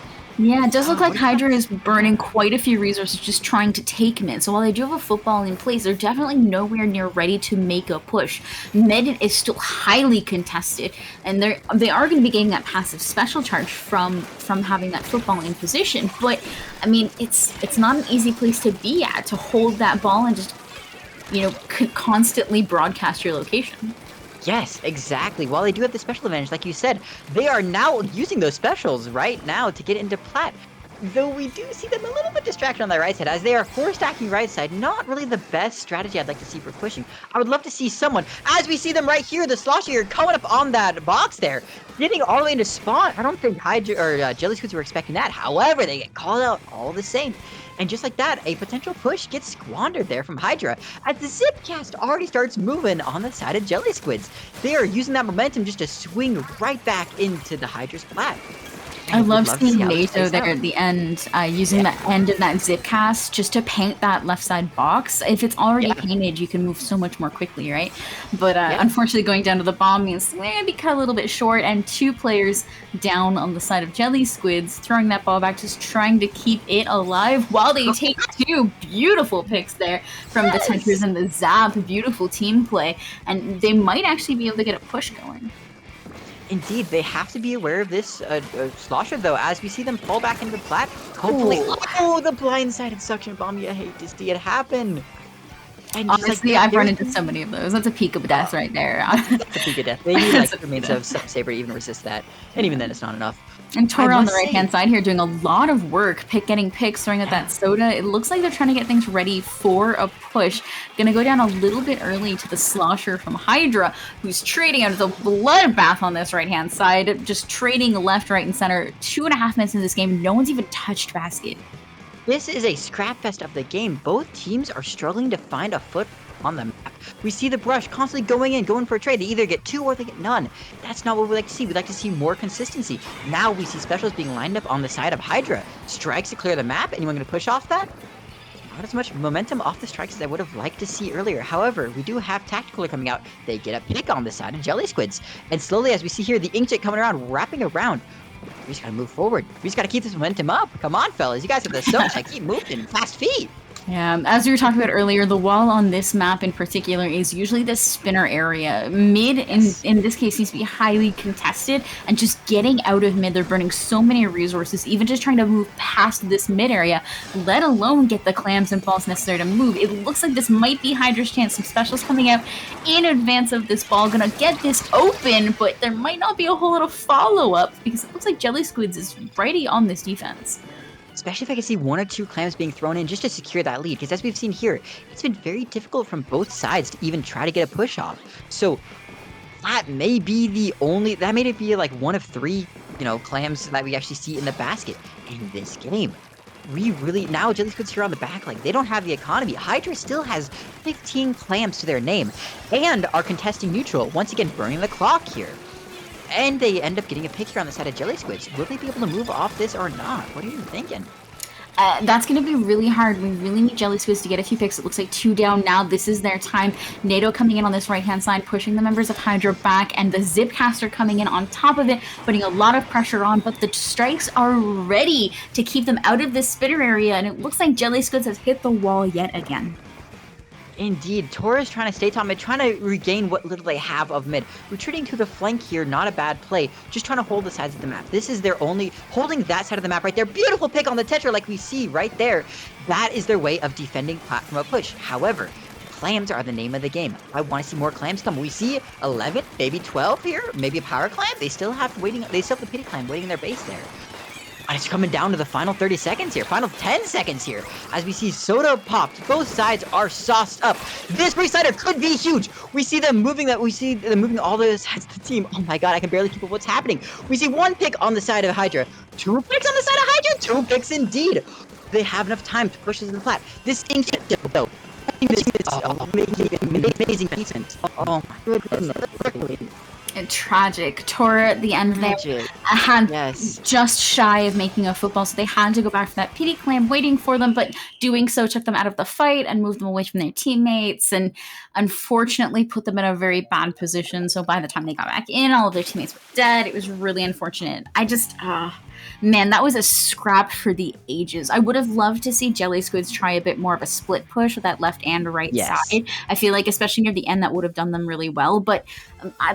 Yeah, it does look like Hydra is burning quite a few resources just trying to take mid. So while they do have a football in place, they're definitely nowhere near ready to make a push. Mid is still highly contested, and they are going to be getting that passive special charge from having that football in position. But I mean, it's not an easy place to be at, to hold that ball and just constantly broadcast your location. Yes, exactly. While they do have the special advantage, like you said, they are now using those specials right now to get into plat. Though we do see them a little bit distracted on the right side, as they are 4-stacking right side. Not really the best strategy I'd like to see for pushing. I would love to see someone, as we see them right here, the Slosher here coming up on that box there, getting all the way into spawn. I don't think Hydra or Jelly Squids were expecting that. However, they get called out all the same. And just like that, a potential push gets squandered there from Hydra, as the zip cast already starts moving on the side of Jelly Squids. They are using that momentum just to swing right back into the Hydra's plat. I love seeing NATO there at the end, using the end of that zip cast just to paint that left side box. If it's already painted, you can move so much more quickly, right? But unfortunately, going down to the bomb means they're going to be cut a little bit short, and 2 players down on the side of Jelly Squids, throwing that ball back, just trying to keep it alive while they take 2 beautiful picks there from the Tenters and the Zap. Beautiful team play, and they might actually be able to get a push going. Indeed, they have to be aware of this Slosher, though, as we see them fall back into the plat. Hopefully, the blindsided suction bomb. You hate to see it happen. And honestly, I've run into so many of those. That's a peak of death right there. That's a peak of death. They need remains of Saber to even resist that, and even then, it's not enough. And Tora on the right-hand side here doing a lot of work, getting picks, throwing out that soda. It looks like they're trying to get things ready for a push. Gonna go down a little bit early to the Slosher from Hydra, who's trading out of the bloodbath on this right-hand side, just trading left, right, and center. 2.5 minutes into this game, no one's even touched basket. This is a scrap fest of the game. Both teams are struggling to find a foot on the map. We see the brush constantly going for a trade. They either get 2 or they get none. That's not what we like to see. We'd like to see more consistency. Now we see specials being lined up on the side of Hydra. Strikes to clear the map. Anyone going to push off that? Not as much momentum off the strikes as I would have liked to see earlier. However, we do have Tactical coming out. They get a pick on the side of Jelly Squids. And slowly, as we see here, the Inkjet coming around, wrapping around. We just gotta move forward. We just gotta keep this momentum up. Come on, fellas. You guys have the soaks. I keep moving. Fast feet. Yeah, as we were talking about earlier, the wall on this map in particular is usually the spinner area. Mid, in this case, needs to be highly contested, and just getting out of mid, they're burning so many resources, even just trying to move past this mid area, let alone get the clams and balls necessary to move. It looks like this might be Hydra's chance. Some specials coming out in advance of this ball, gonna get this open, but there might not be a whole lot of follow-up, because it looks like Jelly Squids is righty on this defense. Especially if I can see 1 or 2 clams being thrown in just to secure that lead. Because as we've seen here, it's been very difficult from both sides to even try to get a push off. So that may be that may be like 1 of 3, clams that we actually see in the basket in this game. We really, now Jelly Squids here on the back leg, they don't have the economy. Hydra still has 15 clams to their name and are contesting neutral, once again burning the clock here. And they end up getting a pick here on the side of Jelly Squids. Will they be able to move off this or not? What are you thinking? That's going to be really hard. We really need Jelly Squids to get a few picks. It looks like 2 down now. This is their time. NATO coming in on this right-hand side, pushing the members of Hydra back, and the Zipcaster coming in on top of it, putting a lot of pressure on, but the strikes are ready to keep them out of this spitter area, and it looks like Jelly Squids has hit the wall yet again. Indeed, Torres trying to stay top mid, trying to regain what little they have of mid. Retreating to the flank here, not a bad play. Just trying to hold the sides of the map. This is their only, holding that side of the map right there. Beautiful pick on the Tetra like we see right there. That is their way of defending plat from a push. However, clams are the name of the game. I want to see more clams come. We see 11, maybe 12 here, maybe a power clam. They still have the pity clam waiting in their base there. And it's coming down to the final 30 seconds here, final 10 seconds here, as we see Soda popped. Both sides are sauced up. This Resider could be huge. We see them moving all the sides of the team. Oh my god, I can barely keep up what's happening. We see 1 pick on the side of Hydra, 2 picks on the side of Hydra, 2 picks indeed. They have enough time to push this in the plat. This Inkling, though, amazing defense. Oh my goodness. Tragic. Tora at the end there had just shy of making a football, so they had to go back for that pity clam waiting for them, but doing so took them out of the fight and moved them away from their teammates, and unfortunately put them in a very bad position. So by the time they got back in, all of their teammates were dead. It was really unfortunate. Man, that was a scrap for the ages. I would have loved to see Jelly Squids try a bit more of a split push with that left and right side. I feel like, especially near the end, that would have done them really well. But,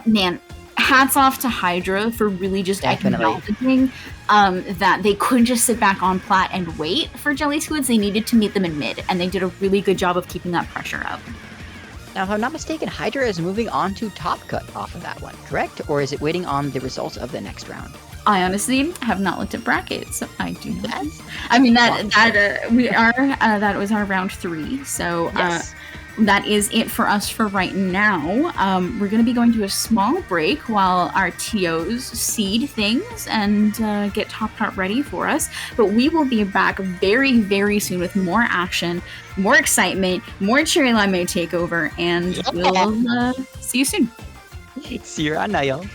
man, hats off to Hydra for really just acknowledging that they couldn't just sit back on plat and wait for Jelly Squids. They needed to meet them in mid, and they did a really good job of keeping that pressure up. Now, if I'm not mistaken, Hydra is moving on to top cut off of that one, correct? Or is it waiting on the results of the next round? I honestly have not looked at brackets, so I do not. I mean, that was our round 3, so that is it for us for right now. We're going to be going to a small break while our TOs seed things and get top cut ready for us. But we will be back very, very soon with more action, more excitement, more Cherry Limeade takeover, and we'll see you soon. See you around now, y'all.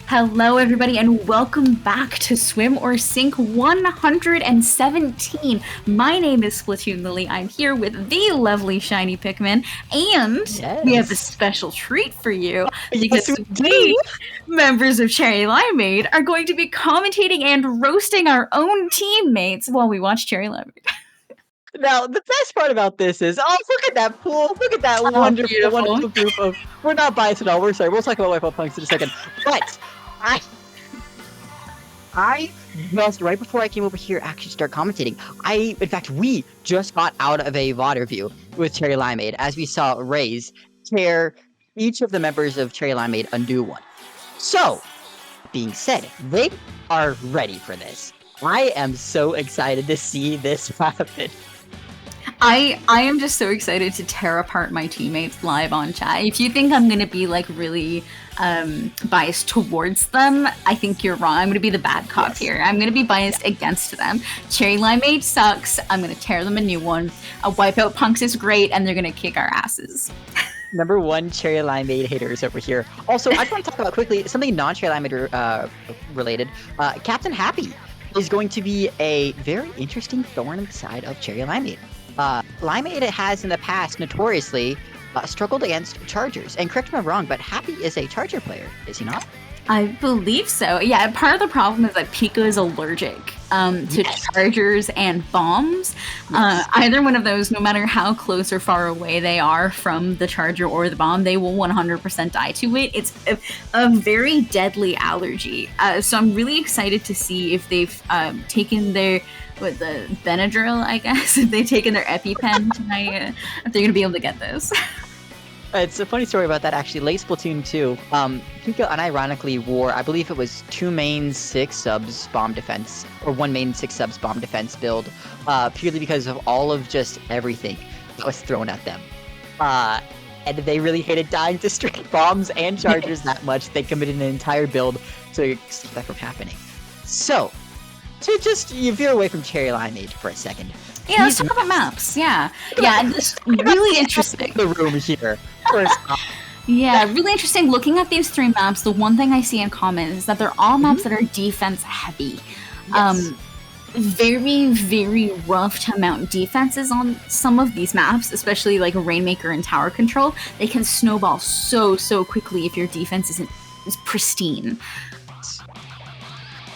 Hello, everybody, and welcome back to Swim or Sink 117. My name is Splatoon Lily. I'm here with the lovely Shiny Pikmin, and we have a special treat for you because we, members of Cherry Limeade, are going to be commentating and roasting our own teammates while we watch Cherry Limeade. Now, the best part about this is, look at that pool. Look at that wonderful group of... We're not biased at all. We're sorry. We'll talk about Wipeout Punks in a second. But I just, right before I came over here, actually start commentating. In fact, we just got out of a VOD review with Cherry Limeade, as we saw Raze tear each of the members of Cherry Limeade a new one. So, being said, they are ready for this. I am so excited to see this happen. I am just so excited to tear apart my teammates live on chat. If you think I'm gonna be like really biased towards them, I think you're wrong. I'm gonna be the bad cop here. I'm gonna be biased against them. Cherry Limeade sucks. I'm gonna tear them a new one. A Wipeout Punks is great, and they're gonna kick our asses. Number one, Cherry Limeade haters over here. Also, I just want to talk about quickly something non-Cherry Limeade related. Captain Happy is going to be a very interesting thorn in the side of Cherry Limeade. Limeade has in the past notoriously struggled against Chargers. And correct me if I'm wrong, but Happy is a Charger player, is he not? I believe so. Yeah, part of the problem is that Pika is allergic to Chargers and bombs. Either one of those, no matter how close or far away they are from the Charger or the bomb, they will 100% die to it. It's a very deadly allergy. So I'm really excited to see if they've taken their... with the Benadryl, I guess, if they've taken their EpiPen tonight, if they're gonna be able to get this. It's a funny story about that, actually. Late Splatoon 2, Pika unironically wore, I believe it was 2 mains, 6 subs bomb defense, or 1 main, 6 subs bomb defense build, purely because of all of just everything that was thrown at them. And they really hated dying to straight bombs and chargers that much, they committed an entire build to stop that from happening. So, to just veer away from Cherry Limeade for a second. Yeah, let's talk about maps. Yeah, this really interesting. The room here. Yeah, really interesting. Looking at these 3 maps, the one thing I see in common is that they're all maps that are defense heavy. Yes. Very, very rough to mount defenses on some of these maps, especially like Rainmaker and Tower Control. They can snowball so quickly if your defense is pristine.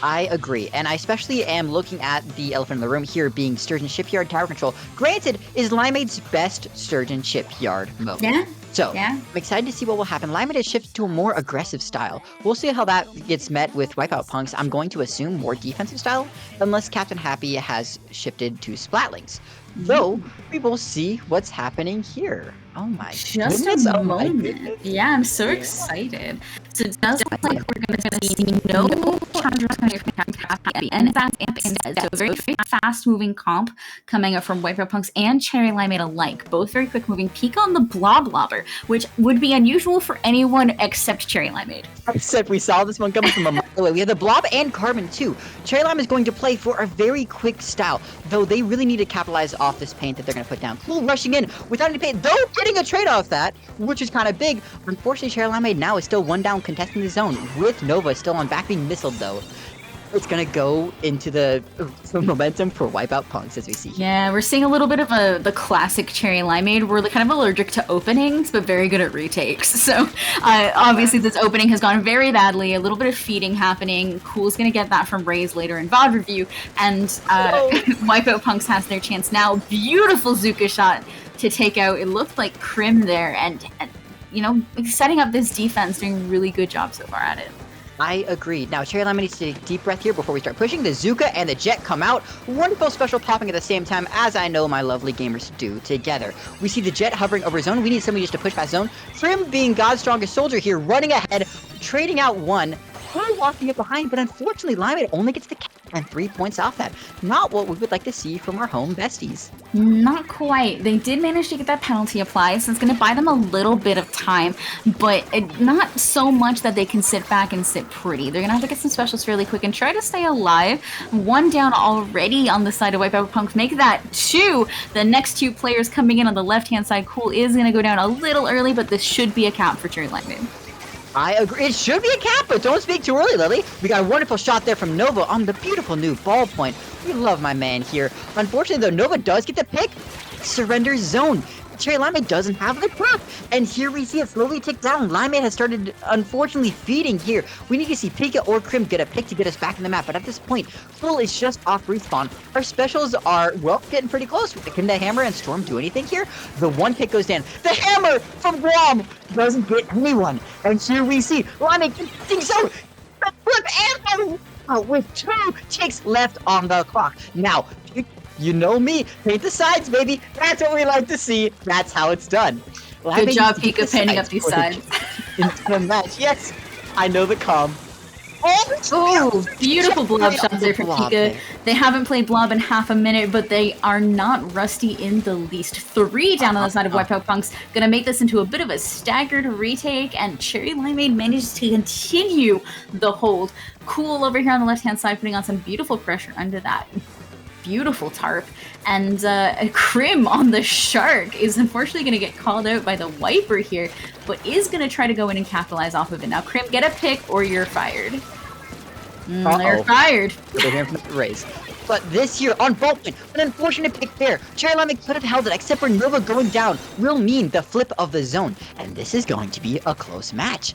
I agree, and I especially am looking at the elephant in the room here being Sturgeon Shipyard Tower Control. Granted, is Limeade's best Sturgeon Shipyard mode. Yeah. So, I'm excited to see what will happen. Limeade has shifted to a more aggressive style. We'll see how that gets met with Wipeout Punks. I'm going to assume more defensive style, unless Captain Happy has shifted to Splatlings. So, we will see what's happening here. Oh my goodness. A moment. Yeah, I'm so excited. So it does look like we're going to see no Chargers coming from Captain Happy, and that's instead. So a very fast-moving comp coming up from Wipeout Punks and Cherry Limeade alike. Both very quick-moving. Pika on the Bloblobber, which would be unusual for anyone except Cherry Limeade. Except we saw this one coming from a mile away. We have the Blob and Carbon too. Cherry Limeade is going to play for a very quick style, though they really need to capitalize off this paint that they're going to put down. Cool rushing in without any paint, though getting a trade off that, which is kind of big. Unfortunately, Cherry Limeade now is still 1 down contesting the zone, with Nova still on back being missiled though. It's gonna go into the momentum for Wipeout Punks as we see here. Yeah, we're seeing a little bit of the classic Cherry Limeade. We're kind of allergic to openings, but very good at retakes. So obviously this opening has gone very badly. A little bit of feeding happening. Cool's gonna get that from Raze later in VOD review, and Wipeout Punks has their chance now. Beautiful Zuka shot to take out. It looked like Crim there, and you know, setting up this defense, doing a really good job so far at it. I agree. Now, Cherry Limeade needs to take a deep breath here before we start pushing. The Zuka and the Jet come out. Wonderful special popping at the same time, as I know my lovely gamers do together. We see the Jet hovering over zone. We need somebody just to push past zone. Trim being God's strongest soldier here, running ahead, trading out 1. Her walking it behind, but unfortunately, Limeade only gets the cap and 3 points off that. Not what we would like to see from our home besties. Not quite. They did manage to get that penalty applied, so it's going to buy them a little bit of time, but not so much that they can sit back and sit pretty. They're going to have to get some specials fairly quick and try to stay alive. 1 down already on the side of Wipeout Punks. Make that 2. The next 2 players coming in on the left-hand side. Cool is going to go down a little early, but this should be a count for Cherry Limeade. I agree. It should be a cap, but don't speak too early, Lily. We got a wonderful shot there from Nova on the beautiful new ballpoint. We love my man here. Unfortunately, though, Nova does get the pick. Surrender zone. Cherry Limeade doesn't have the crop. And here we see it slowly tick down. Limeade has started, unfortunately, feeding here. We need to see Pika or Crim get a pick to get us back in the map. But at this point, Full is just off respawn. Our specials are, well, getting pretty close. Can the Hammer and Storm do anything here? The one pick goes down. The Hammer from Guam doesn't get anyone. And here we see Limeade getting so. The flip and with 2 ticks left on the clock. Now, you know me, paint the sides, baby. That's what we like to see. That's how it's done. Good job, Pika, painting up these sides. Into the match. Yes, I know the calm. Oh, beautiful blob shots there from Pika. They haven't played blob in half a minute, but they are not rusty in the least. 3 down on the side of Wipeout Punks. Gonna make this into a bit of a staggered retake, and Cherry Limeade manages to continue the hold. Cool over here on the left-hand side, putting on some beautiful pressure under that beautiful tarp, and Crim on the Shark is unfortunately going to get called out by the Wiper here, but is going to try to go in and capitalize off of it. Now, Crim, get a pick or you're fired. They're fired. They're here from the race. But this here on Ballpoint, an unfortunate pick there. Cherry Limeade could have held it, except for Nova going down will mean the flip of the zone, and this is going to be a close match.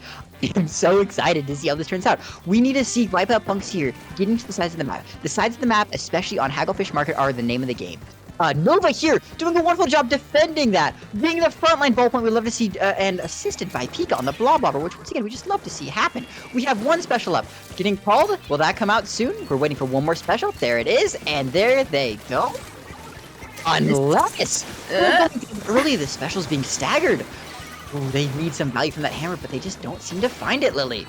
I'm so excited to see how this turns out. We need to see Wipeout Punks here getting to the sides of the map. The sides of the map, especially on Hagglefish Market, are the name of the game. Nova here doing a wonderful job defending that. Being the frontline Ballpoint, we love to see, and assisted by Pika on the Blob Bobber, which once again, we just love to see happen. We have one special up. Getting called? Will that come out soon? We're waiting for one more special. There it is, and there they go. Unless early, the special's being staggered. Ooh, they need some value from that hammer, but they just don't seem to find it, Lily.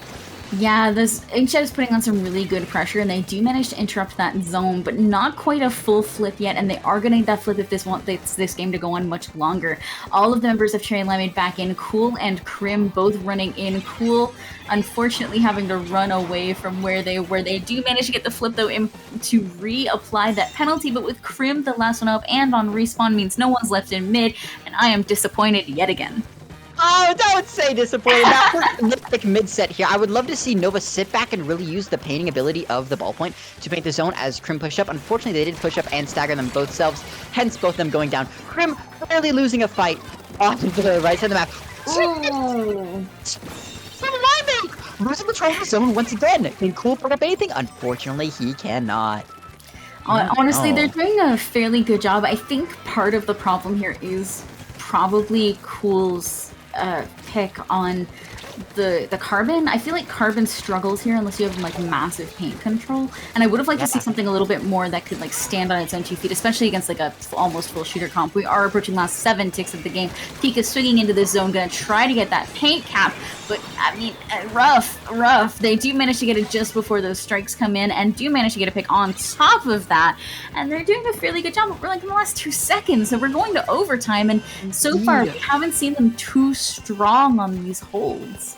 Yeah, this Inkjet is putting on some really good pressure, and they do manage to interrupt that zone, but not quite a full flip yet, and they are going to need that flip if this game to go on much longer. All of the members of Cherry Limeade back in, Cool and Crim both running in. Cool, unfortunately, having to run away from where they were. They do manage to get the flip, though, to reapply that penalty, but with Crim the last one up and on respawn means no one's left in mid, and I am disappointed yet again. Oh, don't say disappointed. That was like mid-set here. I would love to see Nova sit back and really use the painting ability of the Ballpoint to paint the zone as Crim pushed up. Unfortunately, they did push up and stagger them both selves, hence both of them going down. Crim barely losing a fight off to the right side of the map. Ooh. Losing control of the zone once again. Can Cool put up anything? Unfortunately, he cannot. Honestly, they're doing a fairly good job. I think part of the problem here is probably Cool's pick on the Carbon. I feel like Carbon struggles here unless you have like massive paint control, and I would have liked to see something a little bit more that could like stand on its own 2 feet, especially against like a almost full shooter comp. We are approaching last 7 ticks of the game. Pika swinging into this zone, gonna try to get that paint cap, but I mean, rough. They do manage to get it just before those strikes come in, and do manage to get a pick on top of that, and they're doing a fairly good job. We're like in the last 2 seconds, so we're going to overtime, and so far we haven't seen them too strong on these holds.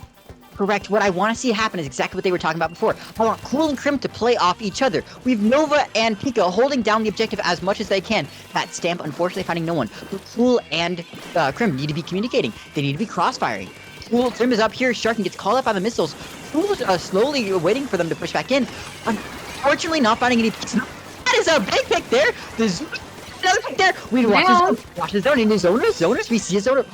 Correct. What I want to see happen is exactly what they were talking about before. I want Cool and Crim to play off each other. We have Nova and Pika holding down the objective as much as they can. That Stamp, unfortunately, finding no one. But Cool and Crim need to be communicating. They need to be crossfiring. Cool, Crim is up here. Sharkin gets called up by the missiles. Cool is slowly waiting for them to push back in. Unfortunately, not finding any picks. That is a big pick there. There's another pick there. We watch the zone in his zoners. We see a zoner.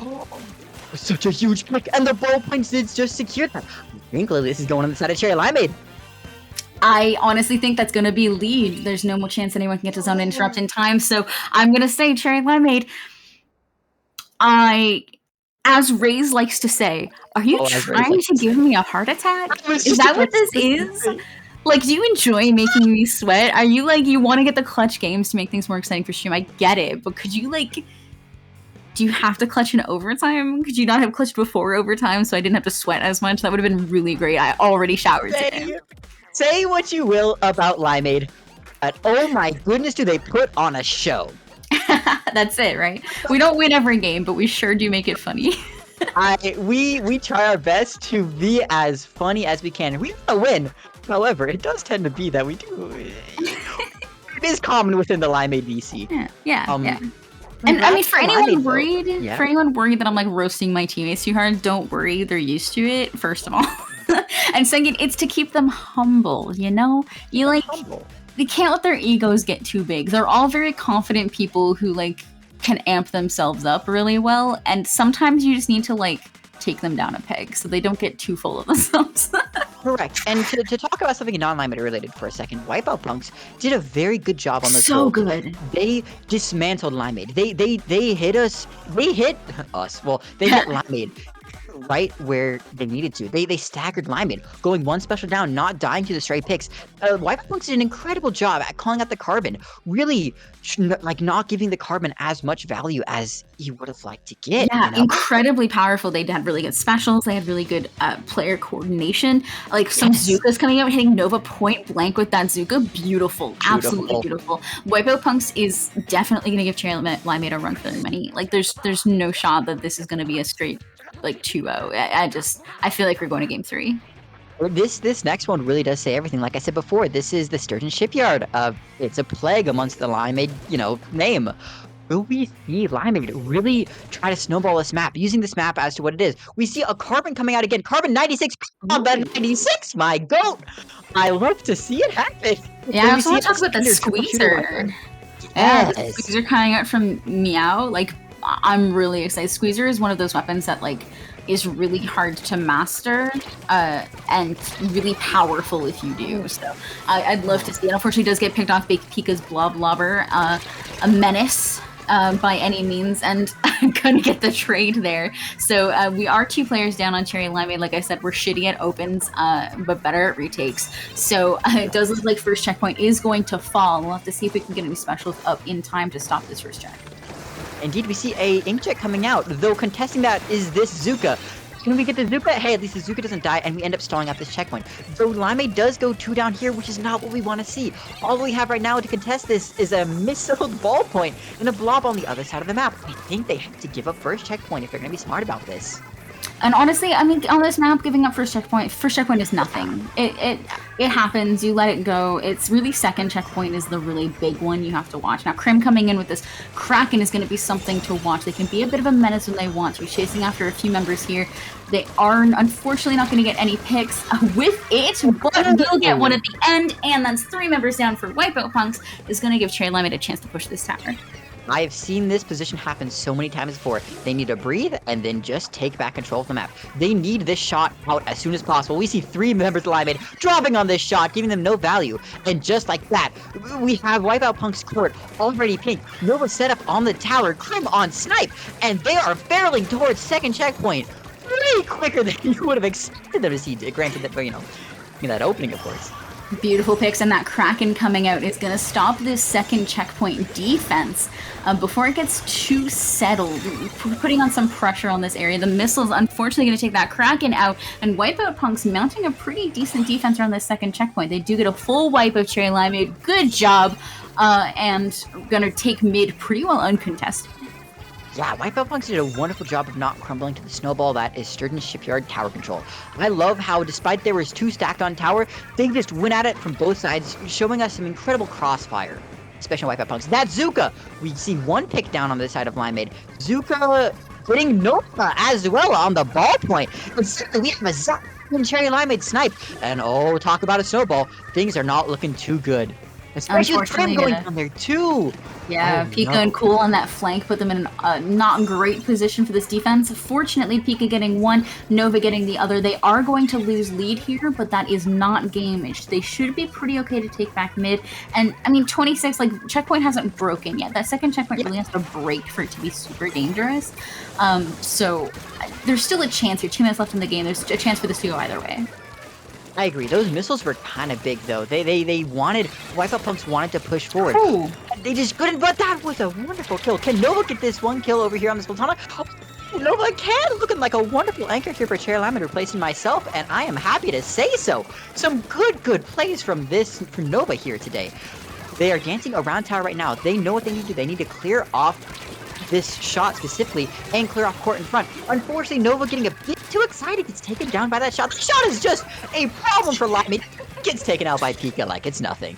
Such a huge pick, and the Ballpoints did just secure that. I think this is going on the side of Cherry Limeade. I honestly think that's going to be lead. There's no more chance anyone can get to zone interrupt in time, so I'm going to say Cherry Limeade. As Raze likes to say, are you trying to give me a heart attack? Is that what this is? Like, do you enjoy making me sweat? Are you like, you want to get the clutch games to make things more exciting for stream? I get it, but could you like... Do you have to clutch in overtime? Could you not have clutched before overtime so I didn't have to sweat as much? That would have been really great. I already showered today. Say what you will about Limeade, but oh my goodness, do they put on a show. That's it, right? We don't win every game, but we sure do make it funny. We try our best to be as funny as we can. We don't win. However, it does tend to be that we do. It is common within the Limeade VC. Yeah. And I mean, for anyone worried, yeah. for anyone worried that I'm like roasting my teammates too hard, don't worry, they're used to it. First of all, and second, it's to keep them humble. You know, you like they can't let their egos get too big. They're all very confident people who like can amp themselves up really well, and sometimes you just need to like take them down a peg so they don't get too full of themselves. Correct. And to talk about something non-Limeade related for a second, Wipeout Punks did a very good job on this. So good. They dismantled Limeade. They hit us. They hit us. Well, they hit Limeade right where they needed to. They staggered Limeade, going one special down, not dying to the stray picks. Wipeout Punks did an incredible job at calling out the carbon, really like not giving the carbon as much value as you would have liked to get. Yeah, you know? incredibly powerful. They had really good specials. They had really good player coordination. Like some Zukas coming out, hitting Nova point blank with that Zuka. Beautiful. Absolutely beautiful. Wipeout Punks is definitely going to give Cherry Limeade a run for their money. Like there's no shot that this is going to be a straight like 2-0. I feel like we're going to game 3. This next one really does say everything. Like I said before, this is the Sturgeon Shipyard. It's a plague amongst the Limeade, name. Will we see Limeade really try to snowball this map, using this map as to what it is? We see a carbon coming out again. Carbon 96, combat 96, my goat! I love to see it happen. Yeah, I also want to talk about the Squeezer. Yeah, the Squeezer coming out from Meow. Like, I'm really excited. Squeezer is one of those weapons that like is really hard to master and really powerful if you do. So I'd love to see it. Unfortunately, it does get picked off by Pika's Blobber, a menace by any means, and I'm gonna get the trade there. So we are 2 players down on Cherry Limeade. Like I said, we're shitty at opens, but better at retakes. So it does look like first checkpoint is going to fall. We'll have to see if we can get any specials up in time to stop this first check. Indeed, we see a Inkjet coming out, though contesting that is this Zuka. Can we get the Zuka? Hey, at least the Zuka doesn't die, and we end up stalling out this checkpoint. Though Limeade does go 2 down here, which is not what we want to see. All we have right now to contest this is a missiled ballpoint and a blob on the other side of the map. I think they have to give up first checkpoint if they're going to be smart about this. And honestly, I mean, on this map, giving up first checkpoint is nothing. It happens. You let it go. It's really second checkpoint is the really big one you have to watch. Now, Krim coming in with this Kraken is going to be something to watch. They can be a bit of a menace when they want to be chasing after a few members here. They are unfortunately not going to get any picks with it, but will get one at the end, and that's 3 members down for Wipeout Punks. Is going to give Cherry Limeade a chance to push this tower. I have seen this position happen so many times before. They need to breathe and then just take back control of the map. They need this shot out as soon as possible. We see 3 members of Limeade dropping on this shot, giving them no value. And just like that, we have Wipeout Punk's court already pink. Nova set up on the tower, Krim on snipe, and they are barreling towards second checkpoint way quicker than you would have expected them to see. Granted that, that opening, of course. Beautiful picks, and that Kraken coming out is going to stop this second checkpoint defense before it gets too settled, putting on some pressure on this area. The missile's unfortunately going to take that Kraken out, and Wipeout Punk's mounting a pretty decent defense around this second checkpoint. They do get a full wipe of Cherry Limeade. Good job, and going to take mid pretty well uncontested. Yeah, Wipeout Punks did a wonderful job of not crumbling to the snowball that is Sturgeon Shipyard tower control. I love how, despite there was 2 stacked on tower, they just went at it from both sides, showing us some incredible crossfire. Especially Wipeout Punks. That Zuka! We see 1 pick down on this side of Limeade. Zuka hitting Nova as well on the ballpoint. And suddenly we have a Zap and Cherry Limeade snipe. And oh, talk about a snowball. Things are not looking too good. Especially with Krim going down there too. Yeah, Pika and Cool on that flank put them in a not great position for this defense. Fortunately, Pika getting 1, Nova getting the other. They are going to lose lead here, but that is not game-ish. They should be pretty okay to take back mid. And, I mean, 26, like, checkpoint hasn't broken yet. That second checkpoint really has to break for it to be super dangerous. So, there's still a chance here. 2 minutes left in the game. There's a chance for this to go either way. I agree. Those missiles were kind of big, though. They wanted... Wipeout Punks wanted to push forward. Ooh. They just couldn't, but that was a wonderful kill. Can Nova get this 1 kill over here on this Platonic? Oh, Nova can! Looking like a wonderful anchor here for Cherry Limeade, replacing myself, and I am happy to say so. Some good plays from Nova here today. They are dancing around tower right now. They know what they need to do. They need to clear off this shot specifically and clear off court in front. Unfortunately, Nova getting a bit too excited, gets taken down by that shot. The shot is just a problem for Limeade. Gets taken out by Pika like it's nothing.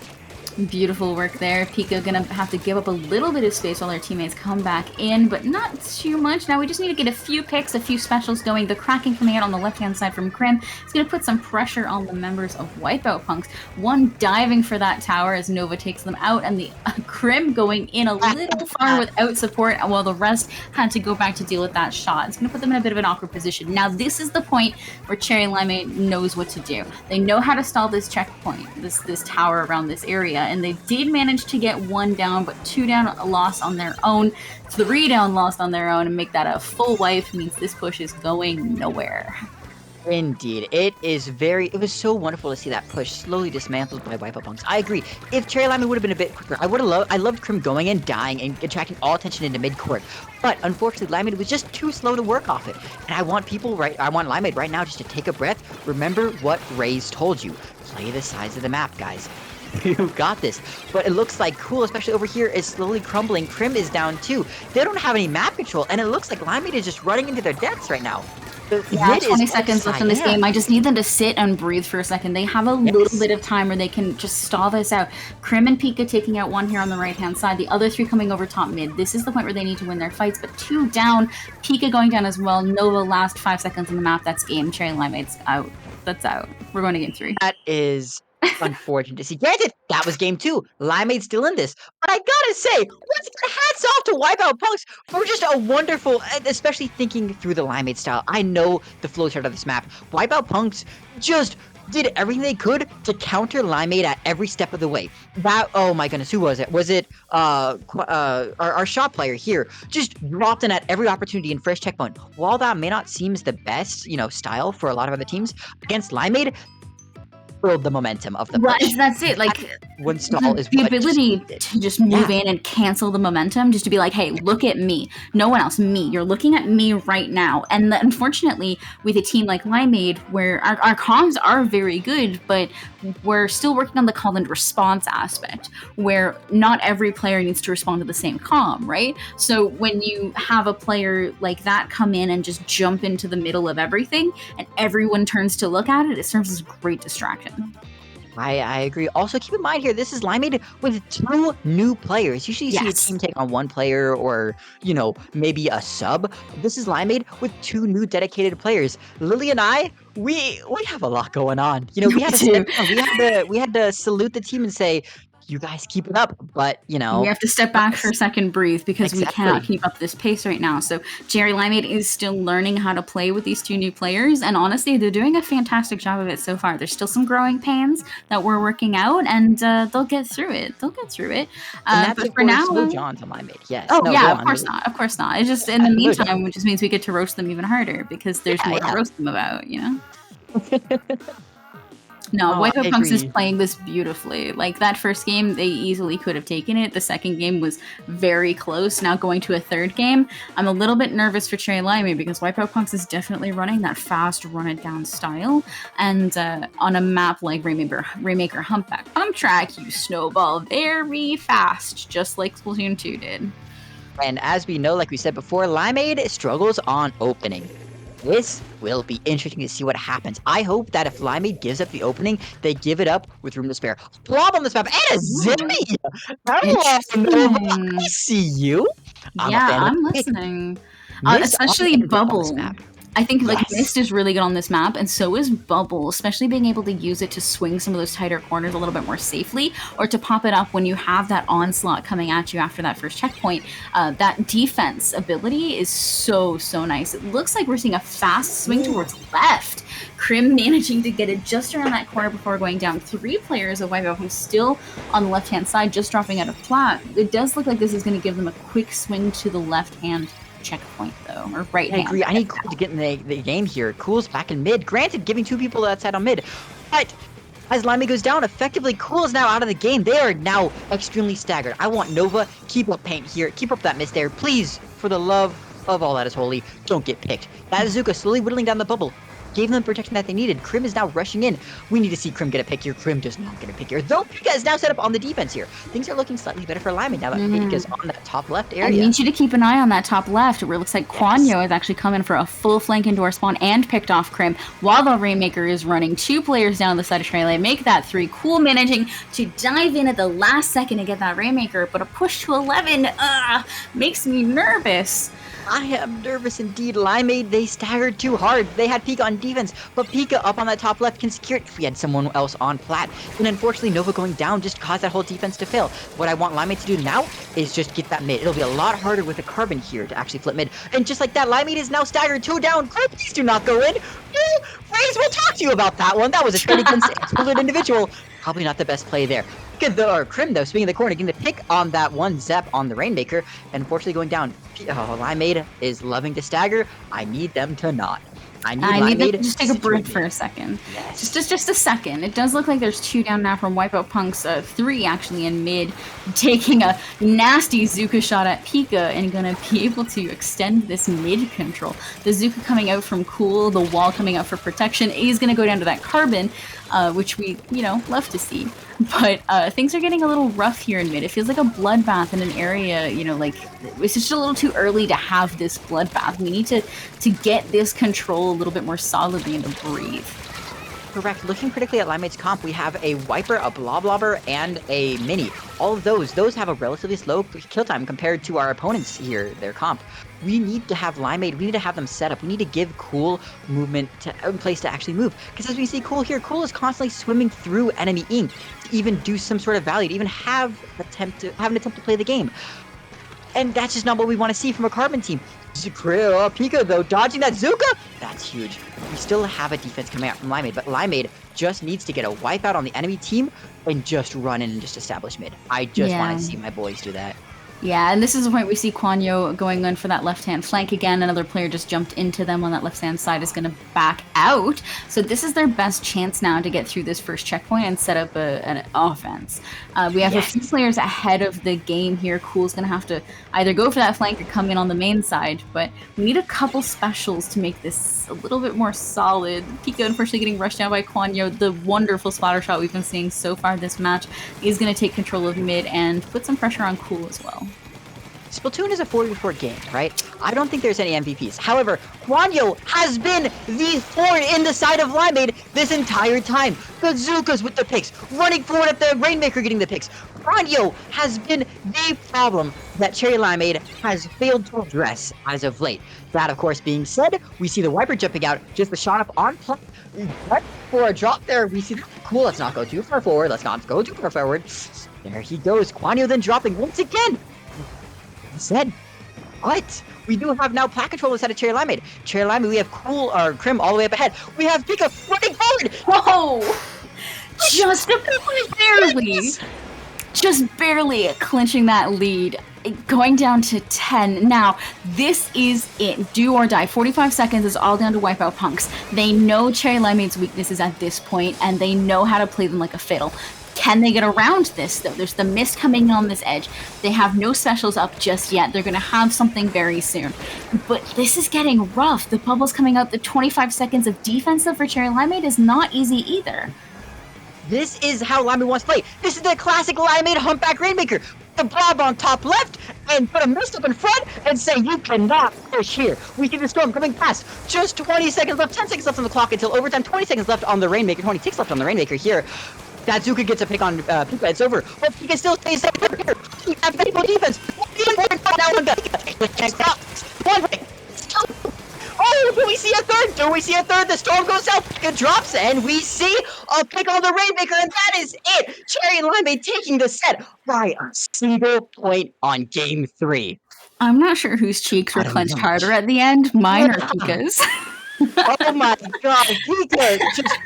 Beautiful work there. Pika gonna have to give up a little bit of space while their teammates come back in, but not too much. Now we just need to get a few picks, a few specials going. The Kraken coming out on the left-hand side from Krim is gonna put some pressure on the members of Wipeout Punks. One diving for that tower as Nova takes them out, and the Krim going in a little far without support, while the rest had to go back to deal with that shot. It's gonna put them in a bit of an awkward position. Now this is the point where Cherry Limeade knows what to do. They know how to stall this checkpoint, this tower around this area. And they did manage to get 1 down, but 2 down lost on their own, 3 down lost on their own, and make that a full wipe means this push is going nowhere. Indeed. It was so wonderful to see that push slowly dismantled by Wipeout Punks. I agree. If Cherry Limeade would have been a bit quicker, I loved Krim going and dying and attracting all attention into mid-court. But unfortunately, Limeade was just too slow to work off it. And I want Limeade right now just to take a breath. Remember what Raze told you. Play the size of the map, guys. You got this. But it looks like Cool, especially over here, is slowly crumbling. Krim is down too. They don't have any map control, and it looks like Limeade is just running into their deaths right now. Yeah, 20 seconds left in this game. I just need them to sit and breathe for a second. They have a little bit of time where they can just stall this out. Krim and Pika taking out 1 here on the right-hand side. The other 3 coming over top mid. This is the point where they need to win their fights, but 2 down. Pika going down as well. Nova last 5 seconds on the map. That's game. Cherry Limeade's out. That's out. We're going to game 3. That is unfortunate to see. Granted, that was game 2. Limeade's still in this. But I gotta say, hats off to Wipeout Punks for just a wonderful, especially thinking through the Limeade style. I know the flowchart of this map. Wipeout Punks just did everything they could to counter Limeade at every step of the way. Oh my goodness, who was it? Was it our shot player here? Just dropped in at every opportunity in first checkpoint. While that may not seem the best, style for a lot of other teams, against Limeade, build the momentum of the push. That's it. Like one stall is the ability to just move in and cancel the momentum, just to be like, hey, look at me, no one else, me. You're looking at me right now. And unfortunately, with a team like Limeade, where our comms are very good, but we're still working on the call and response aspect, where not every player needs to respond to the same comm, right? So when you have a player like that come in and just jump into the middle of everything, and everyone turns to look at it, it serves as a great distraction. I agree. Also, keep in mind here, this is Limeade with 2 new players. Usually you see a team take on 1 player or, maybe a sub. This is Limeade with 2 new dedicated players. Lily and I, we have a lot going on. We had to salute the team and say, you guys keep it up, but we have to step back for a second, breathe, because we cannot keep up this pace right now. So Cherry Limeade is still learning how to play with these 2 new players, and honestly, they're doing a fantastic job of it so far. There's still some growing pains that we're working out, and they'll get through it. And that's but for now, John's on Limeade. Yes. Oh no, yeah, of course not. Of course not. It's just in the meantime, which just means we get to roast them even harder because there's more to roast them about. No, Wipeout Punks is playing this beautifully. Like, that first game, they easily could have taken it. The second game was very close. Now going to a third game, I'm a little bit nervous for Cherry Limeade because Wipeout Punks is definitely running that fast run-it-down style. And on a map like Rainmaker Humpback Pump Track, you snowball very fast, just like Splatoon 2 did. And as we know, like we said before, Limeade struggles on opening. This will be interesting to see what happens. I hope that if Limeade gives up the opening, they give it up with room to spare. Blob on this map, and a Zimmy! I see you. I'm listening. Especially Bubble. I think Mist is really good on this map, and so is Bubble, especially being able to use it to swing some of those tighter corners a little bit more safely, or to pop it up when you have that onslaught coming at you after that first checkpoint. That defense ability is so nice. It looks like we're seeing a fast swing towards left. Krim managing to get it just around that corner before going down. 3 players of Wipeout who's still on the left-hand side, just dropping out of plat. It does look like this is going to give them a quick swing to the left-hand checkpoint, though, or right hand. I agree. I need Cool to get in the game here. Cool's back in mid. Granted, giving 2 people that side on mid. But as Limeade goes down, effectively Cool is now out of the game. They are now extremely staggered. I want Nova, keep up paint here. Keep up that mist there. Please, for the love of all that is holy, don't get picked. That is Zuka slowly whittling down the bubble. gave them the protection that they needed. Krim is now rushing in. We need to see Krim get a pick here. Krim does not get a pick here, though Pika is now set up on the defense here. Things are looking slightly better for Limeade now that Pika's on that top left area. I need you to keep an eye on that top left, where it looks like Quanyo is actually coming for a full flank into our spawn and picked off Krim, while the Rainmaker is running 2 players down the side of Trele. Make that 3. Cool managing to dive in at the last second to get that Rainmaker, but a push to 11 makes me nervous. I am nervous indeed. Limeade, they staggered too hard. They had Pika on defense, but Pika up on that top left can secure it if we had someone else on plat. And unfortunately, Nova going down just caused that whole defense to fail. What I want Limeade to do now is just get that mid. It'll be a lot harder with a carbon here to actually flip mid. And just like that, Limeade is now staggered 2 down. Please do not go in. Raze will talk to you about that one. That was a trade against a split individual. Probably not the best play there. Krim, though, swinging the corner, getting the pick on that one Zep on the Rainmaker, and unfortunately going down. Limeade is loving to stagger. I need them to not. I need them to just take a breath for a second. Yes. Just a second. It does look like there's 2 down now from Wipeout Punk's 3 actually in mid, taking a nasty Zuka shot at Pika and gonna be able to extend this mid control. The Zuka coming out from cool, the wall coming out for protection. He's gonna go down to that carbon, which we, love to see. But things are getting a little rough here in mid. It feels like a bloodbath in an area, it's just a little too early to have this bloodbath. We need to get this control a little bit more solidly and to breathe. Correct. Looking critically at Limeade's comp, we have a Wiper, a Bloblobber, and a Mini. All of those have a relatively slow kill time compared to our opponents here, their comp. We need to have Limeade, we need to have them set up. We need to give Cool movement in place to actually move. Because as we see Cool here, Cool is constantly swimming through enemy ink to even do some sort of value, to even have an attempt to play the game. And that's just not what we want to see from a Carbon team. Pika, though, dodging that Zuka, that's huge. We still have a defense coming out from Limeade, but Limeade just needs to get a wipeout on the enemy team and just run in and just establish mid. I just want to see my boys do that. Yeah, and this is the point we see Quanyo going in for that left-hand flank again. Another player just jumped into them on that left-hand side, is going to back out. So this is their best chance now to get through this first checkpoint and set up an offense. We have a few players ahead of the game here. Cool's going to have to either go for that flank or come in on the main side, but we need a couple specials to make this a little bit more solid. Pika unfortunately getting rushed down by Quanyo. The wonderful splatter shot we've been seeing so far this match is going to take control of mid and put some pressure on Cool as well. Splatoon is a 4v4 game, right? I don't think there's any MVPs. However, Quanyo has been the thorn in the side of Limeade this entire time. The Zukas with the picks, running forward at the Rainmaker getting the picks. Quanyo has been the problem that Cherry Limeade has failed to address as of late. That, of course, being said, we see the Wiper jumping out, just the shot up on play. Right for a drop there, we see that. Cool, let's not go too far forward. Let's not go too far forward. There he goes. Quanyo then dropping once again. Said, but we do have now plat control inside of Cherry Limeade. Cherry Limeade, we have Cool or Krim all the way up ahead. We have Pika running forward. Whoa! Just barely clinching that lead, going down to 10. Now, this is it. Do or die. 45 seconds is all down to Wipeout Punks. They know Cherry Limeade's weaknesses at this point, and they know how to play them like a fiddle. Can they get around this, though? There's the mist coming in on this edge. They have no specials up just yet. They're going to have something very soon. But this is getting rough. The bubble's coming out. The 25 seconds of defense, though, for Cherry Limeade is not easy either. This is how Limeade wants to play. This is the classic Limeade humpback Rainmaker. The blob on top left and put a mist up in front and say, you cannot push here. We see the storm coming past. Just 20 seconds left, 10 seconds left on the clock until overtime. 20 seconds left on the Rainmaker, 26 left on the Rainmaker here. That Zuka gets a pick on Pika, it's over. But Pika still stays there. We have faithful defense. Oh, do we see a third? Do we see a third? The storm goes south. Pika drops, and we see a pick on the Rainmaker, and that is it. Cherry Limeade taking the set by a single point on game 3. I'm not sure whose cheeks were clenched harder at the end, mine or Pika's. Oh my god, Pika just...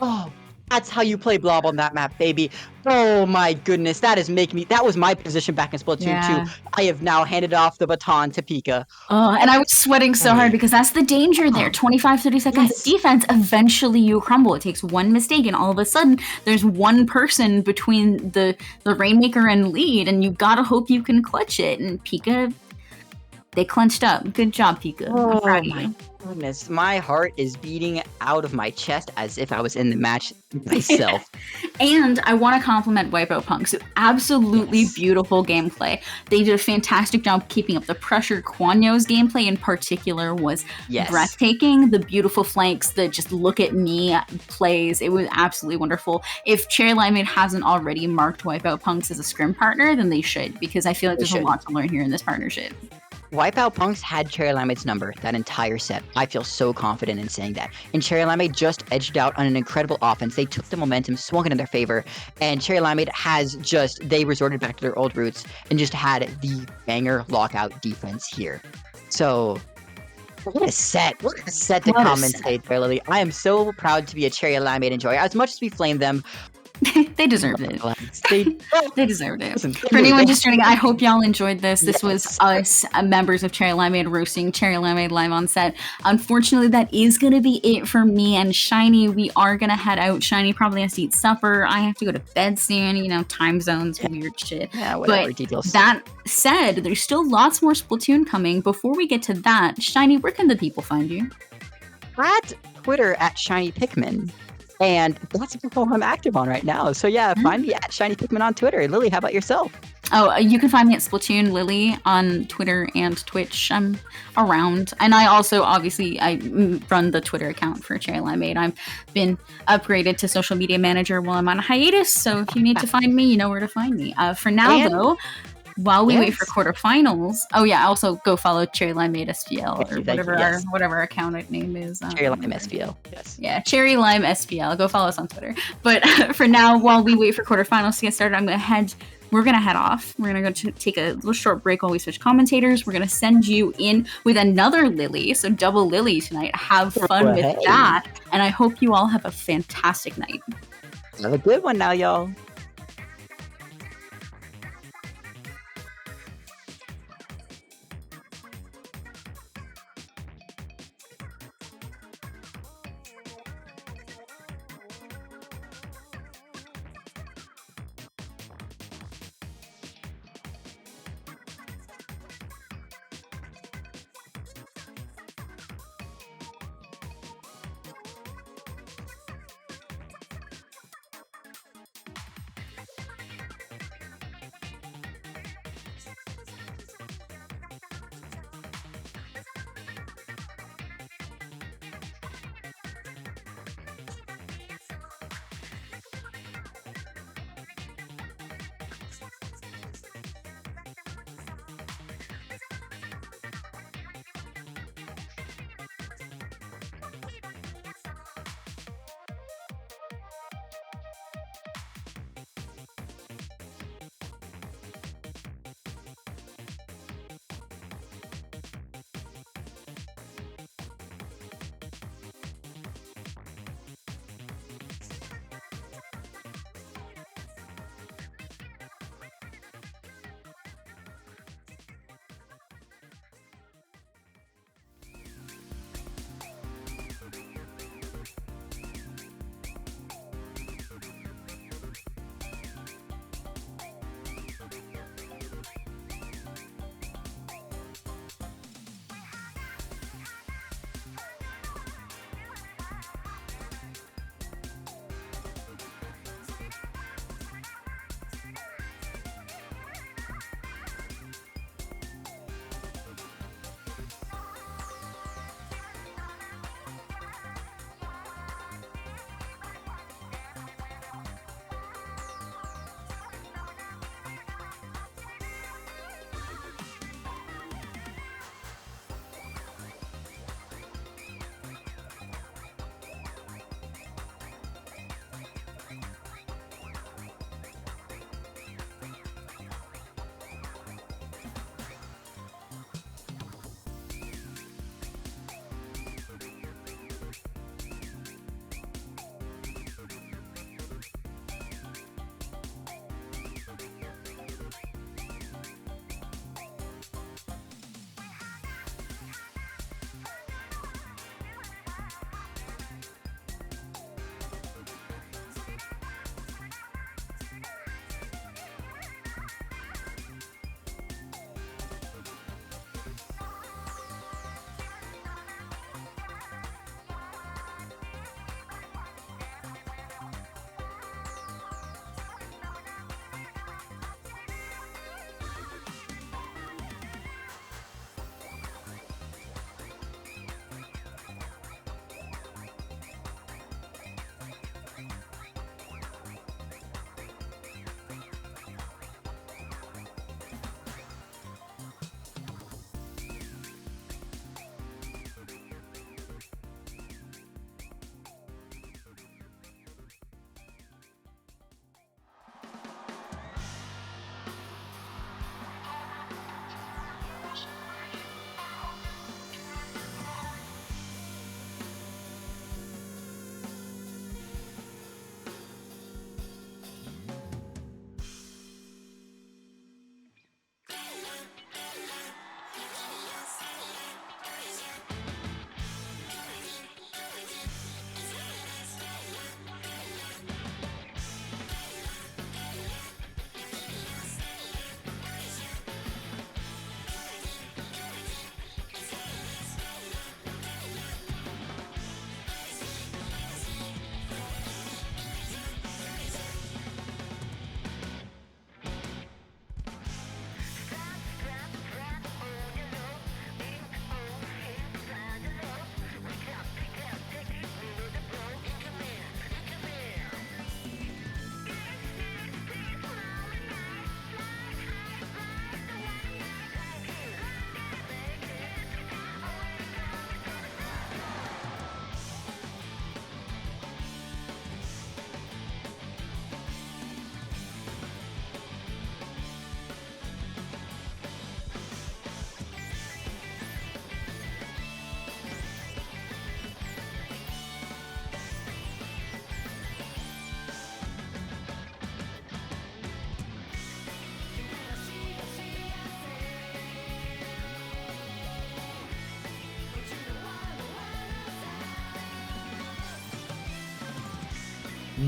Oh. That's how you play Blob on that map, baby. Oh my goodness, that was my position back in Splatoon 2. I have now handed off the baton to Pika. Oh, and I was sweating so hard because that's the danger there. 25, 30 seconds of defense, eventually you crumble. It takes one mistake and all of a sudden there's one person between the Rainmaker and lead and you gotta hope you can clutch it. And Pika They clenched up. Good job, Pika. I'm proud of my you. goodness, my heart is beating out of my chest as if I was in the match myself. And I want to compliment Wipeout Punks. Absolutely beautiful gameplay. They did a fantastic job keeping up the pressure. Quanyo's gameplay in particular was breathtaking. The beautiful flanks, the just look at me plays, it was absolutely wonderful. If Cherry Limeade hasn't already marked Wipeout Punks as a scrim partner, then they should, because I feel like there's a lot to learn here in this partnership. Wipeout Punks had Cherry Limeade's number that entire set. I feel so confident in saying that. And Cherry Limeade just edged out on an incredible offense. They took the momentum, swung it in their favor, and Cherry Limeade they resorted back to their old roots and just had the banger lockout defense here. So, what a set. What a set to commentate there, Lily. I am so proud to be a Cherry Limeade enjoyer. As much as we flame them, they deserved it. They deserved it. For anyone just joining, I hope y'all enjoyed this. This was us, members of Cherry Limeade, roasting Cherry Limeade live on set. Unfortunately, that is going to be it for me and Shiny. We are going to head out. Shiny probably has to eat supper. I have to go to bed soon. You know, time zones, weird shit. Yeah, whatever. Details. That said, there's still lots more Splatoon coming. Before we get to that, Shiny, where can the people find you? At Twitter, at Shiny Pikmin. And that's the platform I'm active on right now. So yeah, find me at Shiny Pikmin on Twitter. Lily, how about yourself? Oh, you can find me at Splatoon Lily on Twitter and Twitch. I'm around. And I also, obviously, I run the Twitter account for Cherry Limeade. I've been upgraded to social media manager while I'm on a hiatus. So if you need to find me, you know where to find me. For now, though, while we wait for quarterfinals, also go follow Cherry Limeade SPL or whatever our account name is. Cherry Lime SPL. Yes. Yeah, Cherry Lime SPL. Go follow us on Twitter. But for now, while we wait for quarterfinals to get started, we're gonna head off. We're gonna go take a little short break while we switch commentators. We're gonna send you in with another Lily, so double Lily tonight. Have fun with that, and I hope you all have a fantastic night. Have a good one now, y'all.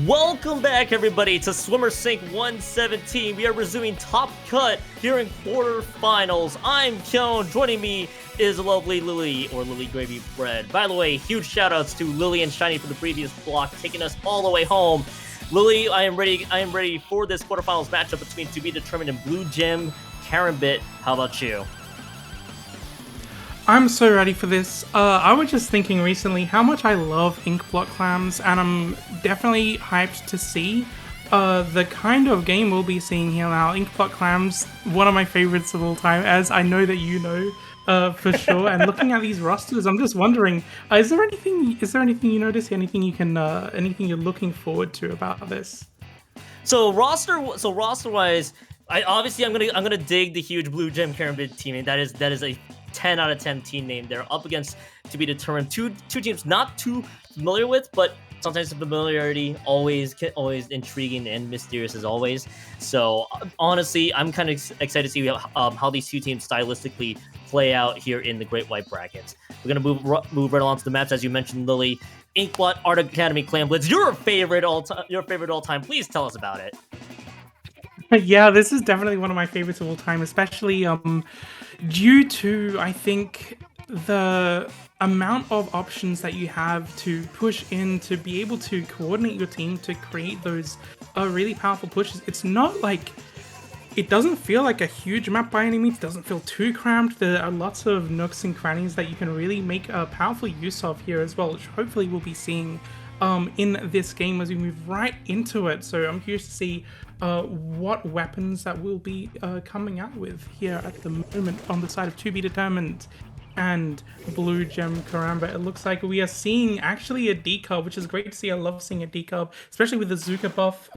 Welcome back, everybody, to Swimmer Sync 117. We are resuming Top Cut here in quarterfinals. I'm Kyone. Joining me is lovely Lily, or Lily Gravy Bread. By the way, huge shoutouts to Lily and Shiny for the previous block, taking us all the way home. Lily, I am ready for this quarterfinals matchup between To Be Determined and Blue Gem Karambit. How about you? I'm so ready for this. I was just thinking recently how much I love Inkblot clams, and I'm definitely hyped to see the kind of game we'll be seeing here now. Inkblot clams, one of my favorites of all time, as I know that you know for sure. And looking at these rosters, I'm just wondering, is there anything you notice? Anything you're looking forward to about this? So roster-wise, I'm gonna dig the huge Blue Gem Karambit team, and that is a 10 out of 10 team name. They're up against To Be Determined, two teams not too familiar with, but sometimes the familiarity always intriguing and mysterious as always. So honestly, I'm kind of excited to see how these two teams stylistically play out here in the Great White Brackets. We're gonna move right along to the maps, as you mentioned, Lily. Inkblot Art Academy Clan Blitz, your favorite all time. Please tell us about it. Yeah, this is definitely one of my favorites of all time, especially due to, I think, the amount of options that you have to push in to be able to coordinate your team to create those really powerful pushes. It's not like, it doesn't feel like a huge map by any means. It doesn't feel too cramped. There are lots of nooks and crannies that you can really make a powerful use of here as well, which hopefully we'll be seeing in this game as we move right into it. So I'm curious to see what weapons that we'll be coming out with here at the moment on the side of To Be Determined and Blue Gem Karambit. It looks like we are seeing actually a decarb, which is great to see. I love seeing a decarb, especially with the Zuka buff.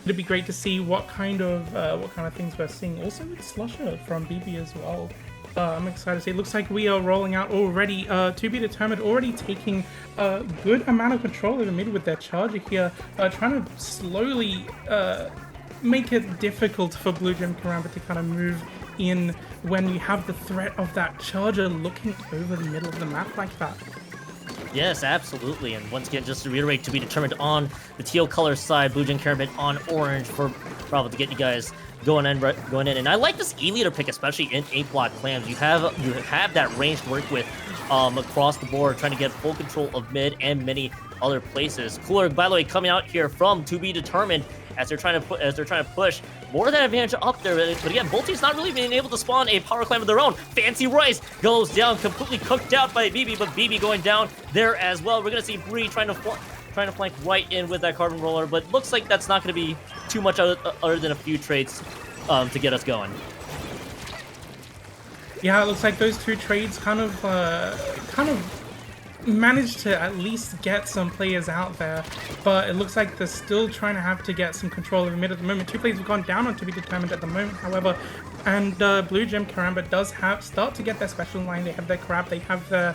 It'd be great to see what kind of things we're seeing. Also with Slusher from BB as well. I'm excited to see. It looks like we are rolling out already. To Be Determined already taking a good amount of control over mid with their charger here, trying to slowly make it difficult for Blue Gem Karambit to kind of move in when you have the threat of that charger looking over the middle of the map like that. Yes, absolutely. And once again, just to reiterate, To Be Determined on the teal color side, Blue Gem Karambit on orange for probably to get you guys going in. And I like this E-leader pick, especially in Inkblot clams. You have that range to work with across the board, trying to get full control of mid and many other places. Cooler, by the way, coming out here from To Be Determined as they're trying to push more of that advantage up there. But again, both teams not really being able to spawn a power clam of their own. Fancy Rice goes down, completely cooked out by BB, but BB going down there as well. We're gonna see Bree trying to flank right in with that carbon roller, but looks like that's not going to be too much other than a few trades to get us going. Yeah, it looks like those two trades kind of managed to at least get some players out there, but it looks like they're still trying to have to get some control of the mid at the moment. Two players have gone down on To Be Determined at the moment, however, and Blue Gem Karambit does start to get their special line. They have their crab, they have their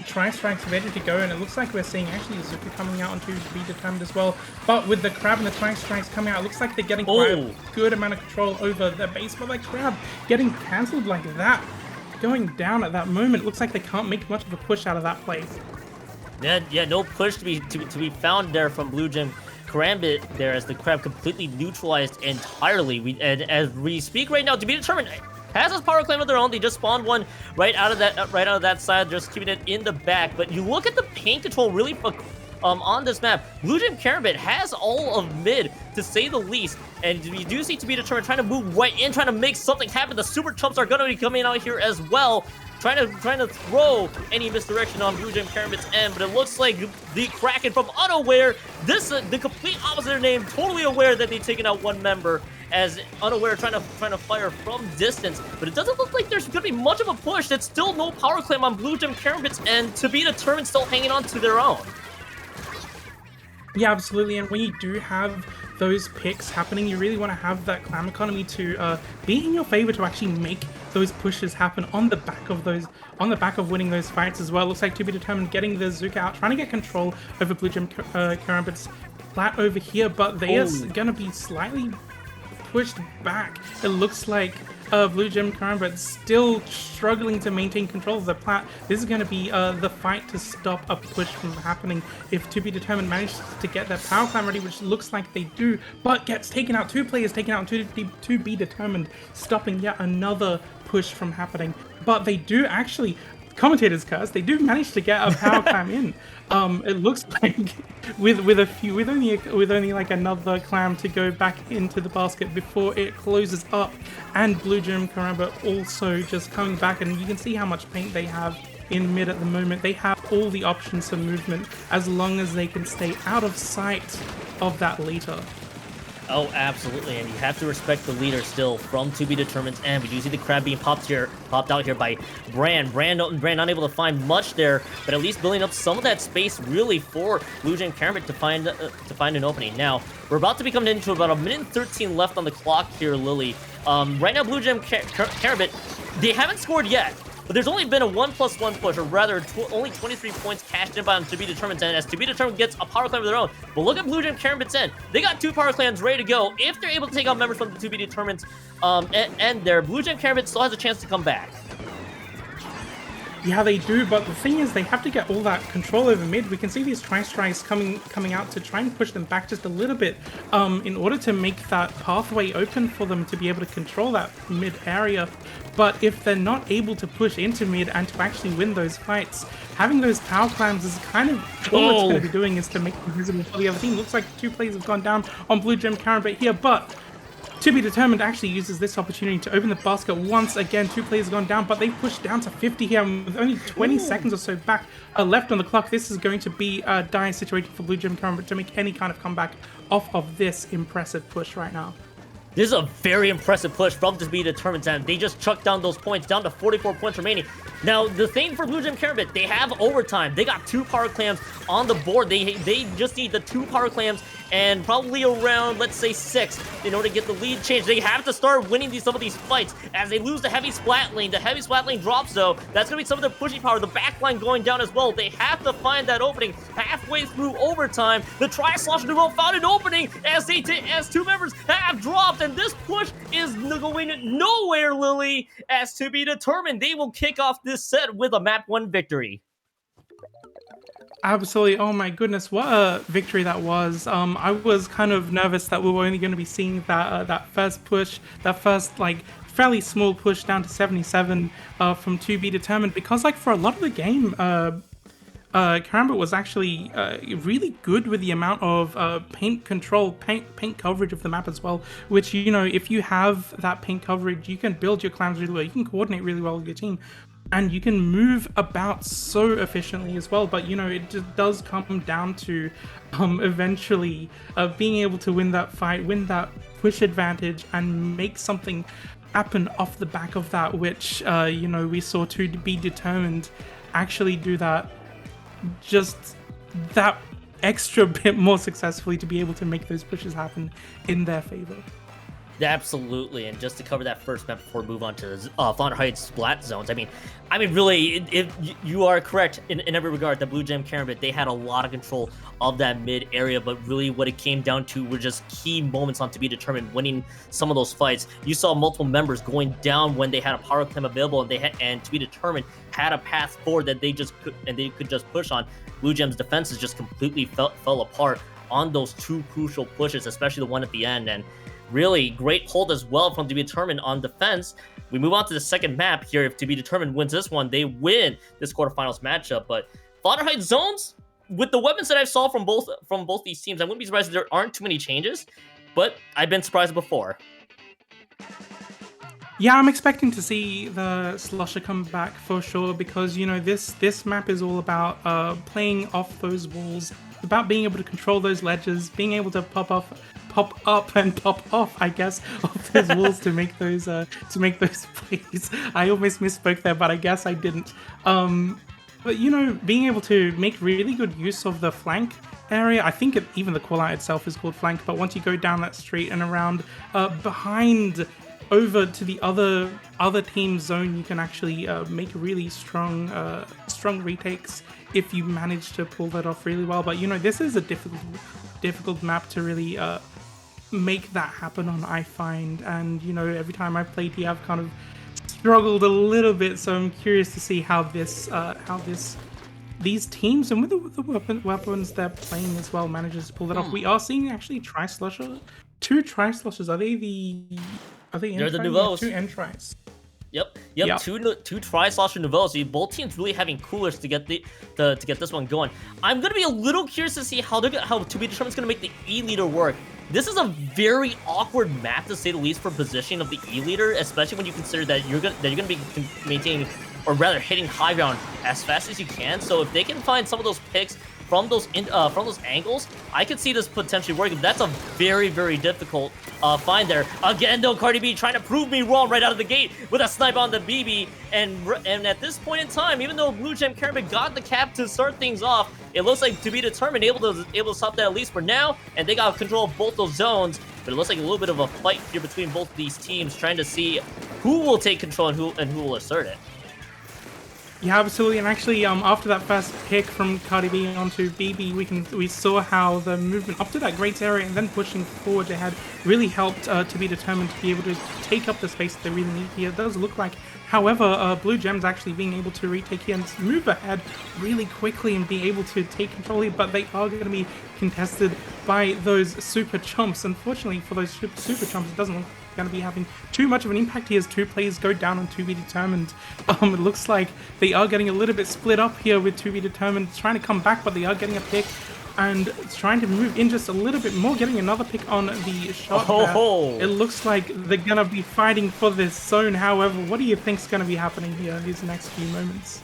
Tri-Strikes ready to go, and it looks like we're seeing actually Zuka coming out onto To Be Determined as well. But with the crab and the Tri-Strikes coming out, it looks like they're getting quite a good amount of control over their base, but like crab getting cancelled like that, going down at that moment. It looks like they can't make much of a push out of that play. Yeah, no push to be found there from Blue Gem Karambit there, as the crab completely neutralized entirely. And as we speak right now, To Be Determined has this power claim of their own. They just spawned one right out of that side, just keeping it in the back. But you look at the paint control really on this map. Blue Gem Karambit has all of mid, to say the least, and we do see To Be Determined trying to move right in, trying to make something happen. The super chumps are going to be coming out here as well, trying to throw any misdirection on Blue Gem Karambit's end. But it looks like the Kraken from Unaware, the complete opposite of their name, totally aware that they've taken out one member, as Unaware trying to fire from distance. But it doesn't look like there's going to be much of a push. It's still no power claim on Blue Gem Karambit's end. To Be Determined still hanging on to their own. Yeah, absolutely. And when you do have those picks happening, you really want to have that clam economy to be in your favor to actually make those pushes happen on the back of winning those fights as well. Looks like To Be Determined getting the Zuka out, trying to get control over Blue Gem Karambit's plat over here, but they are going to be slightly pushed back. It looks like Blue Gem Karambit still struggling to maintain control of the plat. This is going to be the fight to stop a push from happening. If To Be Determined manages to get their power climb ready, which looks like they do, but gets taken out. 2 players taken out. To Be Determined, stopping yet another push from happening. But they do actually, Commentators curse, they do manage to get a power clam in. It looks like with only like another clam to go back into the basket before it closes up, and Blue Gem Karambit also just coming back, and you can see how much paint they have in mid at the moment. They have all the options for movement as long as they can stay out of sight of that leader. Oh, absolutely, and you have to respect the leader still from To Be Determined's end. We do see the crab being popped out here by Brand. Brand unable to find much there, but at least building up some of that space really for Blue Gem Karambit to find an opening. Now, we're about to be coming into about 1:13 left on the clock here, Lily. Right now, Blue Gem Karambit, they haven't scored yet. But there's only been a 1+1 push, or rather, only 23 points cashed in by To Be Determined's end, as To Be Determined gets a power clan of their own. But look at Blue Gem Karambit's end. They got 2 power clans ready to go. If they're able to take out members from the To Be Determined's end there, Blue Gem Karambit still has a chance to come back. Yeah, they do, but the thing is they have to get all that control over mid. We can see these tri-strikes coming out to try and push them back just a little bit in order to make that pathway open for them to be able to control that mid area. But if they're not able to push into mid and to actually win those fights, having those power clams is kind of all it's going to be doing is to make them visible for the other team. Looks like 2 players have gone down on Blue Gem Karambit here, but To Be Determined actually uses this opportunity to open the basket once again. 2 players have gone down, but they pushed down to 50 here, and with only 20 seconds or so back left on the clock. This is going to be a dire situation for Blue Gem Karambit to make any kind of comeback off of this impressive push right now. This is a very impressive push from To Be Determined, and they just chucked down those points, down to 44 points remaining. Now, the thing for Blue Gem Karambit, they have overtime. They got 2 power clams on the board. They just need the 2 power clams and probably around, let's say, 6 in order to get the lead changed. They have to start winning some of these fights as they lose the heavy splat lane. The heavy splat lane drops, though. That's going to be some of their pushing power. The back line going down as well. They have to find that opening halfway through overtime. The Tri-Slosh Duo found an opening as 2 members have dropped, and this push is going nowhere, Lily. As To Be Determined, they will kick off this set with a map 1 victory. Absolutely. Oh my goodness, what a victory that was. I was kind of nervous that we were only going to be seeing that first push, that first like fairly small push down to 77 from To Be Determined, because like for a lot of the game, Karambit was actually really good with the amount of paint control, paint coverage of the map as well, which, you know, if you have that paint coverage, you can build your clans really well, you can coordinate really well with your team, and you can move about so efficiently as well. But, you know, it just does come down to eventually being able to win that fight, win that push advantage, and make something happen off the back of that, which, you know, we saw To Be Determined actually do that just that extra bit more successfully to be able to make those pushes happen in their favor. Absolutely, and just to cover that first map before we move on to Font Heights Splat Zones, I mean, really, if you are correct in every regard, the Blue Gem Karambit, they had a lot of control of that mid area, but really what it came down to were just key moments on To Be Determined, winning some of those fights. You saw multiple members going down when they had a power clam available, and To Be Determined had a path forward that they could just push on. Blue Gem's defenses just completely fell apart on those 2 crucial pushes, especially the one at the end, and really great hold as well from To Be Determined on defense. We move on to the second map here. If To Be Determined wins this one, they win this quarterfinals matchup. But Fodder Heights zones, with the weapons that I saw from both these teams, I wouldn't be surprised if there aren't too many changes, but I've been surprised before. Yeah, I'm expecting to see the Slosher come back for sure, because, you know, this map is all about playing off those walls, about being able to control those ledges, being able to pop up and pop off, I guess, of those walls to make those plays. I almost misspoke there, but I guess I didn't. But, you know, being able to make really good use of the flank area, I think even the callout itself is called flank, but once you go down that street and around behind over to the other team's zone, you can actually make really strong retakes if you manage to pull that off really well. But, you know, this is a difficult map to really make that happen on, I find. And, you know, every time I've played here, I've kind of struggled a little bit. So I'm curious to see how these teams and with the weapons they're playing as well manages to pull it off. We are seeing actually two tri-sloshes. Are they They're the Nouveaux. Two N-tries. Yep. Two tri-slosher Nouveaux. So both teams really having coolers to get to get this one going. I'm gonna be a little curious to see how To Be Determined is gonna make the E leader work. This is a very awkward map to say the least for positioning of the E leader, especially when you consider that you're gonna be maintaining, or rather hitting high ground as fast as you can. So if they can find some of those picks from those angles, I could see this potentially working. That's a very, very difficult find there. Again, though, Cardi B trying to prove me wrong right out of the gate with a snipe on the BB. And at this point in time, even though Blue Gem Karambit got the cap to start things off, it looks like To Be Determined able to stop that at least for now, and they got control of both those zones. But it looks like a little bit of a fight here between both of these teams, trying to see who will take control and who will assert it. Yeah, absolutely. And actually, after that first pick from Cardi B onto BB, we saw how the movement up to that great area and then pushing forward ahead really helped To Be Determined to be able to take up the space that they really need here. It does look like, however, Blue Gem's actually being able to retake here and move ahead really quickly and be able to take control here, but they are going to be contested by those super chumps. Unfortunately for those super chumps, it doesn't look going to be having too much of an impact here as two players go down on To Be Determined. It looks like they are getting a little bit split up here with To Be Determined trying to come back, but they are getting a pick and trying to move in just a little bit more, getting another pick on the shot there. It looks like they're going to be fighting for this zone. However, what do you think is going to be happening here in these next few moments?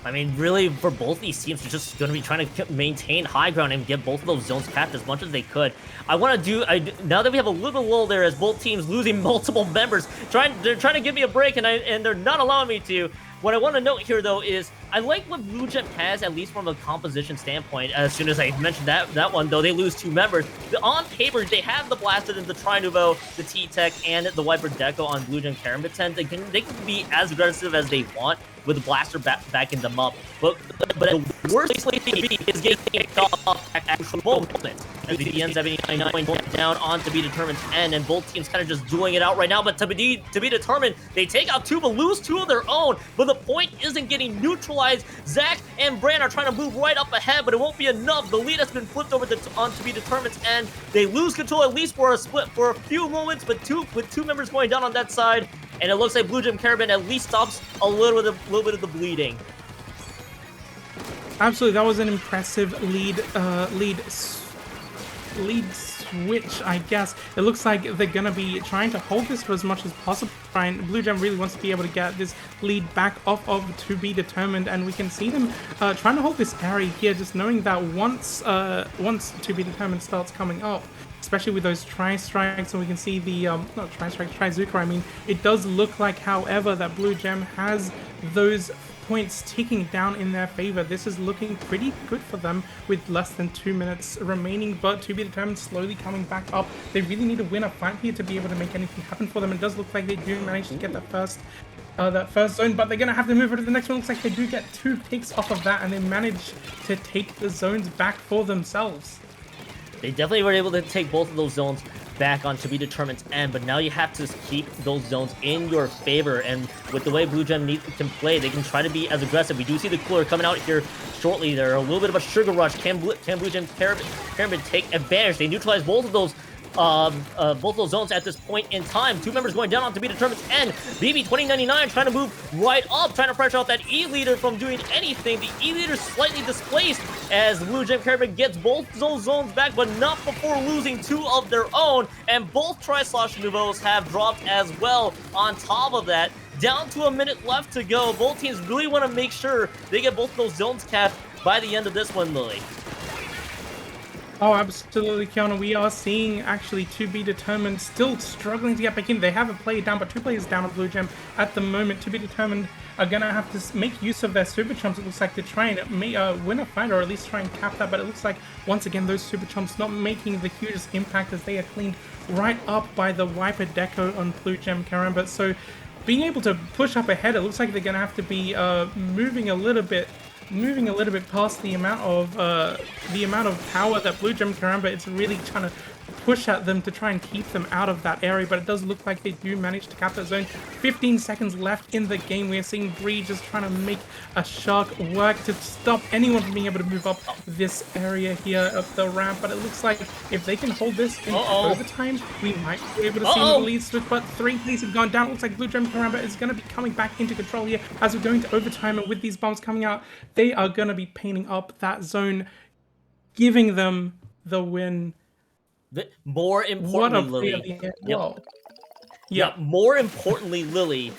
I mean, really, for both these teams, they're just going to be trying to maintain high ground and get both of those zones capped as much as they could. I want to now that we have a little lull there as both teams losing multiple members, they're trying to give me a break, and they're not allowing me to. What I want to note here, though, is I like what Blue Gem has, at least from a composition standpoint. As soon as I mentioned that one, though, they lose two members. On paper, they have the Blasted and the Tri-Nouveau, the T-Tech, and the Wiper Deco on Blue Gem Karambit 10. They can be as aggressive as they want with the Blaster backing them up. But the worst place to be is getting kicked off at actual moments. As the EN79 going down on To Be Determined's end, and both teams kind of just dueling it out right now. But to be Determined, they take out two, but lose two of their own. But the point isn't getting neutralized. Zach and Bran are trying to move right up ahead, but it won't be enough. The lead has been flipped over on To Be Determined's end. They lose control at least for a split for a few moments, but with two members going down on that side. And it looks like Blue Gem Karambit at least stops a little bit of the bleeding. Absolutely, that was an impressive lead switch, I guess. It looks like they're gonna be trying to hold this for as much as possible. Blue Gem really wants to be able to get this lead back off of To Be Determined, and we can see them trying to hold this area here, just knowing that once To Be Determined starts coming up, especially with those tri-strikes, and we can see the, not tri-strikes, tri-zuka, I mean, it does look like, however, that Blue Gem has those points ticking down in their favor. This is looking pretty good for them with less than 2 minutes remaining, but To Be Determined slowly coming back up. They really need to win a fight here to be able to make anything happen for them. It does look like they do manage to get that first zone, but they're going to have to move over to the next one. Looks like they do get 2 picks off of that, and they manage to take the zones back for themselves. They definitely were able to take both of those zones back on To Be Determined's end, but now you have to keep those zones in your favor, and with the way Blue Gem can play, they can try to be as aggressive. We do see the cooler coming out here shortly. They're a little bit of a sugar rush. Can Blue Gem Karambit take advantage? They neutralize both of those zones at this point in time. Two members going down on To Be Determined's end. BB 2099 trying to move right up, trying to pressure out that E leader from doing anything. The E leader slightly displaced as Blue Gem Karambit gets both those zones back, but not before losing 2 of their own. And both Tri-Slosh Nouveaux have dropped as well on top of that. Down to a minute left to go. Both teams really want to make sure they get both of those zones capped by the end of this one, Lily. Oh, absolutely, Kiana. We are seeing actually To Be Determined still struggling to get back in. They have a player down, but 2 players down on Blue Gem at the moment. To Be Determined are going to have to make use of their super chumps, it looks like, to try and win a fight, or at least try and cap that. But it looks like, once again, those super chumps not making the hugest impact as they are cleaned right up by the Wiper Deco on Blue Gem Karambit. So being able to push up ahead, it looks like they're going to have to be moving a little bit past the amount of power that Blue Gem Karambit is really trying to push at them to try and keep them out of that area, but it does look like they do manage to cap that zone. 15 seconds left in the game. We are seeing Bree just trying to make a shark work to stop anyone from being able to move up this area here of the ramp, but it looks like if they can hold this in overtime, we might be able to see the lead switch, but 3 plays have gone down. It looks like Blue Gem Karambit is going to be coming back into control here as we're going to overtime, and with these bombs coming out, they are going to be painting up that zone, giving them the win. More importantly, Lily. Yeah, more importantly, Lily.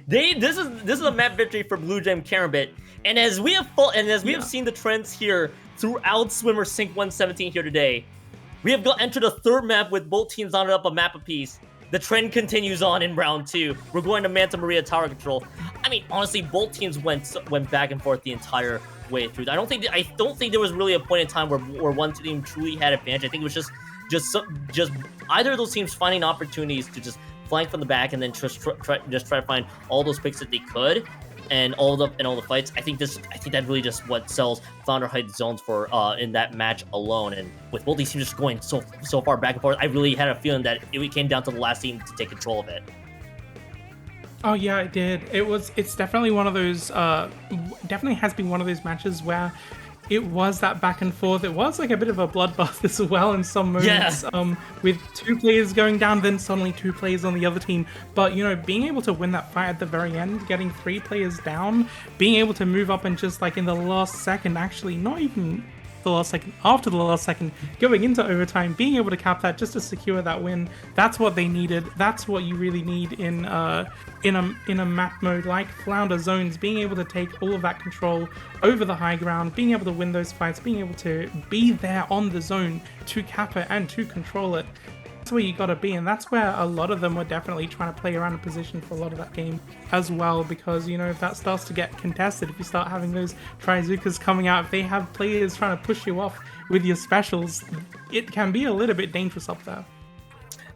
This is a map victory for Blue Gem Karambit, and as we have seen the trends here throughout Swimmer Sync 117 here today, we have entered a third map with both teams on up a map apiece. The trend continues on in round 2. We're going to Manta Maria tower control. I mean, honestly, both teams went back and forth the entire way through. I don't think there was really a point in time where one team truly had advantage. I think it was just either of those teams finding opportunities to just flank from the back and then just try to find all those picks that they could, and all the fights. I think that really just what sells Flounder Heights zones for in that match alone. And with both these teams just going so far back and forth, I really had a feeling that it came down to the last team to take control of it. Oh yeah, it did. It's definitely one of those. Definitely has been one of those matches where it was that back and forth. It was like a bit of a bloodbath as well in some moments. Yeah. With 2 players going down, then suddenly 2 players on the other team. But you know, being able to win that fight at the very end, getting 3 players down, being able to move up and just like in the last second, actually not even the last second, after the last second, going into overtime, being able to cap that just to secure that win. That's what they needed. That's what you really need in a map mode like Flounder Zones, being able to take all of that control over the high ground, being able to win those fights, being able to be there on the zone to cap it and to control it. That's where you gotta be, and that's where a lot of them were definitely trying to play around in position for a lot of that game as well, because you know, if that starts to get contested, if you start having those Trizukas coming out, if they have players trying to push you off with your specials, it can be a little bit dangerous up there.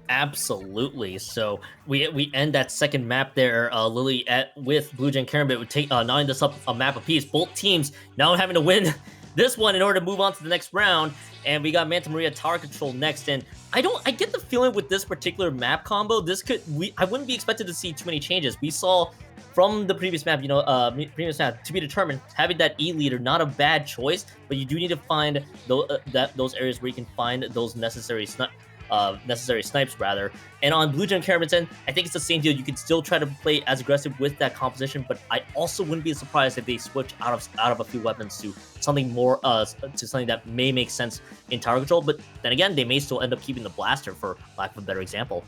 Absolutely. So we end that second map there, Lily, with Blue Gem Karambit would take 9 this up a map apiece. Both teams now having to win this one in order to move on to the next round, and we got Manta Maria tower control next. And I get the feeling with this particular map combo, I wouldn't be expected to see too many changes. We saw from the previous map, previous map, to be determined, having that E leader, not a bad choice, but you do need to find those areas where you can find those necessary snipes rather. And on Blue Gem Karambit's end, I think it's the same deal. You can still try to play as aggressive with that composition, but I also wouldn't be surprised if they switch out of a few weapons to something more to something that may make sense in tower control. But then again, they may still end up keeping the blaster, for lack of a better example.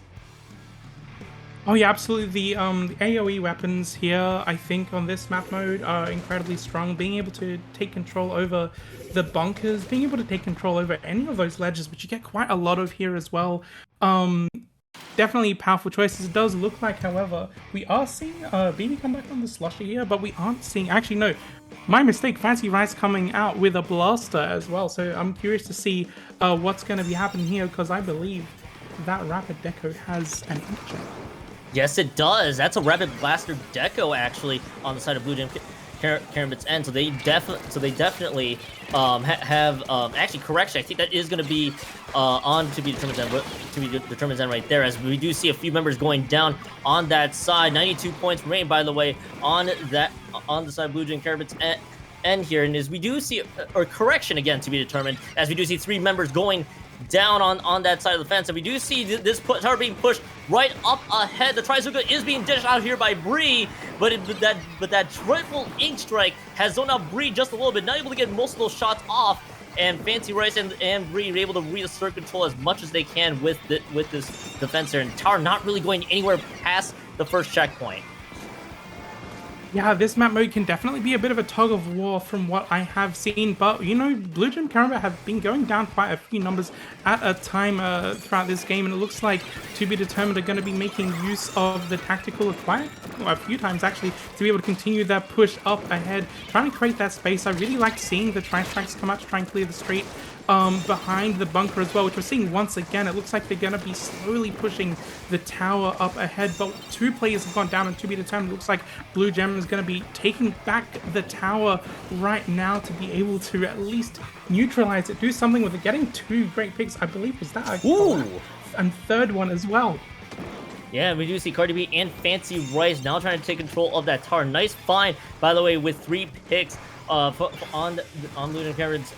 Oh yeah, absolutely. The AoE weapons here, I think, on this map mode are incredibly strong. Being able to take control over the bunkers, being able to take control over any of those ledges, which you get quite a lot of here as well. Definitely powerful choices. It does look like, however, we are seeing BB come back on the slushy here, but we aren't seeing... Actually, no. My mistake. Fancy Rice coming out with a blaster as well. So I'm curious to see what's going to be happening here, because I believe that Rapid Deco has an injury. Yes, it does. That's a Rapid Blaster Deco, actually, on the side of Blue Gem Karambit's end. So they definitely have actually, correction. I think that is going to be on to be determined end right there, as we do see a few members going down on that side. 92 points remain, by the way, on the side of Blue Gem Karambit's end here, and as we do see, or correction again to be determined, as we do see 3 members going down on that side of the fence, and we do see this tower being pushed right up ahead. The Trizuka is being dished out here by Bree, but that triple ink strike has zoned out Bree just a little bit, not able to get most of those shots off, and Fancy Rice and Bree are able to reassert control as much as they can with this defense there, and tower not really going anywhere past the first checkpoint. Yeah, this map mode can definitely be a bit of a tug of war from what I have seen, but you know, Blue Gem Karambit have been going down quite a few numbers at a time throughout this game, and it looks like to be determined are going to be making use of the tactical quite a few times actually to be able to continue that push up ahead, trying to create that space. I really like seeing the Tri-Strikes come out to try and clear the street behind the bunker as well, which we're seeing once again. It looks like they're going to be slowly pushing the tower up ahead, but 2 players have gone down, and to be determined, it looks like Blue Gem is going to be taking back the tower right now to be able to at least neutralize it, do something with it, getting 2 great picks. I believe was that and 3rd one as well. Yeah, we do see Cardi B and Fancy Rice now trying to take control of that tower. Nice find, by the way, with 3 picks on Luna Cameron's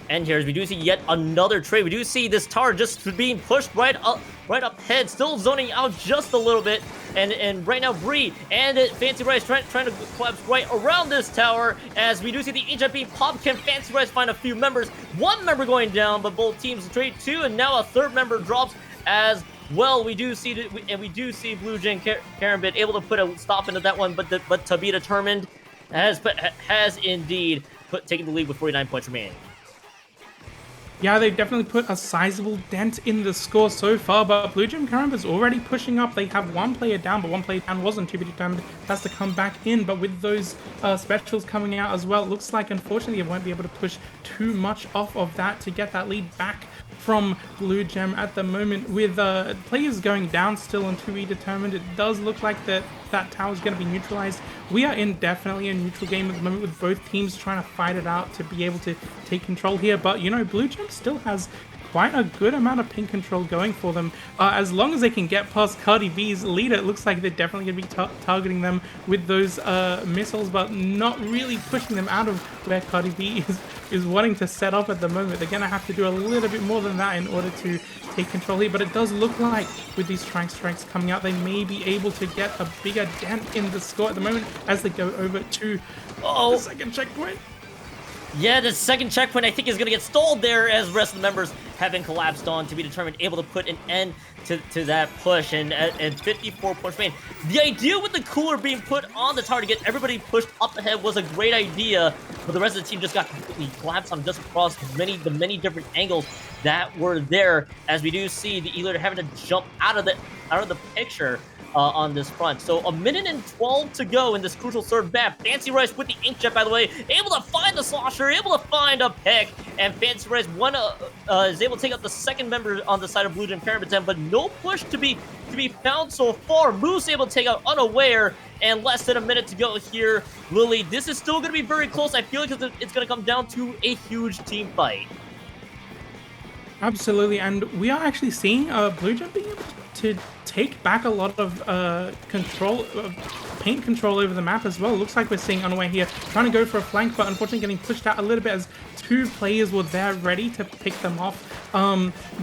end here. As we do see yet another trade. We do see this tower just being pushed right up ahead, still zoning out just a little bit. And right now, Bree and Fancy Rice trying to collapse right around this tower. As we do see the ancient being popped, can Fancy Rice find a few members? 1 member going down, but both teams trade 2, and now a 3rd member drops as well. We do see Blue Gem karambit able to put a stop into that one, but to be determined has indeed taken the lead with 49 points remaining. Yeah, they've definitely put a sizable dent in the score so far, but Blue Gem Karambit's already pushing up. They have 1 player down, but 1 player down wasn't to be determined. Has to come back in, but with those specials coming out as well, it looks like, unfortunately, it won't be able to push too much off of that to get that lead back from Blue Gem at the moment. With players going down still and to be determined, it does look like that tower is going to be neutralized. We are in definitely a neutral game at the moment, with both teams trying to fight it out to be able to take control here. But, you know, Blue Gem still has quite a good amount of ping control going for them. As long as they can get past Cardi B's leader, it looks like they're definitely going to be targeting them with those missiles, but not really pushing them out of where Cardi B is wanting to set up at the moment. They're going to have to do a little bit more than that in order to take control here, but it does look like with these strikes coming out, they may be able to get a bigger dent in the score at the moment as they go over to the 2nd checkpoint. Yeah, the 2nd checkpoint, I think, is going to get stalled there as the rest of the members have been collapsed on, to be determined, able to put an end to that push. And at 54 points remaining, the idea with the cooler being put on the tower to get everybody pushed up ahead was a great idea, but the rest of the team just got completely collapsed on just across the many different angles that were there. As we do see the E-Leader having to jump out of the picture on this front. So 1 minute and 12 to go in this crucial 3rd map. Fancy Rice with the Inkjet, by the way, able to find the slosher, able to find a pick, and Fancy Rice is able to take out the 2nd member on the side of Blue Gem Karambit, but no push to be found so far. Moose able to take out Unaware, and less than a minute to go here. Lily, this is still going to be very close. I feel like it's going to come down to a huge team fight. Absolutely, and we are actually seeing Blue Gem being able to take back a lot of paint control over the map as well. Looks like we're seeing Unaware here trying to go for a flank, but unfortunately getting pushed out a little bit as 2 players were there ready to pick them off.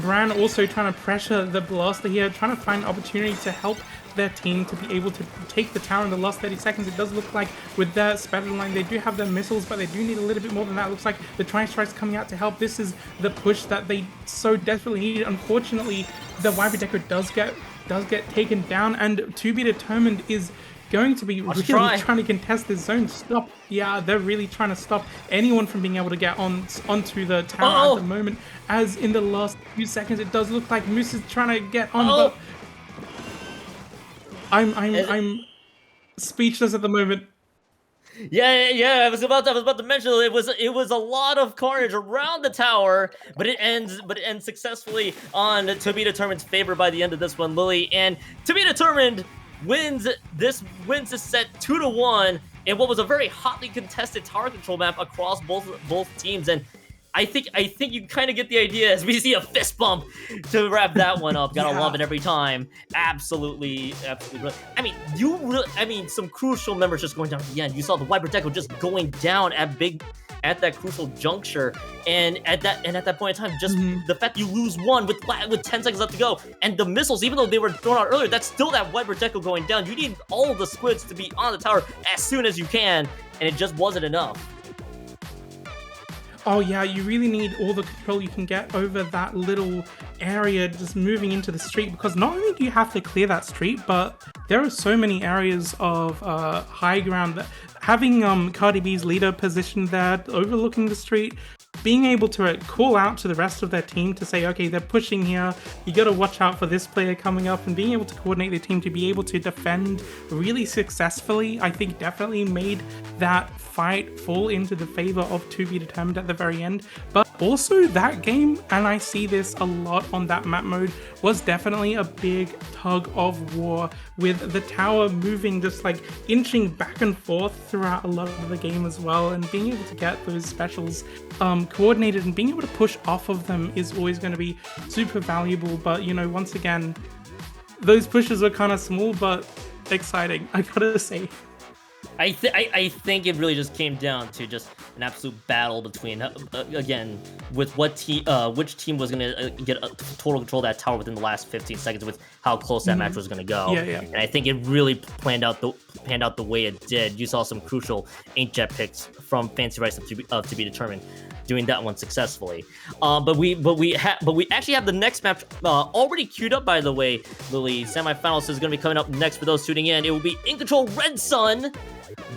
Bran also trying to pressure the Blaster here, trying to find an opportunity to help their team to be able to take the tower in the last 30 seconds. It does look like with their special line, they do have their missiles, but they do need a little bit more than that. Looks like the Tri-Strike's coming out to help. This is the push that they so desperately need. Unfortunately, the Wipeout Deco does get taken down, and to be determined is going to be really trying to contest this zone. Stop. Yeah, they're really trying to stop anyone from being able to get onto the tower at the moment. As in the last few seconds, it does look like Moose is trying to get on, but I'm speechless at the moment. Yeah. I was about to mention it was a lot of carnage around the tower, but it ends successfully on To Be Determined's favor by the end of this one, Lily. And To Be Determined wins this set 2-1 in what was a very hotly contested tower control map across both teams. And I think you kind of get the idea as we see a fist bump to wrap that one up. Gotta love it every time. Absolutely. I mean, some crucial members just going down at the end. You saw the Wiper Deco just going down at that crucial juncture, and at that point in time, just the fact you lose one with 10 seconds left to go, and the missiles, even though they were thrown out earlier, that's still that Wiper Deco going down. You need all of the Squids to be on the tower as soon as you can, and it just wasn't enough. Oh yeah, you really need all the control you can get over that little area just moving into the street, because not only do you have to clear that street, but there are so many areas of high ground that having Cardi B's leader positioned there overlooking the street, being able to call out to the rest of their team to say, okay, they're pushing here, you got to watch out for this player coming up, and being able to coordinate the team to be able to defend really successfully, I think definitely made that fight fall into the favor of To Be Determined at the very end. But Also, that game, and I see this a lot on that map mode, was definitely a big tug of war with the tower moving, just like inching back and forth throughout a lot of the game as well, and being able to get those specials coordinated and being able to push off of them is always going to be super valuable. But, you know, once again, those pushes were kind of small, but exciting, I gotta say. I think it really just came down to just an absolute battle between again with which team was gonna get total control of that tower within the last 15 seconds with how close that match was gonna go. Yeah. And I think it really panned out the way it did. You saw some crucial inkjet picks from Fancy Rice to be determined, doing that one successfully. But we actually have the next match already queued up, by the way, Lily. Semifinals is going to be coming up next for those tuning in. It will be In Control Red Sun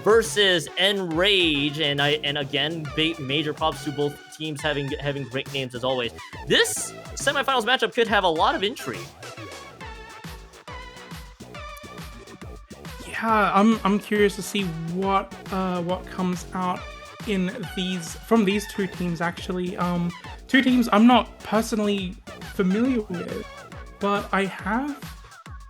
versus ENRAGE, and again, major props to both teams having great names as always. This semifinals matchup could have a lot of intrigue. Yeah, I'm curious to see what comes out from these two teams actually. Two teams I'm not personally familiar with, but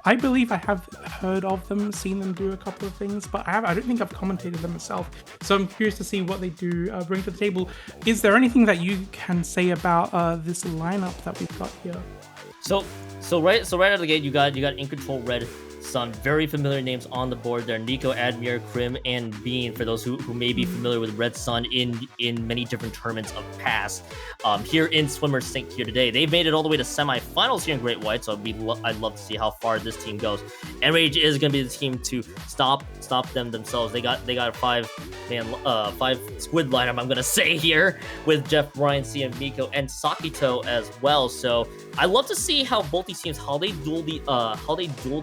I believe I have heard of them, seen them do a couple of things, but I don't think I've commentated them myself. So I'm curious to see what they do bring to the table. Is there anything that you can say about this lineup that we've got here? So right out of the gate, you got In Control Red Sun, very familiar names on the board there. Nico, Admir, Krim, and Bean, for those who may be familiar with Red Sun in many different tournaments of past. Here in Swimmer Sync here today. They've made it all the way to semifinals here in Great White, so I'd love to see how far this team goes. ENRAGE is going to be the team to stop them themselves. They got a five squid lineup, I'm going to say here, with Jeff, Brian, C, and Miko, and Sakito as well. So I love to see how both these teams, how they duel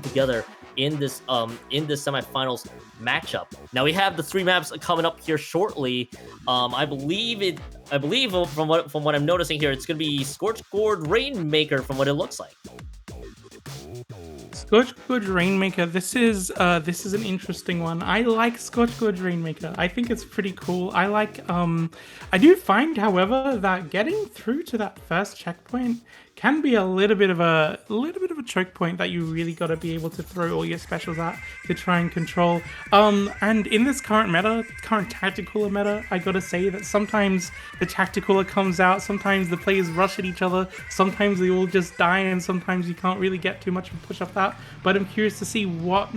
together in this semifinals matchup. Now we have the 3 maps coming up here shortly. I believe from what I'm noticing here, it's gonna be Scorch Gourd Rainmaker from what it looks like. Scorch Gorge Rainmaker, this is an interesting one. I like Scorch Gorge Rainmaker. I think it's pretty cool. I do find, however, that getting through to that first checkpoint can be a little bit of a choke point that you really got to be able to throw all your specials at to try and control. And in this current tactical meta, I gotta say that sometimes the tactical comes out, sometimes the players rush at each other, sometimes they all just die, and sometimes you can't really get too much of a push off that. But I'm curious to see what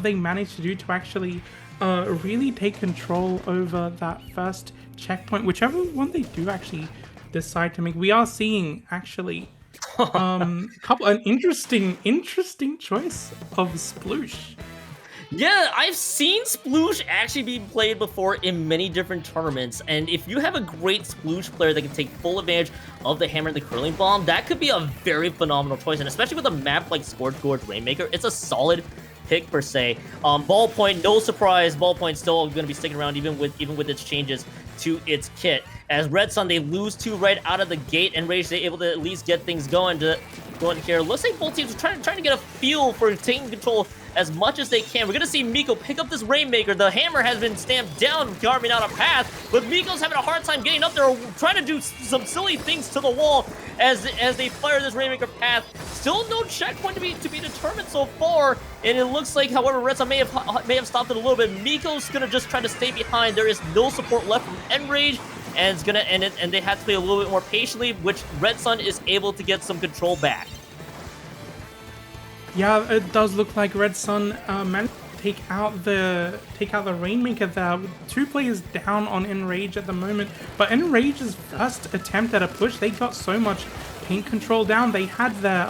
they manage to do to actually really take control over that first checkpoint, whichever one they do actually decide to make. We are seeing actually an interesting choice of Sploosh. Yeah, I've seen Sploosh actually be played before in many different tournaments, and if you have a great Sploosh player that can take full advantage of the hammer and the curling bomb, that could be a very phenomenal choice, and especially with a map like Scorch Gorge Rainmaker, it's a solid pick per se. Ballpoint, no surprise, Ballpoint still going to be sticking around even with its changes to its kit. As Red Sun, they lose 2 right out of the gate, and Rage, they able to at least get things going here. Looks like both teams are trying to get a feel for taking control as much as they can. We're going to see Miko pick up this Rainmaker. The hammer has been stamped down, carving out a path, but Miko's having a hard time getting up there, trying to do some silly things to the wall as they fire this Rainmaker path. Still no checkpoint to be determined so far, and it looks like, however, Red Sun may have stopped it a little bit. Miko's going to just try to stay behind. There is no support left from ENRAGE, and it's gonna end it, and they have to play a little bit more patiently, which Red Sun is able to get some control back. Yeah, it does look like Red Sun managed to take out the Rainmaker there. With 2 players down on ENRAGE at the moment, but ENRAGE's first attempt at a push, they got so much paint control down. They had their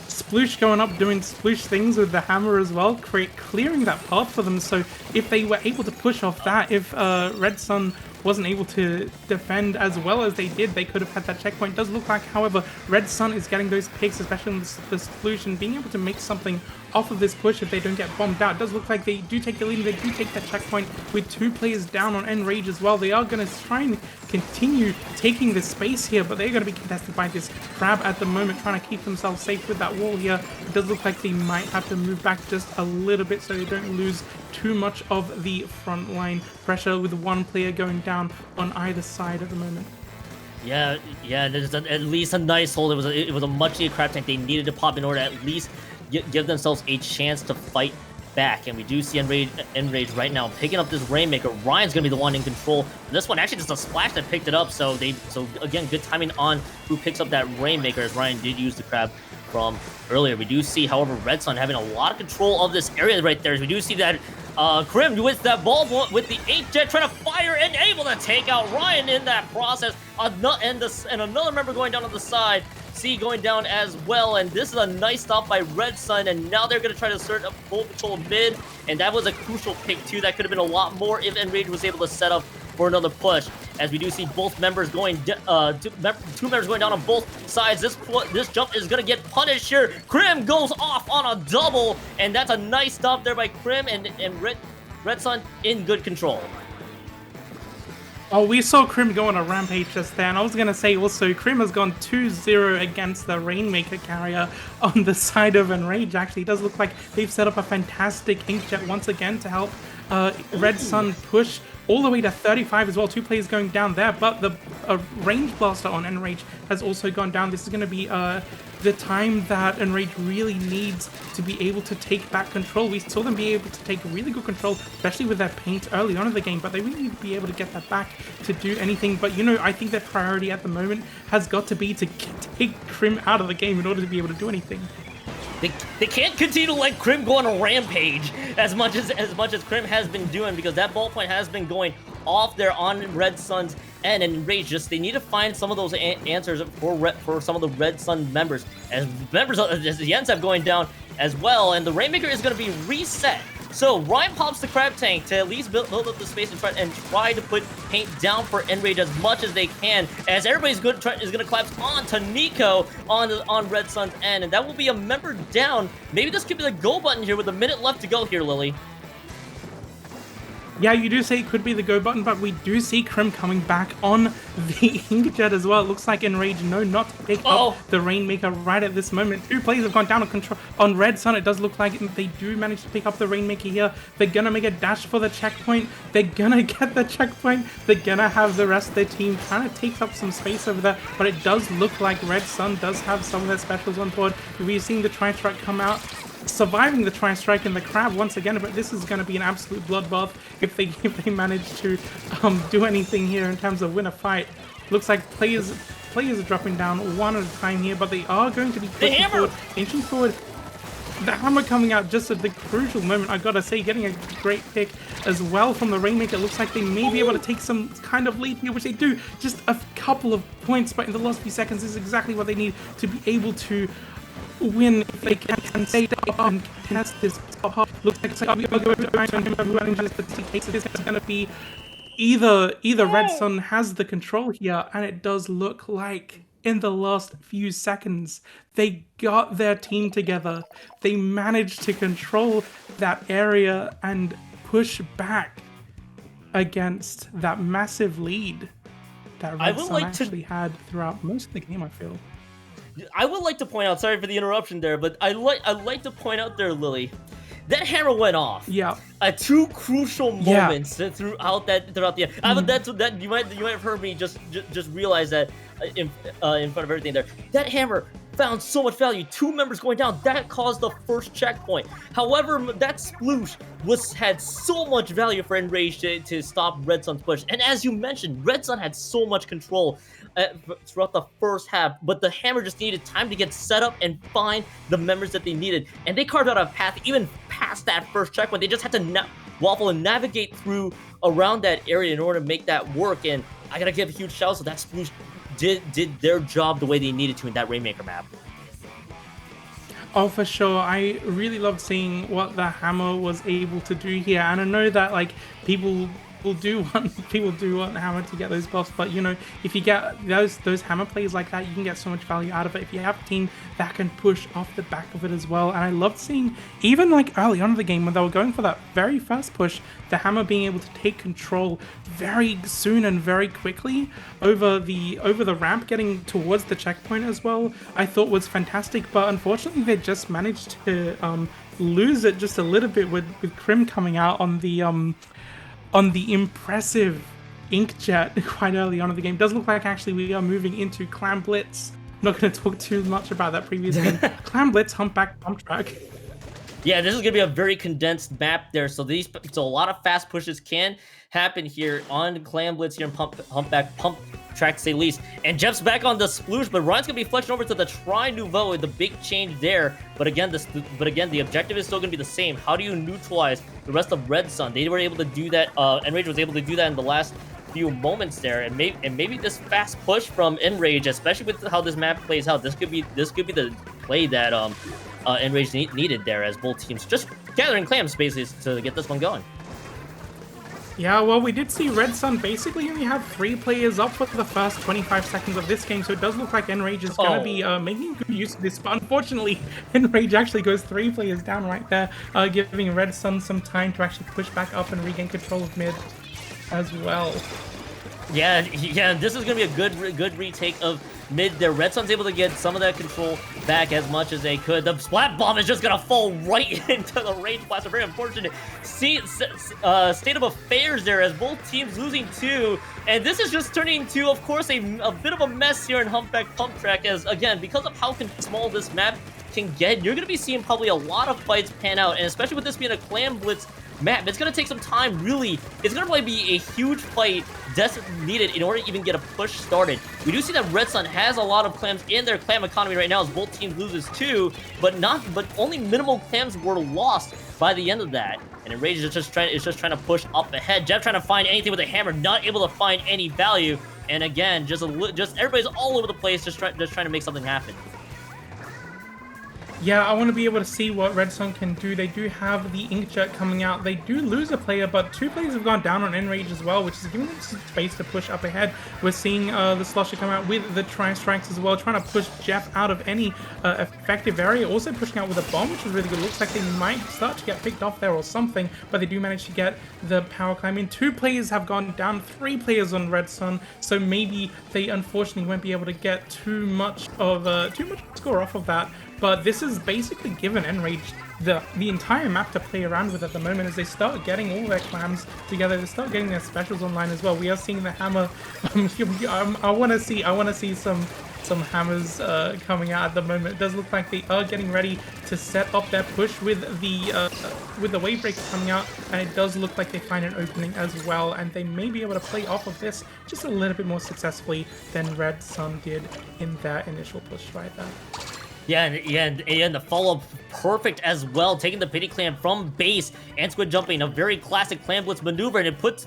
Sploosh going up, doing Sploosh things with the hammer as well, clearing that path for them. So if they were able to push off that, if Red Sun wasn't able to defend as well as they did, they could have had that checkpoint. It does look like, however, Red Sun is getting those picks, especially in the solution, being able to make something off of this push if they don't get bombed out. It does look like they do take the lead, they do take that checkpoint with 2 players down on ENRAGE as well. They are going to try and continue taking the space here, but they're going to be contested by this crab at the moment, trying to keep themselves safe with that wall here. It does look like they might have to move back just a little bit so they don't lose too much of the front line pressure, with 1 player going down on either side at the moment. Yeah, there's at least a nice hold. It was a much needed crab tank they needed to pop in order to at least give themselves a chance to fight back. And we do see ENRAGE right now picking up this Rainmaker. Ryan's gonna be the one in control. This one actually just a splash that picked it up. So again, good timing on who picks up that Rainmaker, as Ryan did use the crab from earlier. We do see, however, Red Sun having a lot of control of this area right there. As we do see that Krim with that ball with the 8-jet trying to fire and able to take out Ryan in that process. And another member going down on the side. C going down as well, and this is a nice stop by Red Sun, and now they're going to try to assert a full control mid, and that was a crucial pick too. That could have been a lot more if ENRAGE was able to set up for another push, as we do see both members going, two members going down on both sides. This jump is going to get punished here. Krim goes off on a double, and that's a nice stop there by Krim, and Red Sun in good control. Oh, we saw Krim go on a rampage just there, and I was going to say also, Krim has gone 2-0 against the Rainmaker carrier on the side of ENRAGE. Actually, it does look like they've set up a fantastic Inkjet once again to help Red Sun push all the way to 35 as well. 2 players going down there, but the range blaster on ENRAGE has also gone down. This is going to be the time that ENRAGE really needs to be able to take back control. We saw them be able to take really good control, especially with their paint early on in the game, but they really need to be able to get that back to do anything. But, you know, I think their priority at the moment has got to be to take Krim out of the game in order to be able to do anything. They can't continue to let Krim go on a rampage as much as Krim has been doing, because that ballpoint has been going off there on Red Sun's end, and ENRAGE they need to find some of those answers for some of the Red Sun members, as Jens have going down as well, and the Rainmaker is going to be reset. So Ryan pops the crab tank to at least build up the space and try to put paint down for ENRAGE as much as they can, as everybody's is going to collapse onto Nico on Red Sun's end, and that will be a member down. Maybe this could be the go button here with a minute left to go here, Lily. Yeah, you do say it could be the go button, but we do see Krim coming back on the Inkjet as well. It looks like ENRAGE know not to pick up the Rainmaker right at this moment. 2 players have gone down on control on Red Sun. It does look like they do manage to pick up the Rainmaker here. They're gonna make a dash for the checkpoint. They're gonna get the checkpoint. They're gonna have the rest of their team trying to take up some space over there, but it does look like Red Sun does have some of their specials on board. We've seen the Tri-Strike come out, surviving the Tri-Strike and the Crab once again, but this is going to be an absolute bloodbath if they manage to do anything here in terms of win a fight. Looks like players are dropping down one at a time here, but they are going to be pushing forward, inching forward. The hammer coming out just at the crucial moment, I gotta say, getting a great pick as well from the Rainmaker. It looks like they may be able to take some kind of lead here, which they do, just a couple of points, but in the last few seconds this is exactly what they need to be able to win if they can stay up and test this. Looks like we are going to try and manages the TK. So this is going to be either Red Sun has the control here, and it does look like in the last few seconds they got their team together. They managed to control that area and push back against that massive lead that Red Sun actually had throughout most of the game, I feel. I would like to point out, sorry for the interruption there, but I'd like to point out there, Lily, that hammer went off. Yeah. At 2 crucial moments throughout the. That you might have heard me just realize that in front of everything there. That hammer found so much value. 2 members going down, that caused the first checkpoint. However, that sploosh had so much value for ENRAGE to stop Red Sun's push. And as you mentioned, Red Sun had so much control throughout the first half, but the hammer just needed time to get set up and find the members that they needed, and they carved out a path even past that first checkpoint. They just had to waffle and navigate through around that area in order to make that work, and I gotta give a huge shout out. So that Sploosh did their job the way they needed to in that Rainmaker map. Oh, for sure. I really loved seeing what the hammer was able to do here, and I know that like people do want hammer to get those buffs, but you know, if you get those hammer plays like that, you can get so much value out of it if you have a team that can push off the back of it as well. And I loved seeing, even like early on in the game when they were going for that very first push, the hammer being able to take control very soon and very quickly over the ramp, getting towards the checkpoint as well, I thought was fantastic. But unfortunately they just managed to lose it just a little bit with Krim coming out on the impressive Inkjet quite early on in the game. Does look like actually we are moving into Clam Blitz. Not going to talk too much about that previous game. Clam Blitz, Humpback, Pump Track. Yeah, this is gonna be a very condensed map there, so a lot of fast pushes can happen here on Clam Blitz here in Humpback Pump Track, to say the least. And Jeff's back on the Sploosh, but Ryan's gonna be flexing over to the Tri Nouveau with the big change there. But again, the objective is still gonna be the same. How do you neutralize the rest of Red Sun? They were able to do that. ENRAGE was able to do that in the last few moments there, and maybe this fast push from ENRAGE, especially with how this map plays out, this could be the play that ENRAGE needed there, as both teams just gathering clams basically to get this one going. Yeah, well, we did see Red Sun basically only have 3 players up for the first 25 seconds of this game, so it does look like ENRAGE is going to be making good use of this, but unfortunately, ENRAGE actually goes 3 players down right there, giving Red Sun some time to actually push back up and regain control of mid as well. Yeah, this is going to be a good retake of mid there. Red Sun's able to get some of that control back as much as they could. The Splat Bomb is just going to fall right into the range blaster. Very unfortunate state of affairs there, as both teams losing 2. And this is just turning into, of course, a bit of a mess here in Humpback Pump Track, as, again, because of how small this map can get, you're going to be seeing probably a lot of fights pan out. And especially with this being a Clam Blitz map, it's going to take some time, really. It's going to probably be a huge fight desperately needed in order to even get a push started. We do see that Red Sun has a lot of clams in their clam economy right now, as both teams loses 2, but only minimal clams were lost by the end of that. And ENRAGE is just trying to push up ahead. Jeff trying to find anything with a hammer, not able to find any value. And again, just everybody's all over the place, just trying to make something happen. Yeah, I want to be able to see what Red Sun can do. They do have the Inkjet coming out. They do lose a player, but 2 players have gone down on ENRAGE as well, which is giving them some space to push up ahead. We're seeing the Slosher come out with the Tri-Strikes as well, trying to push Jeff out of any effective area. Also pushing out with a bomb, which is really good. Looks like they might start to get picked off there or something, but they do manage to get the power climb in. 2 players have gone down, 3 players on Red Sun, so maybe they unfortunately won't be able to get too much score off of that. But this is basically given ENRAGE the entire map to play around with at the moment, as they start getting all their clams together. They start getting their specials online as well. We are seeing the hammer. I want to see some hammers coming out at the moment. It does look like they are getting ready to set up their push with the wave breaker coming out, and it does look like they find an opening as well, and they may be able to play off of this just a little bit more successfully than Red Sun did in their initial push right there. Yeah, and the follow-up perfect as well, taking the Pity Clam from base and squid jumping, a very classic Clam Blitz maneuver, and it puts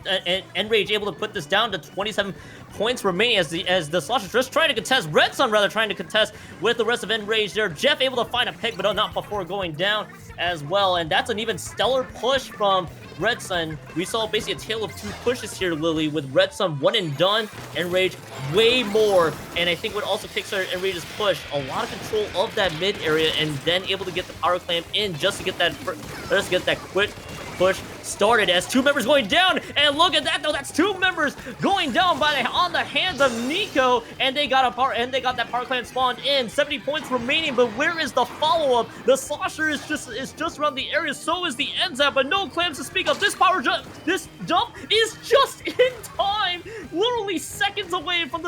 ENRAGE able to put this down to 27 points remaining as the Sloshers just trying to contest, Red Sun rather trying to contest with the rest of ENRAGE there. Jeff able to find a pick, but not before going down as well, and that's an even stellar push from Red Sun. We saw basically a tale of 2 pushes here, Lily, with Red Sun 1 and done, ENRAGE way more, and I think what also kickstarted ENRAGE's push, a lot of control of that mid area, and then able to get the power clamp in just to get that quick push started, as 2 members going down, and look at that though, that's 2 members going down on the hands of Nico, and they got that power clamp spawned in. 70 points remaining, but where is the follow-up? The Slosher is just around the area, so is the NZAP, but no clams to speak of. This jump is just in time, literally seconds away from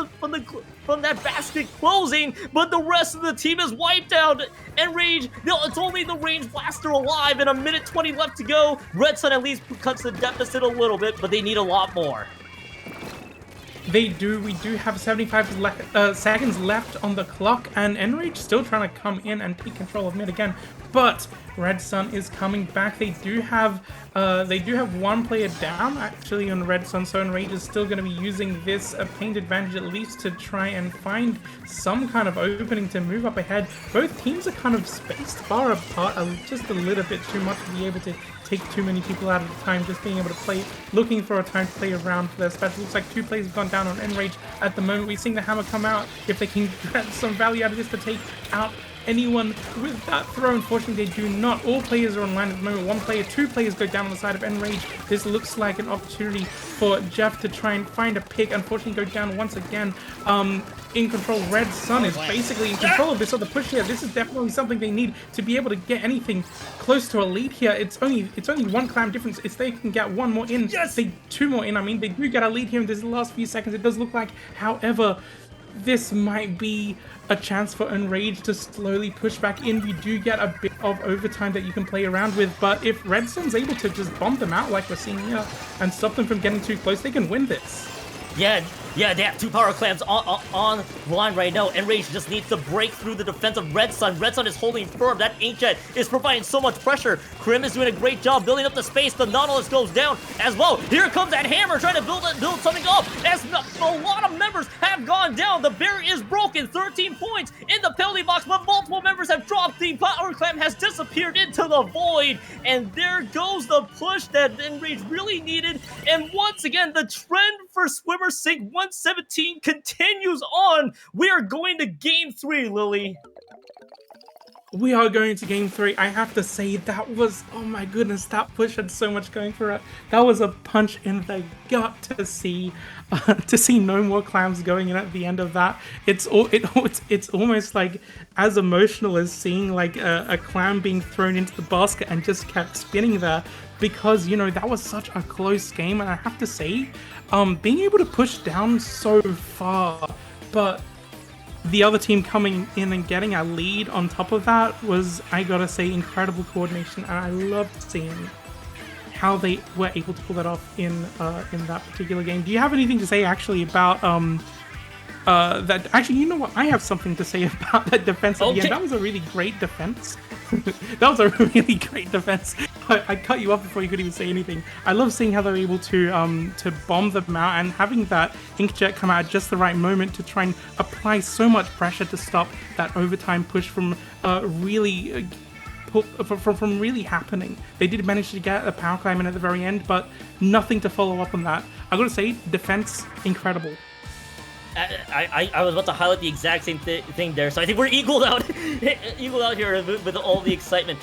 that basket closing, but the rest of the team is wiped out. ENRAGE, it's only the range blaster alive, and 1:20 left to go. Red Sun at least cuts the deficit a little bit, but they need a lot more. They do. We do have 75 seconds left on the clock, and ENRAGE still trying to come in and take control of mid again. But Red Sun is coming back. They do have 1 player down actually on Red Sun, so ENRAGE is still going to be using this paint advantage at least to try and find some kind of opening to move up ahead. Both teams are kind of spaced far apart, just a little bit too much to be able to take too many people out at a time, just being able to play, looking for a time to play around for their special. Looks like 2 players have gone down on ENRAGE at the moment. We're seeing the hammer come out, if they can get some value out of this to take out anyone with that throw. Unfortunately, they do not. All players are online at the moment. One player, two players go down on the side of ENRAGE. This looks like an opportunity for Jeff to try and find a pick. Unfortunately, go down once again. In control, Red Sun is basically in control of this other push here. This is definitely something they need to be able to get anything close to a lead here. It's only one clam difference. If they can get one more in, two more in. I mean, they do get a lead here in this last few seconds. It does look like, however, this might be a chance for ENRAGE to slowly push back in. We do get a bit of overtime that you can play around with, but if Red Sun's able to just bomb them out like we're seeing here and stop them from getting too close, they can win this. Yeah, they have two power clams on line right now. ENRAGE just needs to break through the defense of Red Sun. Red Sun is holding firm. That Inkjet is providing so much pressure. Krim is doing a great job building up the space. The Nautilus goes down as well. Here comes that hammer trying to build something up. As a lot of members have gone down. The barrier is broken. 13 points in the penalty box, but multiple members have dropped. The power clam has disappeared into the void. And there goes the push that ENRAGE really needed. And once again, the trend for Swimmer Sync 117 continues on. We are going to game 3, Lily. We are going to game 3. I have to say that was, oh my goodness, that push had so much going for it. That was a punch in the gut to see no more clams going in at the end of that. It's almost like as emotional as seeing like a clam being thrown into the basket and just kept spinning there, because you know that was such a close game. And I have to say, being able to push down so far, but the other team coming in and getting a lead on top of that was, I gotta say, incredible coordination, and I loved seeing how they were able to pull that off in that particular game. Do you have anything to say actually about that? Actually, you know what? I have something to say about that defense at the end. That was a really great defense. That was a really great defense. I cut you off before you could even say anything. I love seeing how they're able to bomb them out and having that Inkjet come out at just the right moment to try and apply so much pressure to stop that overtime push from really happening. They did manage to get a power climb in at the very end, but nothing to follow up on that. I gotta say, defense, incredible. I was about to highlight the exact same thing there, so I think we're equaled out here with all the excitement.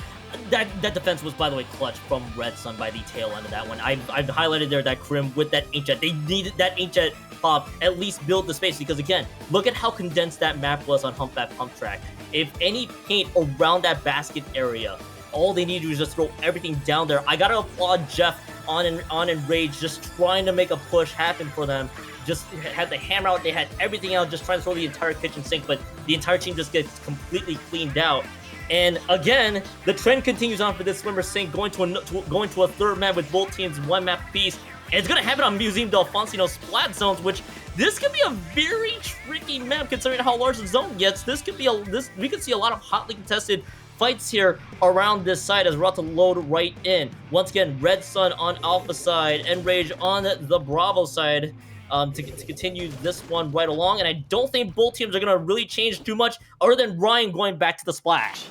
That defense was, by the way, clutch from Red Sun by the tail end of that one. I've highlighted there that Krim with that Inkjet. They needed that Inkjet pop, at least build the space, because again, look at how condensed that map was on Humpback Pump Track. If any paint around that basket area, all they need to do is just throw everything down there. I gotta applaud Jeff on ENRAGE, just trying to make a push happen for them. Just had the hammer out, they had everything out, just trying to throw the entire kitchen sink, but the entire team just gets completely cleaned out. And again, the trend continues on for this Swimmer Sync, going to a third map with both teams one map apiece. And it's gonna happen on Museum del Alfonsino Splat Zones, which this could be a very tricky map considering how large the zone gets. We could see a lot of hotly contested fights here around this side as we're about to load right in. Once again, Red Sun on Alpha side, ENRAGE on the Bravo side. To continue this one right along, and I don't think both teams are going to really change too much other than Ryan going back to the splash.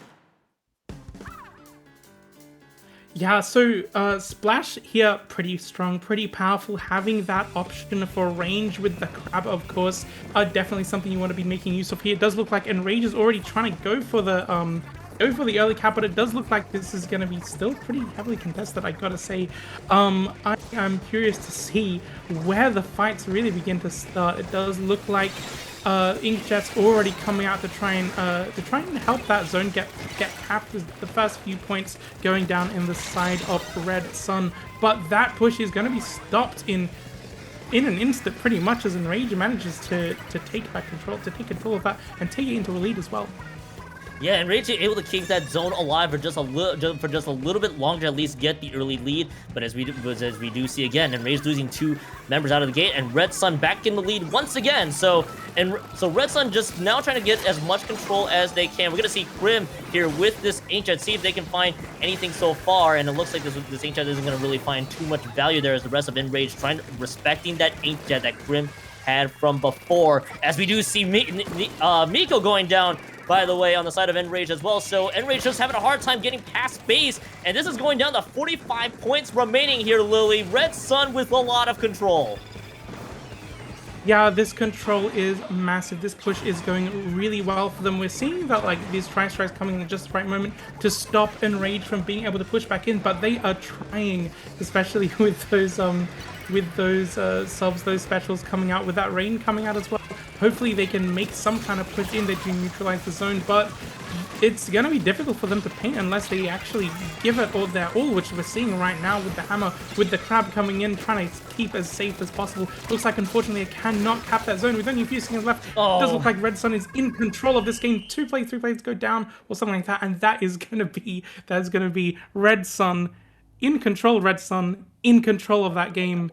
Yeah, so Splash here, pretty strong, pretty powerful. Having that option for range with the crab, of course, definitely something you want to be making use of here. It does look like ENRAGE is already trying to go for the early cap, but it does look like this is going to be still pretty heavily contested, I gotta say. I am curious to see where the fights really begin to start. It does look like Inkjet's already coming out to try and help that zone get capped with the first few points going down in the side of Red Sun, but that push is going to be stopped in an instant pretty much as ENRAGE manages to take control of that and take it into a lead as well. Yeah, and ENRAGE able to keep that zone alive for just a little bit longer, at least get the early lead. But as we do see again, ENRAGE losing 2 members out of the gate, and Red Sun back in the lead once again. So Red Sun just now trying to get as much control as they can. We're gonna see Krim here with this Inkjet, see if they can find anything so far. And it looks like this Inkjet isn't gonna really find too much value there, as the rest of ENRAGE respecting that Inkjet that Krim had from before. As we do see Miko going down, by the way, on the side of ENRAGE as well. So ENRAGE just having a hard time getting past base, and this is going down to 45 points remaining here, Lily. Red Sun with a lot of control. Yeah, this control is massive. This push is going really well for them. We're seeing that like these tri-strikes coming in just the right moment to stop ENRAGE from being able to push back in, but they are trying, especially with those subs, those specials coming out, with that rain coming out as well. Hopefully they can make some kind of push in there to neutralize the zone, but it's going to be difficult for them to paint unless they actually give it all their all, which we're seeing right now with the hammer, with the crab coming in, trying to keep as safe as possible. Looks like, unfortunately, they cannot cap that zone with only a few seconds left. Oh. It does look like Red Sun is in control of this game. 2 plays, 3 plays go down, or something like that, and that is going to be Red Sun in control. Red Sun in control of that game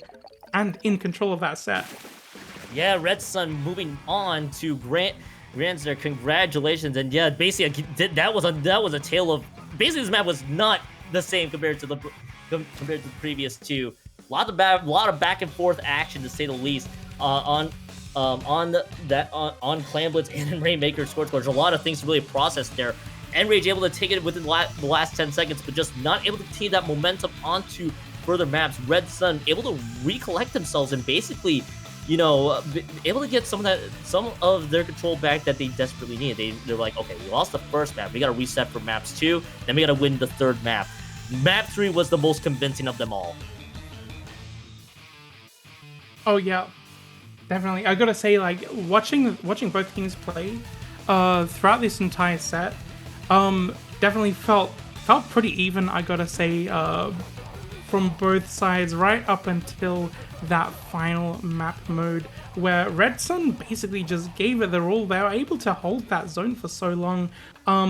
and in control of that set. Yeah, Red Sun moving on to Grand's there. Congratulations, and yeah, basically that was a tale of basically this map was not the same compared to the previous two. A lot of back and forth action to say the least on Clan Blitz and Rainmaker score. There's a lot of things to really process there. ENRAGE able to take it within the last 10 seconds, but just not able to continue that momentum onto further maps. Red Sun able to recollect themselves and basically, you know, able to get some of their control back that they desperately need. They're like, okay, we lost the first map. We got to reset for maps 2. Then we got to win the third map. Map 3 was the most convincing of them all. Oh yeah, definitely. I gotta say, like watching both teams play throughout this entire set, definitely felt pretty even. I gotta say, from both sides, right up until that final map mode where Red Sun basically just gave it their all. They were able to hold that zone for so long,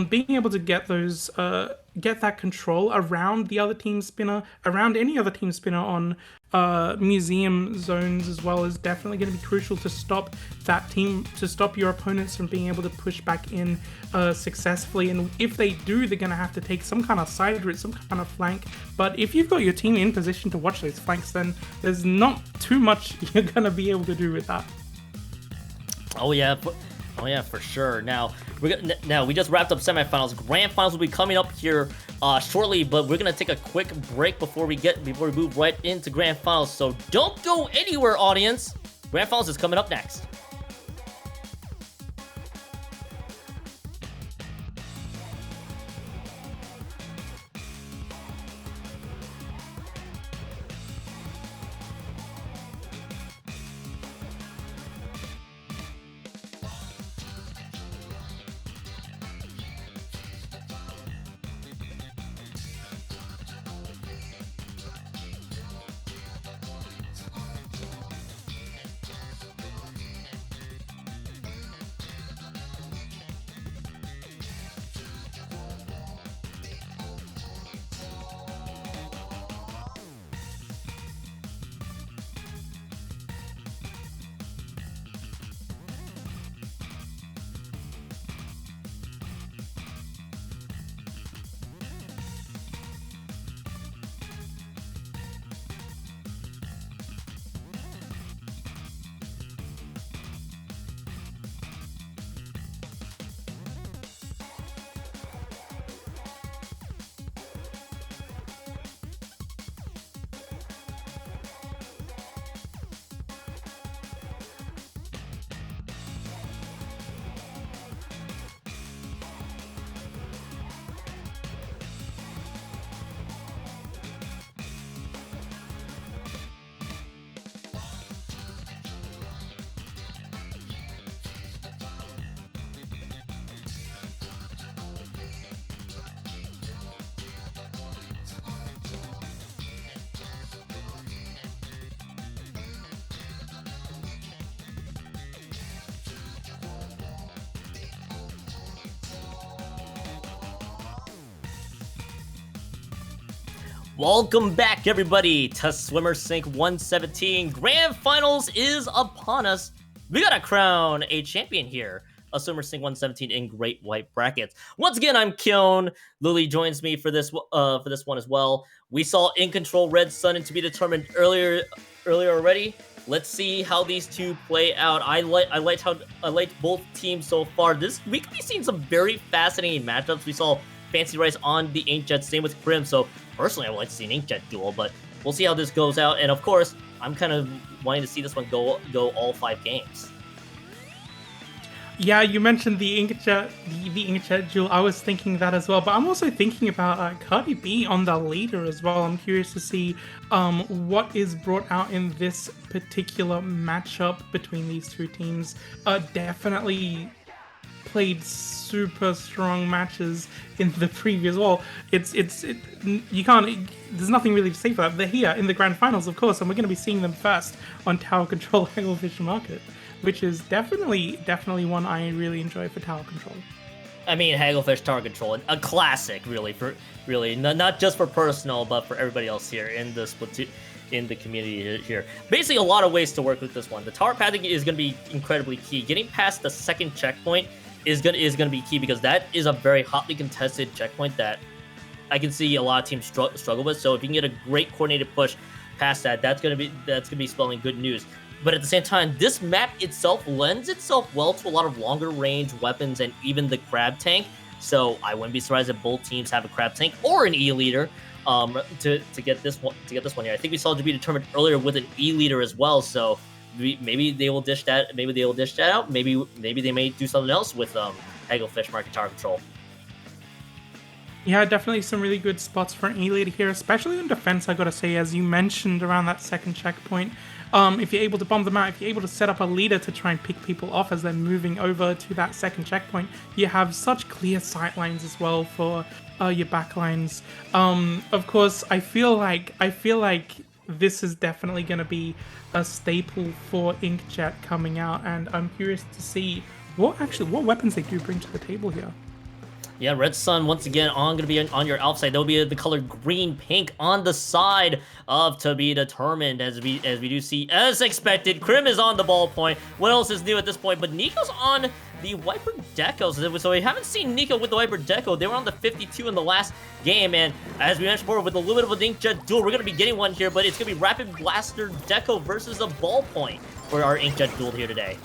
being able to get those get that control around the other team spinner, around any other team spinner on museum zones as well, is definitely going to be crucial to stop that team, to stop your opponents from being able to push back in successfully. And if they do, they're going to have to take some kind of side route, some kind of flank. But if you've got your team in position to watch those flanks, then there's not too much you're going to be able to do with that. Oh yeah, for sure. Now we just wrapped up semifinals. Grand finals will be coming up here shortly, but we're gonna take a quick break before we move right into grand finals. So don't go anywhere, audience. Grand finals is coming up next. Welcome back, everybody, to Swimmer Sync 117. Grand Finals is upon us. We gotta crown a champion here of Swimmer Sync 117 in Great White Brackets. Once again, I'm Kyon. Lily joins me for this one as well. We saw In Control Red Sun and to be determined earlier already. Let's see how these two play out. I liked both teams so far. We could be seeing some very fascinating matchups. We saw Fancy Rice on the Inkjet, same with Krim. So personally, I would like to see an Inkjet duel, but we'll see how this goes out. And of course, I'm kind of wanting to see this one go all 5 games. Yeah, you mentioned the inkjet, the inkjet duel. I was thinking that as well, but I'm also thinking about Cardi B on the leader as well. I'm curious to see what is brought out in this particular matchup between these two teams. Definitely played super strong matches in the previous. Well, you can't. There's nothing really to say for that. They're here in the grand finals, of course, and we're going to be seeing them first on Tower Control Hagglefish Market, which is definitely one I really enjoy for Tower Control. I mean, Hagglefish Tower Control, a classic, really, not just for personal, but for everybody else here in the Splatoon, in the community here. Basically, a lot of ways to work with this one. The tower pathing is going to be incredibly key. Getting past the second checkpoint is going to be key, because that is a very hotly contested checkpoint that I can see a lot of teams struggle with. So if you can get a great coordinated push past that, that's going to be spelling good news. But at the same time, this map itself lends itself well to a lot of longer range weapons and even the crab tank. So I wouldn't be surprised if both teams have a crab tank or an E leader to get this one here. I think we saw it to be determined earlier with an E leader as well. So maybe they will dish that. Maybe they will dish that out. Maybe they may do something else with Hagglefish Market Tower Control. Yeah, definitely some really good spots for an E-leader here, especially in defense, I gotta say, as you mentioned around that second checkpoint. If you're able to bomb them out, if you're able to set up a leader to try and pick people off as they're moving over to that second checkpoint, you have such clear sight lines as well for your backlines. Of course, I feel like this is definitely going to be a staple for Inkjet coming out, and I'm curious to see what weapons they do bring to the table here. Yeah, Red Sun once again going to be on your alpha side. There'll be the color green-pink on the side of to be determined, as we do see, as expected. Krim is on the ballpoint. What else is new at this point? But Nico's on the Wiper Deco. So we haven't seen Nico with the Wiper Deco. They were on the 52 in the last game, and as we mentioned before, with a little bit of an Inkjet duel, we're going to be getting one here, but it's going to be Rapid Blaster Deco versus a ballpoint for our Inkjet duel here today.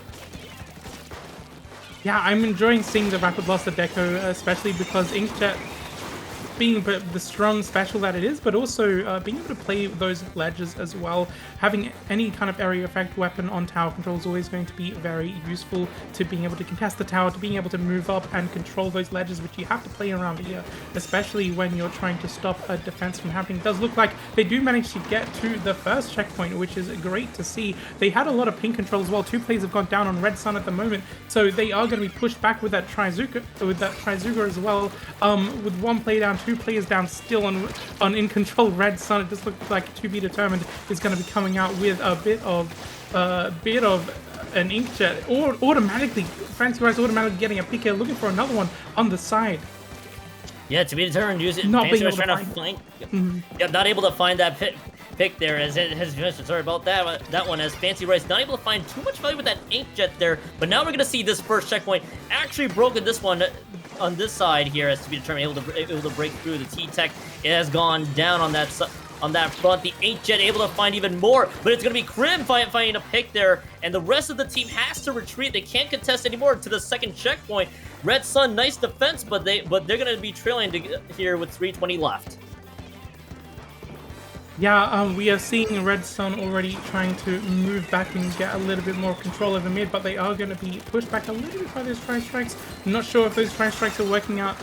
Yeah, I'm enjoying seeing the Rapid Blaster Deco, especially because Inkjet, being the strong special that it is, but also being able to play those ledges as well. Having any kind of area effect weapon on tower control is always going to be very useful to being able to contest the tower, to being able to move up and control those ledges, which you have to play around here, especially when you're trying to stop a defense from happening. It does look like they do manage to get to the first checkpoint, which is great to see. They had a lot of ping control as well. 2 players have gone down on Red Sun at the moment, so they are going to be pushed back with that Trizuka as well. With 1 player down, 2 players down still on in control Red Sun. It just looks like to be determined is going to be coming out with a bit of an Inkjet, or automatically Fancy Rice automatically getting a pick here, looking for another one on the side. Yeah, to be determined, use it. Not being able trying to find. Yeah, not able to find that pick there, as it has mentioned. Sorry about that one, as Fancy Rice not able to find too much value with that Inkjet there. But now we're gonna see this first checkpoint actually broken. This one on this side here, as to be determined, able to break through. The T-Tech has gone down on that front. The Inkjet able to find even more, but it's going to be Krim finding a pick there, and the rest of the team has to retreat. They can't contest anymore to the second checkpoint. Red Sun, nice defense, but they're going to be trailing here with 3:20 left. Yeah, we are seeing Red Sun already trying to move back and get a little bit more control over mid, but they are going to be pushed back a little bit by those Tri Strikes. I'm not sure if those Tri Strikes are working out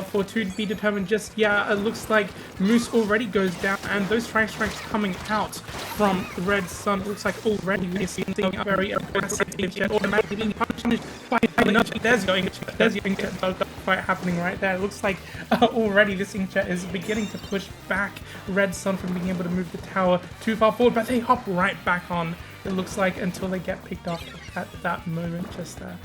for to be determined just yet. It looks like Moose already goes down, and those Tri Strikes coming out from Red Sun, it looks like already we're seeing a very aggressive Inkjet automatically being punished by another. There's your Inkjet fight happening right there. It looks like already this Inkjet is beginning to push back Red Sun from being able to move the tower too far forward, but they hop right back on, it looks like, until they get picked off at that moment just there.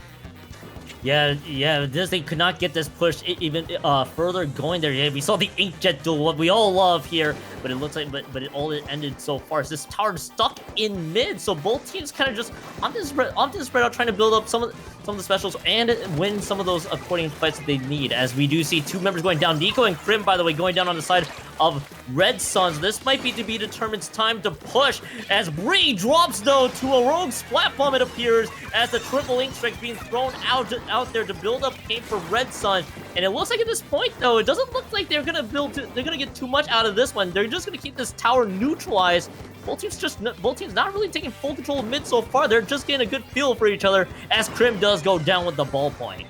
Yeah, Disney could not get this push even further going there. Yeah, we saw the Inkjet duel, what we all love here, but it looks like, but it all ended so far. So this tower stuck in mid, so both teams kind of just on this spread out, trying to build up some of the specials and win some of those according fights that they need. As we do see 2 members going down, Nico and Krim, by the way, going down on the side of Red Suns. This might be to be determined's time to push as Bree drops though to a rogue splat bomb, it appears, as the triple ink strike being thrown out there to build up paint for Red Sun. And it looks like at this point though, it doesn't look like they're gonna get too much out of this one. They're just gonna keep this tower neutralized. Both teams not really taking full control of mid so far. They're just getting a good feel for each other as Crim does go down with the ballpoint.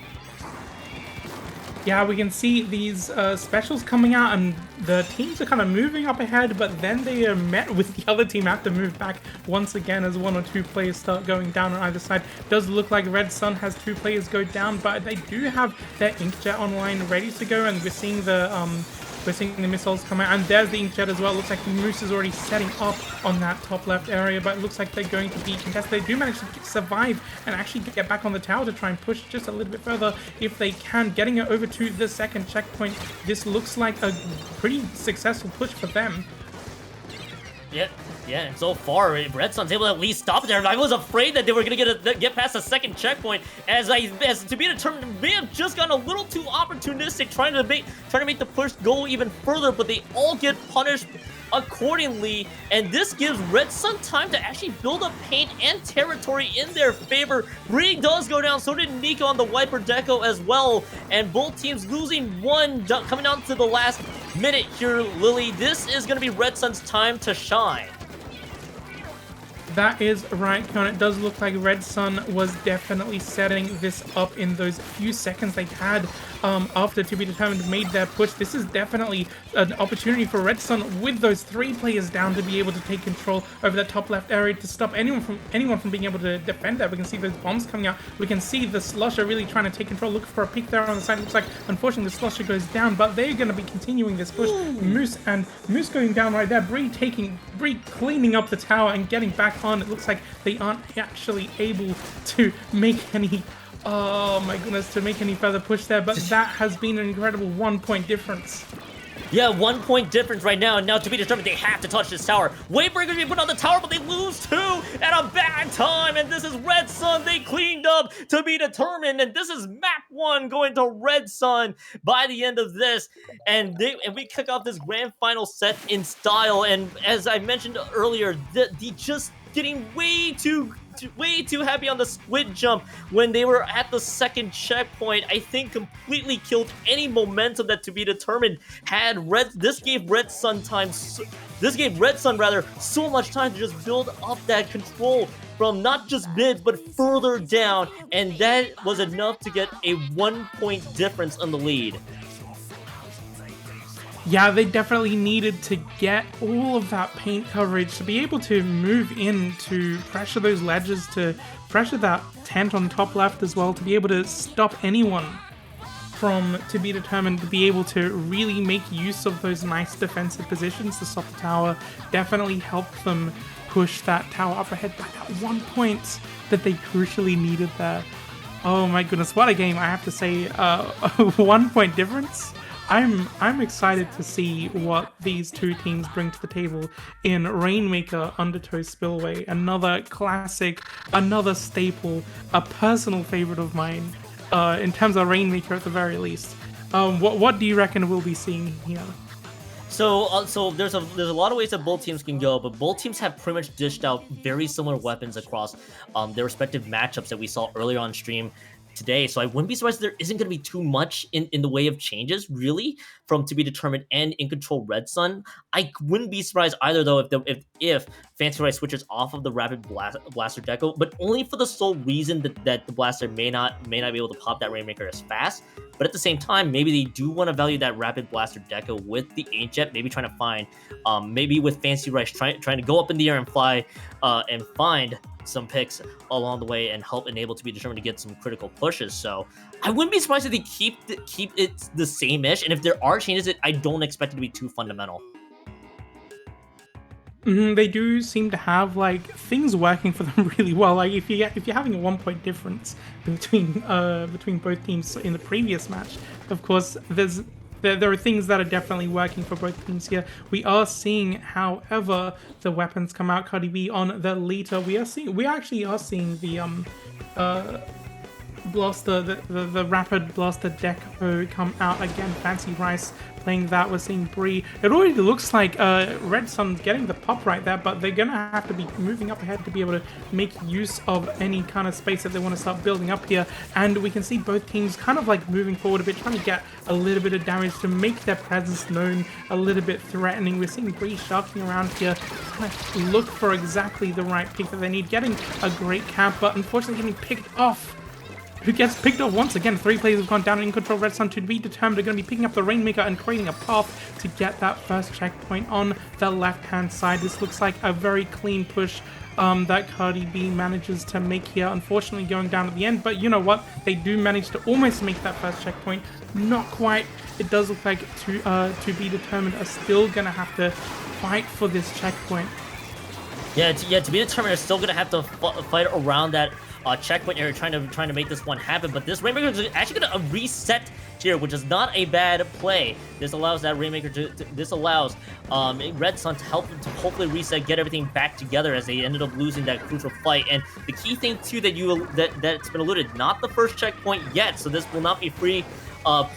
Yeah, we can see these specials coming out, and the teams are kind of moving up ahead, but then they are met with the other team have to move back once again as one or two players start going down on either side. Does look like Red Sun has two players go down, but they do have their Inkjet online ready to go, and we're seeing the missiles come out, and there's the Inkjet as well. Looks like the Moose is already setting up on that top left area, but it looks like they're going to be contested. They do manage to survive and actually get back on the tower to try and push just a little bit further if they can, getting it over to the second checkpoint. This looks like a pretty successful push for them. Yeah, and so far, Red Sun's able to at least stop it there. I was afraid that they were going to get past the second checkpoint, as to be determined, may have just gotten a little too opportunistic, trying to make the push go even further, but they all get punished accordingly, and this gives Red Sun time to actually build up paint and territory in their favor. Bree does go down, so did Nika on the Wiper Deco as well, and both teams losing one coming down to the last minute here, Lily. This is going to be Red Sun's time to shine. That is right, Con. It does look like Red Sun was definitely setting this up in those few seconds they had after To Be Determined made their push. This is definitely an opportunity for Red Sun with those three players down to be able to take control over that top left area to stop anyone from being able to defend that. We can see those bombs coming out. We can see the Slusher really trying to take control. Looking for a pick there on the side. Looks like, unfortunately, the Slusher goes down, but they're going to be continuing this push. Moose going down right there. Bree cleaning up the tower and getting back on. It looks like they aren't actually able to make any to make any further push there, but that has been an incredible 1 point difference. Yeah, 1 point difference right now, and now To Be Determined, they have to touch this tower. Waybreaker be put on the tower, but they lose two at a bad time, and this is Red Sun. They cleaned up To Be Determined, and this is map 1 going to Red Sun by the end of this, and we kick off this grand final set in style, and as I mentioned earlier, the just getting way too happy on the squid jump when they were at the second checkpoint, I think completely killed any momentum that To Be Determined had. This gave Red Sun so much time to just build up that control from not just mid but further down, and that was enough to get a 1 point difference on the lead. Yeah, they definitely needed to get all of that paint coverage to be able to move in, to pressure those ledges, to pressure that tent on top left as well, to be able to stop anyone from To Be Determined, to be able to really make use of those nice defensive positions to stop the tower. Definitely helped them push that tower up ahead by that 1 point that they crucially needed there. Oh my goodness, what a game, I have to say. A 1 point difference. I'm excited to see what these two teams bring to the table in Rainmaker Undertow Spillway. Another classic, another staple, a personal favorite of mine, in terms of Rainmaker at the very least. What do you reckon we'll be seeing here? So there's a lot of ways that both teams can go, but both teams have pretty much dished out very similar weapons across their respective matchups that we saw earlier on stream today. So I wouldn't be surprised if there isn't going to be too much in the way of changes, really, from To Be Determined and In Control Red Sun. I wouldn't be surprised either, though, if Fancy Rice switches off of the Rapid Blaster Deco, but only for the sole reason that the Blaster may not be able to pop that Rainmaker as fast. But at the same time, maybe they do want to value that Rapid Blaster Deco with the Inkjet, maybe trying to find, maybe with Fancy Rice trying to go up in the air and fly and find some picks along the way and help enable To Be Determined to get some critical pushes. So I wouldn't be surprised if they keep it the same-ish, and if there are changes, I don't expect it to be too fundamental. They do seem to have things working for them really well. Like if you're having a 1 point difference between both teams in the previous match, of course there are things that are definitely working for both teams here. We are seeing, however, the weapons come out. Cardi B on the Lita. We actually are seeing the blaster, the rapid blaster deco come out again. Fancy Rice playing that. We're seeing Bree. It already looks like Red Sun's getting the pop right there, but they're gonna have to be moving up ahead to be able to make use of any kind of space that they want to start building up here. And we can see both teams kind of like moving forward a bit, trying to get a little bit of damage to make their presence known, a little bit threatening. We're seeing Bree sharking around here, trying to look for exactly the right pick that they need, getting a great camp, but unfortunately getting picked off. Who gets picked up once again? 3 players have gone down in control. Red Sun to be determined are going to be picking up the Rainmaker and creating a path to get that first checkpoint on the left-hand side. This looks like a very clean push that Cardi B manages to make here. Unfortunately going down at the end, but you know what? They do manage to almost make that first checkpoint. Not quite. It does look like to be determined are still going to have to fight for this checkpoint. Yeah, to be determined, they're still gonna have to fight around that checkpoint area, trying to make this one happen. But this Rainmaker is actually gonna reset here, which is not a bad play. This allows that Rainmaker this allows Red Sun to help them to hopefully reset, get everything back together as they ended up losing that crucial fight. And the key thing too that's been alluded, not the first checkpoint yet, so this will not be free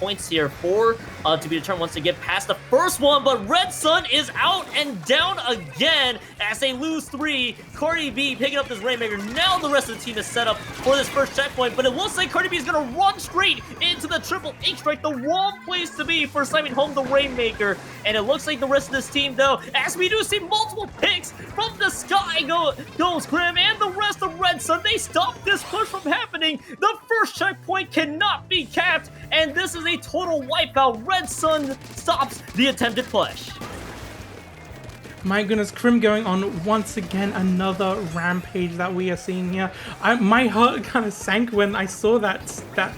points here for to be determined once they get past the first one. But Red Sun is out and down again as they lose 3. Cardi B picking up this Rainmaker. Now the rest of the team is set up for this first checkpoint, but it looks like Cardi B is going to run straight into the triple H strike, the wrong place to be for slamming home the Rainmaker. And it looks like the rest of this team, though, as we do see multiple picks from the sky goes Grim and the rest of Red Sun, they stop this push from happening. The first checkpoint cannot be capped, and this is a total wipeout. Red Sun stops the attempted push. My goodness, Krim going on once again, another rampage that we are seeing here. My heart kind of sank when I saw that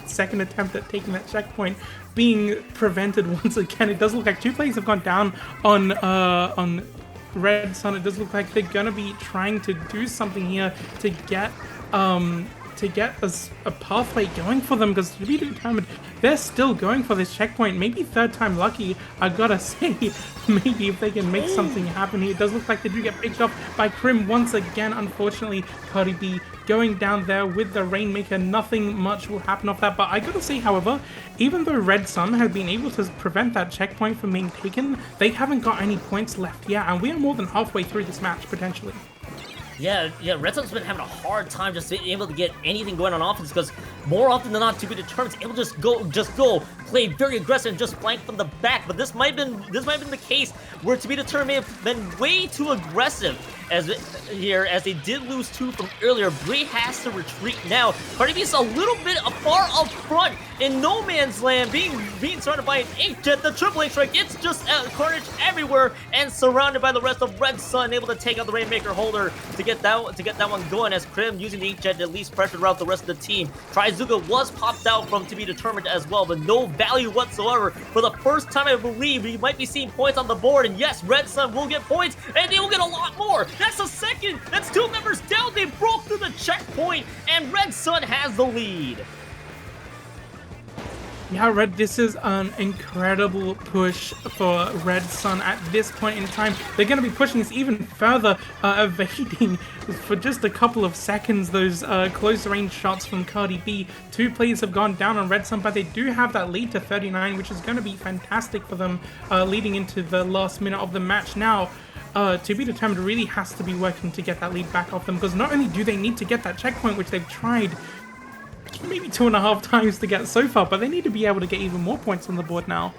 second attempt at taking that checkpoint being prevented once again. It does look like 2 players have gone down on Red Sun. It does look like they're gonna be trying to do something here to get a pathway going for them, because to be determined, they're still going for this checkpoint. Maybe third time lucky, I gotta say. Maybe if they can make something happen here. It does look like they do get picked off by Krim once again. Unfortunately, Cardi B going down there with the Rainmaker. Nothing much will happen off that. But I gotta say, however, even though Red Sun have been able to prevent that checkpoint from being taken, they haven't got any points left yet, and we are more than halfway through this match, potentially. Yeah, Red Sun's been having a hard time just being able to get anything going on offense, because more often than not, to be determined, able to just go play very aggressive and just flank from the back. But this might have been the case where to be determined may have been way too aggressive as they did lose 2 from earlier. Bree has to retreat now. Cardi B is a little bit far up front in no man's land, being surrounded by an Inkjet. The triple H strike, it's just carnage everywhere and surrounded by the rest of Red Sun, able to take out the Rainmaker holder to get that one going, as Krim using the Inkjet to at least pressure out the rest of the team. Trizuka was popped out from to be determined as well, but no value whatsoever. For the first time, I believe we might be seeing points on the board, and yes, Red Sun will get points, and they will get a lot more. That's a second. That's 2 members down. They broke through the checkpoint, and Red Sun has the lead. Yeah, this is an incredible push for Red Sun at this point in time. They're going to be pushing this even further, evading for just a couple of seconds those close range shots from Cardi B. 2 players have gone down on Red Sun, but they do have that lead to 39, which is going to be fantastic for them leading into the last minute of the match. Now, to be determined really has to be working to get that lead back off them, because not only do they need to get that checkpoint, which they've tried maybe 2.5 times to get so far, but they need to be able to get even more points on the board now.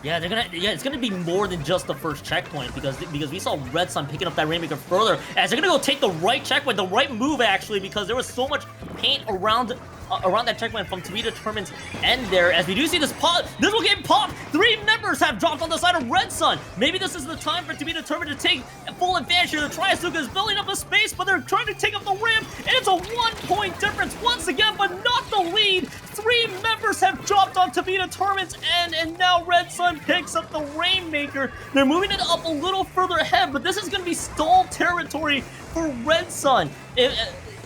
Yeah, it's gonna be more than just the first checkpoint, because we saw Red Sun picking up that Rainmaker further, as they're gonna go take the right checkpoint, the right move actually, because there was so much paint around that checkpoint from to be determined's end there. As we do see this pop, this will get popped. 3 members have dropped on the side of Red Sun. Maybe this is the time for to be determined to take full advantage here. The Trizuka is building up a space, but they're trying to take up the ramp, and it's a 1-point difference once again, but not the lead. 3 members have dropped on to be determined's end, and now Red Sun picks up the Rainmaker. They're moving it up a little further ahead, but this is going to be stall territory for Red Sun.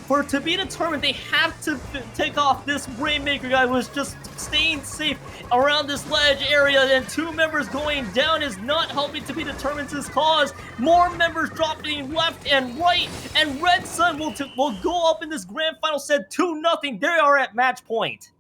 For to be determined, they have to take off this Rainmaker guy who was just staying safe around this ledge area, and 2 members going down is not helping to be determined's cause. More members dropping left and right, and Red Sun will go up in this grand final set 2-0. They are at match point.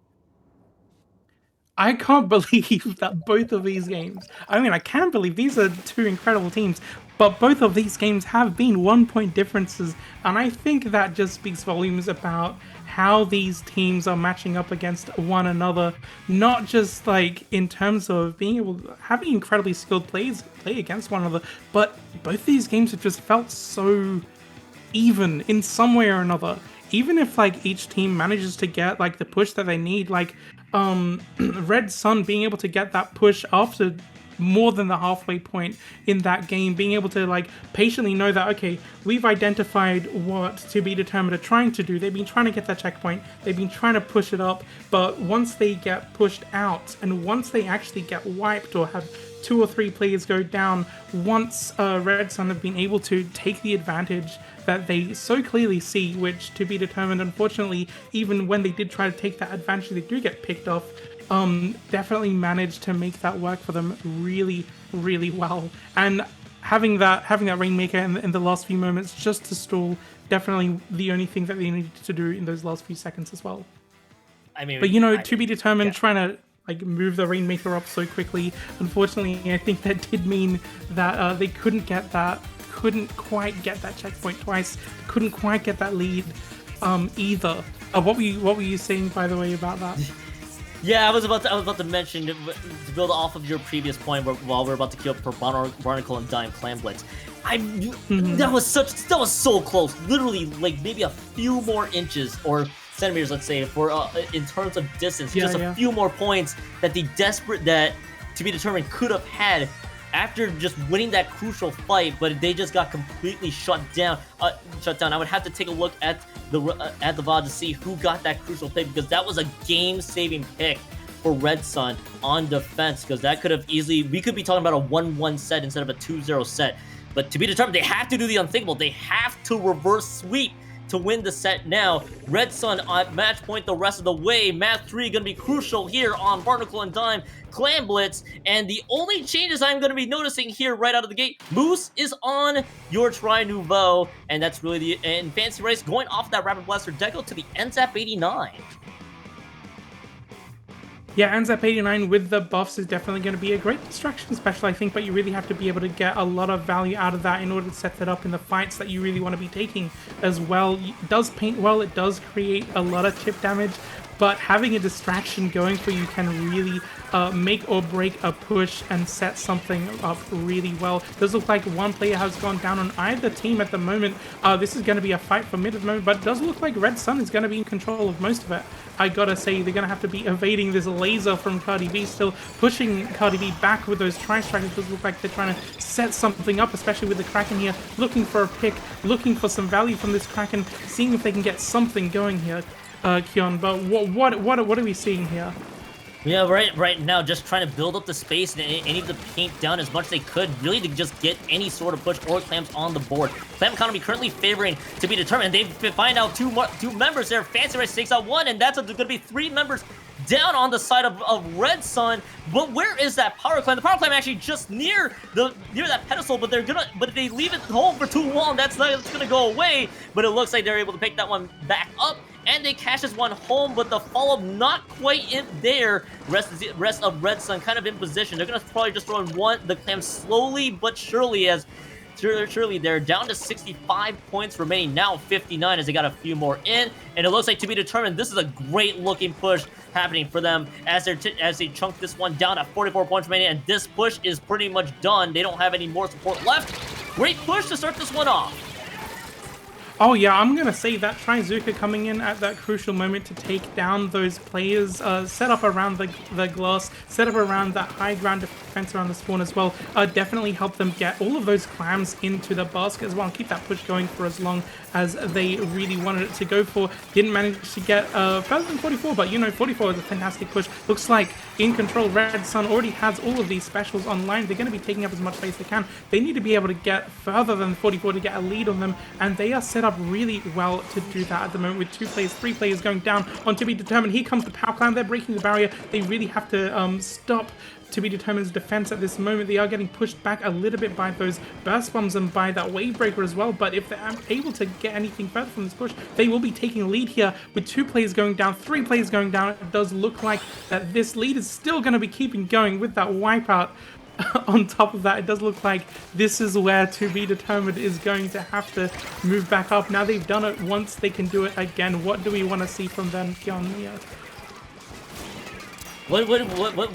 I can't believe that both of these games, I mean, I can believe these are 2 incredible teams, but both of these games have been 1-point differences, and I think that just speaks volumes about how these teams are matching up against one another, not just like in terms of being able to having incredibly skilled players play against one another, but both these games have just felt so even in some way or another. Even if like each team manages to get like the push that they need, like Red Sun being able to get that push after more than the halfway point in that game, being able to like patiently know that, okay, we've identified what To Be Determined are trying to do. They've been trying to get that checkpoint, they've been trying to push it up, but once they get pushed out and once they actually get wiped or have 2 or 3 players go down, once Red Sun have been able to take the advantage that they so clearly see, which To Be Determined, unfortunately, even when they did try to take that advantage, they do get picked off, definitely managed to make that work for them really, really well. And having that Rainmaker in the last few moments just to stall, definitely the only thing that they needed to do in those last few seconds as well. I mean, but you know, To Be Determined, trying to like move the Rainmaker up so quickly, unfortunately, I think that did mean that they couldn't quite get that checkpoint twice, couldn't quite get that lead either. What were you saying, by the way, about that? Yeah, I was about to mention, to build off of your previous point, while we're about to queue up for Barnacle and Dime Clan Blitz. That was so close. Literally, like maybe a few more inches or centimeters, let's say, for in terms of distance, just a few more points that To Be Determined could have had after just winning that crucial fight, but they just got completely shut down. I would have to take a look at the VOD to see who got that crucial pick, because that was a game-saving pick for Red Sun on defense, because that could have we could be talking about a 1-1 set instead of a 2-0 set. But To Be Determined, they have to do the unthinkable. They have to reverse sweep to win the set now. Red Sun at match point the rest of the way. Match 3 going to be crucial here on Barnacle and Dime Clan Blitz. And the only changes I'm going to be noticing here right out of the gate, Moose is on your Tri Nouveau, and that's really and Fancy Rice going off that Rapid Blaster Deco to the NZAP 89. Yeah, NZAP 89 with the buffs is definitely going to be a great distraction special, I think, but you really have to be able to get a lot of value out of that in order to set that up in the fights that you really want to be taking as well. It does paint well, it does create a lot of chip damage, but having a distraction going for you can really make or break a push and set something up really well. It does look like one player has gone down on either team at the moment. This is going to be a fight for mid at the moment, but it does look like Red Sun is going to be in control of most of it. I gotta say, they're going to have to be evading this laser from Cardi B, still pushing Cardi B back with those tri-strikes. It does look like they're trying to set something up, especially with the Kraken here, looking for a pick, looking for some value from this Kraken, seeing if they can get something going here, Kion. But what are we seeing here? Yeah, right now, just trying to build up the space and need to paint down as much as they could, really to just get any sort of push or clams on the board. Clam Economy currently favoring To Be Determined. They find out two members there. Fancy Rice takes out one, and that's going to be 3 members down on the side of Red Sun. But where is that Power Clam? The Power Clam actually just near that pedestal, but if they leave it home for too long, that's gonna go away. But it looks like they're able to pick that one back up, and they cash this one home, but the follow-up not quite in there. Rest of Red Sun kind of in position. They're gonna probably just throw in the clam slowly but surely, as surely they're down to 65 points remaining, now 59 as they got a few more in, and it looks like To Be Determined, this is a great looking push happening for them as they chunk this one down at 44 points remaining, and this push is pretty much done. They don't have any more support left. Great push to start this one off. Oh yeah, I'm gonna say that Trizuka coming in at that crucial moment to take down those players, set up around the glass, set up around that high ground defense around the spawn as well definitely helped them get all of those clams into the basket as well and keep that push going for as long as they really wanted it to go for. Didn't manage to get further than 44, but 44 is a fantastic push. Looks like In Control Red Sun already has all of these specials online. They're going to be taking up as much space as they can. They need to be able to get further than 44 to get a lead on them, and they are set up really well to do that at the moment with 2 players, 3 players going down on To Be Determined. Here comes the power clan. They're breaking the barrier. They really have to stop To Be Determined's defense at this moment. They are getting pushed back a little bit by those burst bombs and by that wave breaker as well, but if they're able to get anything further from this push, they will be taking a lead here with 2 players going down, 3 players going down. It does look like that this lead is still going to be keeping going with that wipeout. On top of that, it does look like this is where To Be Determined is going to have to move back up. Now they've done it once, they can do it again. What do we want to see from them, Kion? What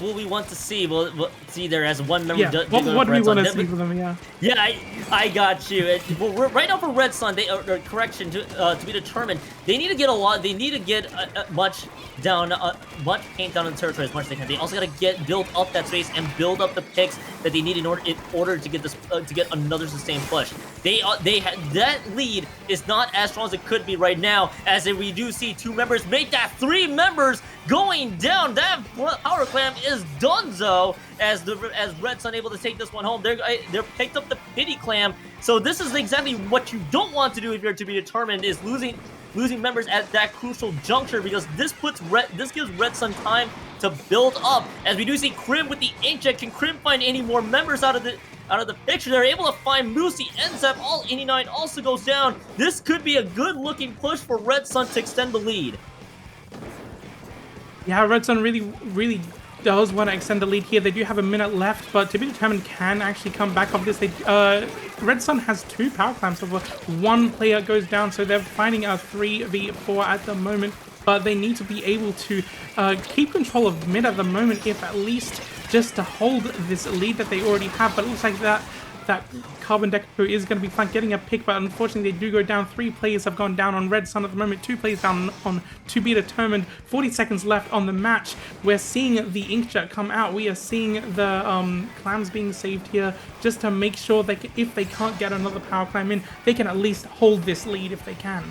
will we want to see? We'll see there as one member. Yeah. What do we want to see from them? Yeah. Yeah, I got you. Well, right now for Red Sun, they correction to be determined. They need to get a lot. They need to get much paint down in the territory as much as they can. They also got to build up that space and build up the picks that they need in order to get this to get another sustained push. That lead is not as strong as it could be right now, as we do see 2 members make that 3 members going down. That power clam is donezo as Red Sun able to take this one home. They're picked up the pity clam. So this is exactly what you don't want to do if you're To Be Determined, is losing members at that crucial juncture, because this gives Red Sun time to build up. As we do see Crim with the inkjet. Can Crim find any more members out of the picture? They're able to find Moosey. NZEP, all 89 also goes down. This could be a good looking push for Red Sun to extend the lead. Yeah, Red Sun really does want to extend the lead here. They do have a minute left, but To Be Determined can actually come back off this. Red Sun has 2 power clams, so 1 player goes down, so they're finding a 3v4 at the moment, but they need to be able to keep control of mid at the moment, if at least just to hold this lead that they already have. But it looks like that Carbon Deco is going to be flanked, getting a pick, but unfortunately they do go down. 3 players have gone down on Red Sun at the moment, 2 players down on To Be Determined. 40 seconds left on the match. We're seeing the inkjet come out. We are seeing the clams being saved here, just to make sure if they can't get another power clam in, they can at least hold this lead if they can.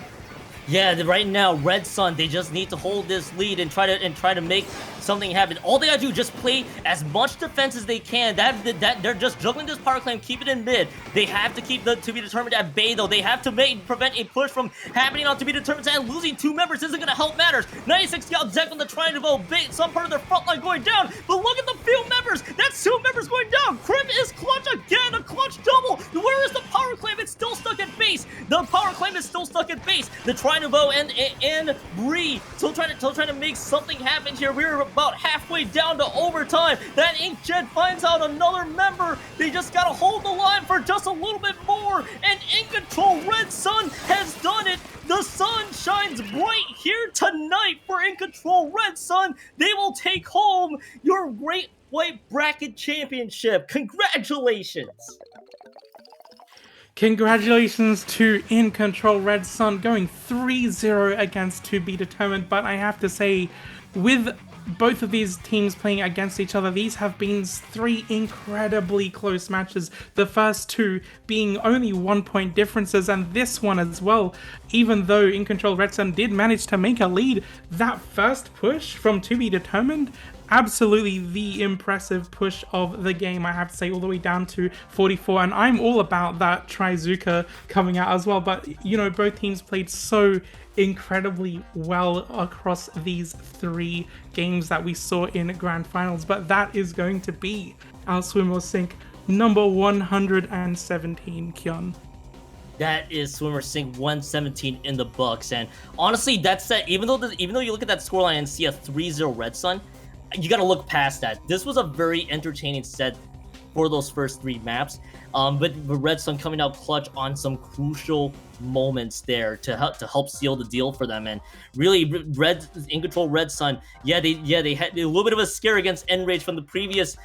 Yeah, right now, Red Sun, they just need to hold this lead and try to make something happen. All they gotta do is just play as much defense as they can. They're just juggling this power clam, keep it in mid. They have to keep the To Be Determined at bay, though. They have to prevent a push from happening on To Be Determined, and losing 2 members isn't gonna help matters. 96 scout Zek on the trying to vote bait, some part of their front line going down, but look at the field members. That's 2 members going down. Crim is clutch again, a clutch double. Where is the power clam? It's still stuck at base. The power clam is still stuck at base. The trying to vote and Bree still trying to make something happen here. We're about halfway down to overtime. That inkjet finds out another member. They just gotta hold the line for just a little bit more. And In Control Red Sun has done it. The sun shines bright here tonight for In Control Red Sun. They will take home your Great White Bracket Championship. Congratulations. Congratulations to In Control Red Sun, going 3-0 against To Be Determined. But I have to say, with both of these teams playing against each other, these have been 3 incredibly close matches. The first 2 being only 1-point differences, and this one as well. Even though In Control Red Sun did manage to make a lead, that first push from To Be Determined, absolutely the impressive push of the game, I have to say, all the way down to 44. And I'm all about that Trizuka coming out as well. But, both teams played so incredibly well across these 3 games that we saw in Grand Finals. But that is going to be our Swim or Sink number 117, Kion. That is Swimmer Sink 117 in the books. And honestly, that set, even though you look at that scoreline and see a 3-0 Red Sun, you gotta look past that. This was a very entertaining set for those first 3 maps. But Red Sun coming out clutch on some crucial moments there to help seal the deal for them. And really, In Control Red Sun, they had a little bit of a scare against ENRAGE from the previous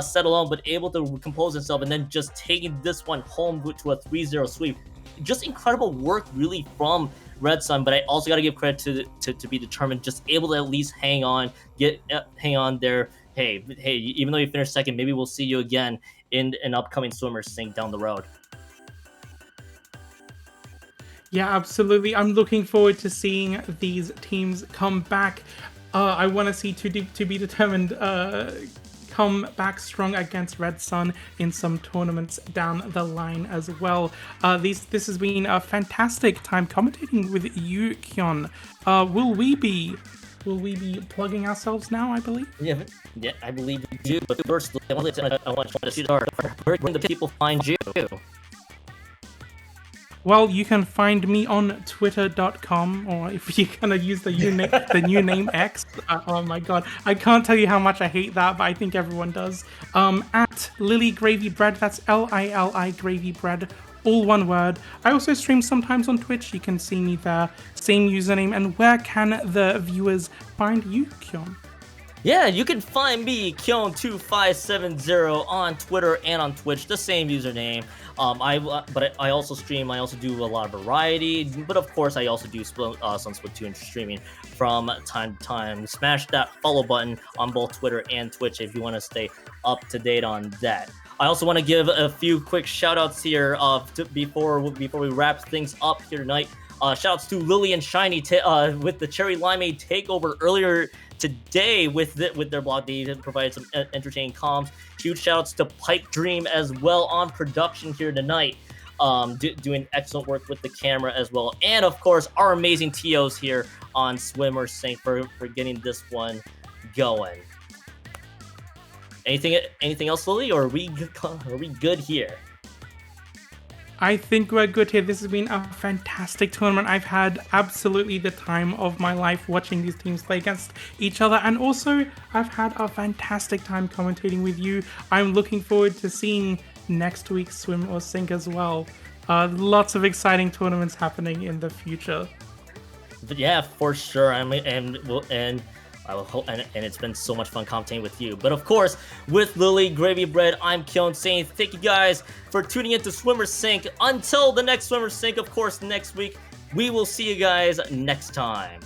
set alone, but able to compose themselves and then just taking this one home to a 3-0 sweep. Just incredible work, really, from Red Sun, but I also got to give credit to Be Determined, just able to at least hang on there hey, even though you finished second, maybe we'll see you again in an upcoming swimmer sync down the road. Yeah, absolutely. I'm looking forward to seeing these teams come back. I want to see to be determined come back strong against Red Sun in some tournaments down the line as well. This has been a fantastic time commentating with you, Kyon. Will we be plugging ourselves now? I believe. Yeah, I believe you do. But first, I want to see where can the people find you? Well, you can find me on twitter.com, or if you're gonna use the new name X, oh my god, I can't tell you how much I hate that, but I think everyone does. At Lily Gravy Bread, that's Lili Gravy Bread, all one word. I also stream sometimes on Twitch, you can see me there, same username. And where can the viewers find you, Kyon? Yeah, you can find me, Kyon2570, on Twitter and on Twitch, the same username. But I also stream. I also do a lot of variety. But of course, I also do some Splatoon streaming from time to time. Smash that follow button on both Twitter and Twitch if you want to stay up to date on that. I also want to give a few quick shout outs here before we wrap things up here tonight. Shoutouts to Lily and Shiny with the Cherry Limeade takeover earlier today with their blog. They provided some entertaining comms. Huge shoutouts to Pipe Dream as well on production here tonight, doing excellent work with the camera as well. And of course, our amazing TOs here on Swim or Sink for getting this one going. Anything else, Lily, or are we good here? I think we're good here. This has been a fantastic tournament. I've had absolutely the time of my life watching these teams play against each other, and also I've had a fantastic time commentating with you. I'm looking forward to seeing next week's Swim or Sink as well. Lots of exciting tournaments happening in the future. But yeah, for sure. I will hope, and it's been so much fun commentating with you. But of course, with Lily Gravy Bread, I'm Kyon saying thank you guys for tuning in to Swimmer Sync. Until the next Swimmer Sync, of course, next week, we will see you guys next time.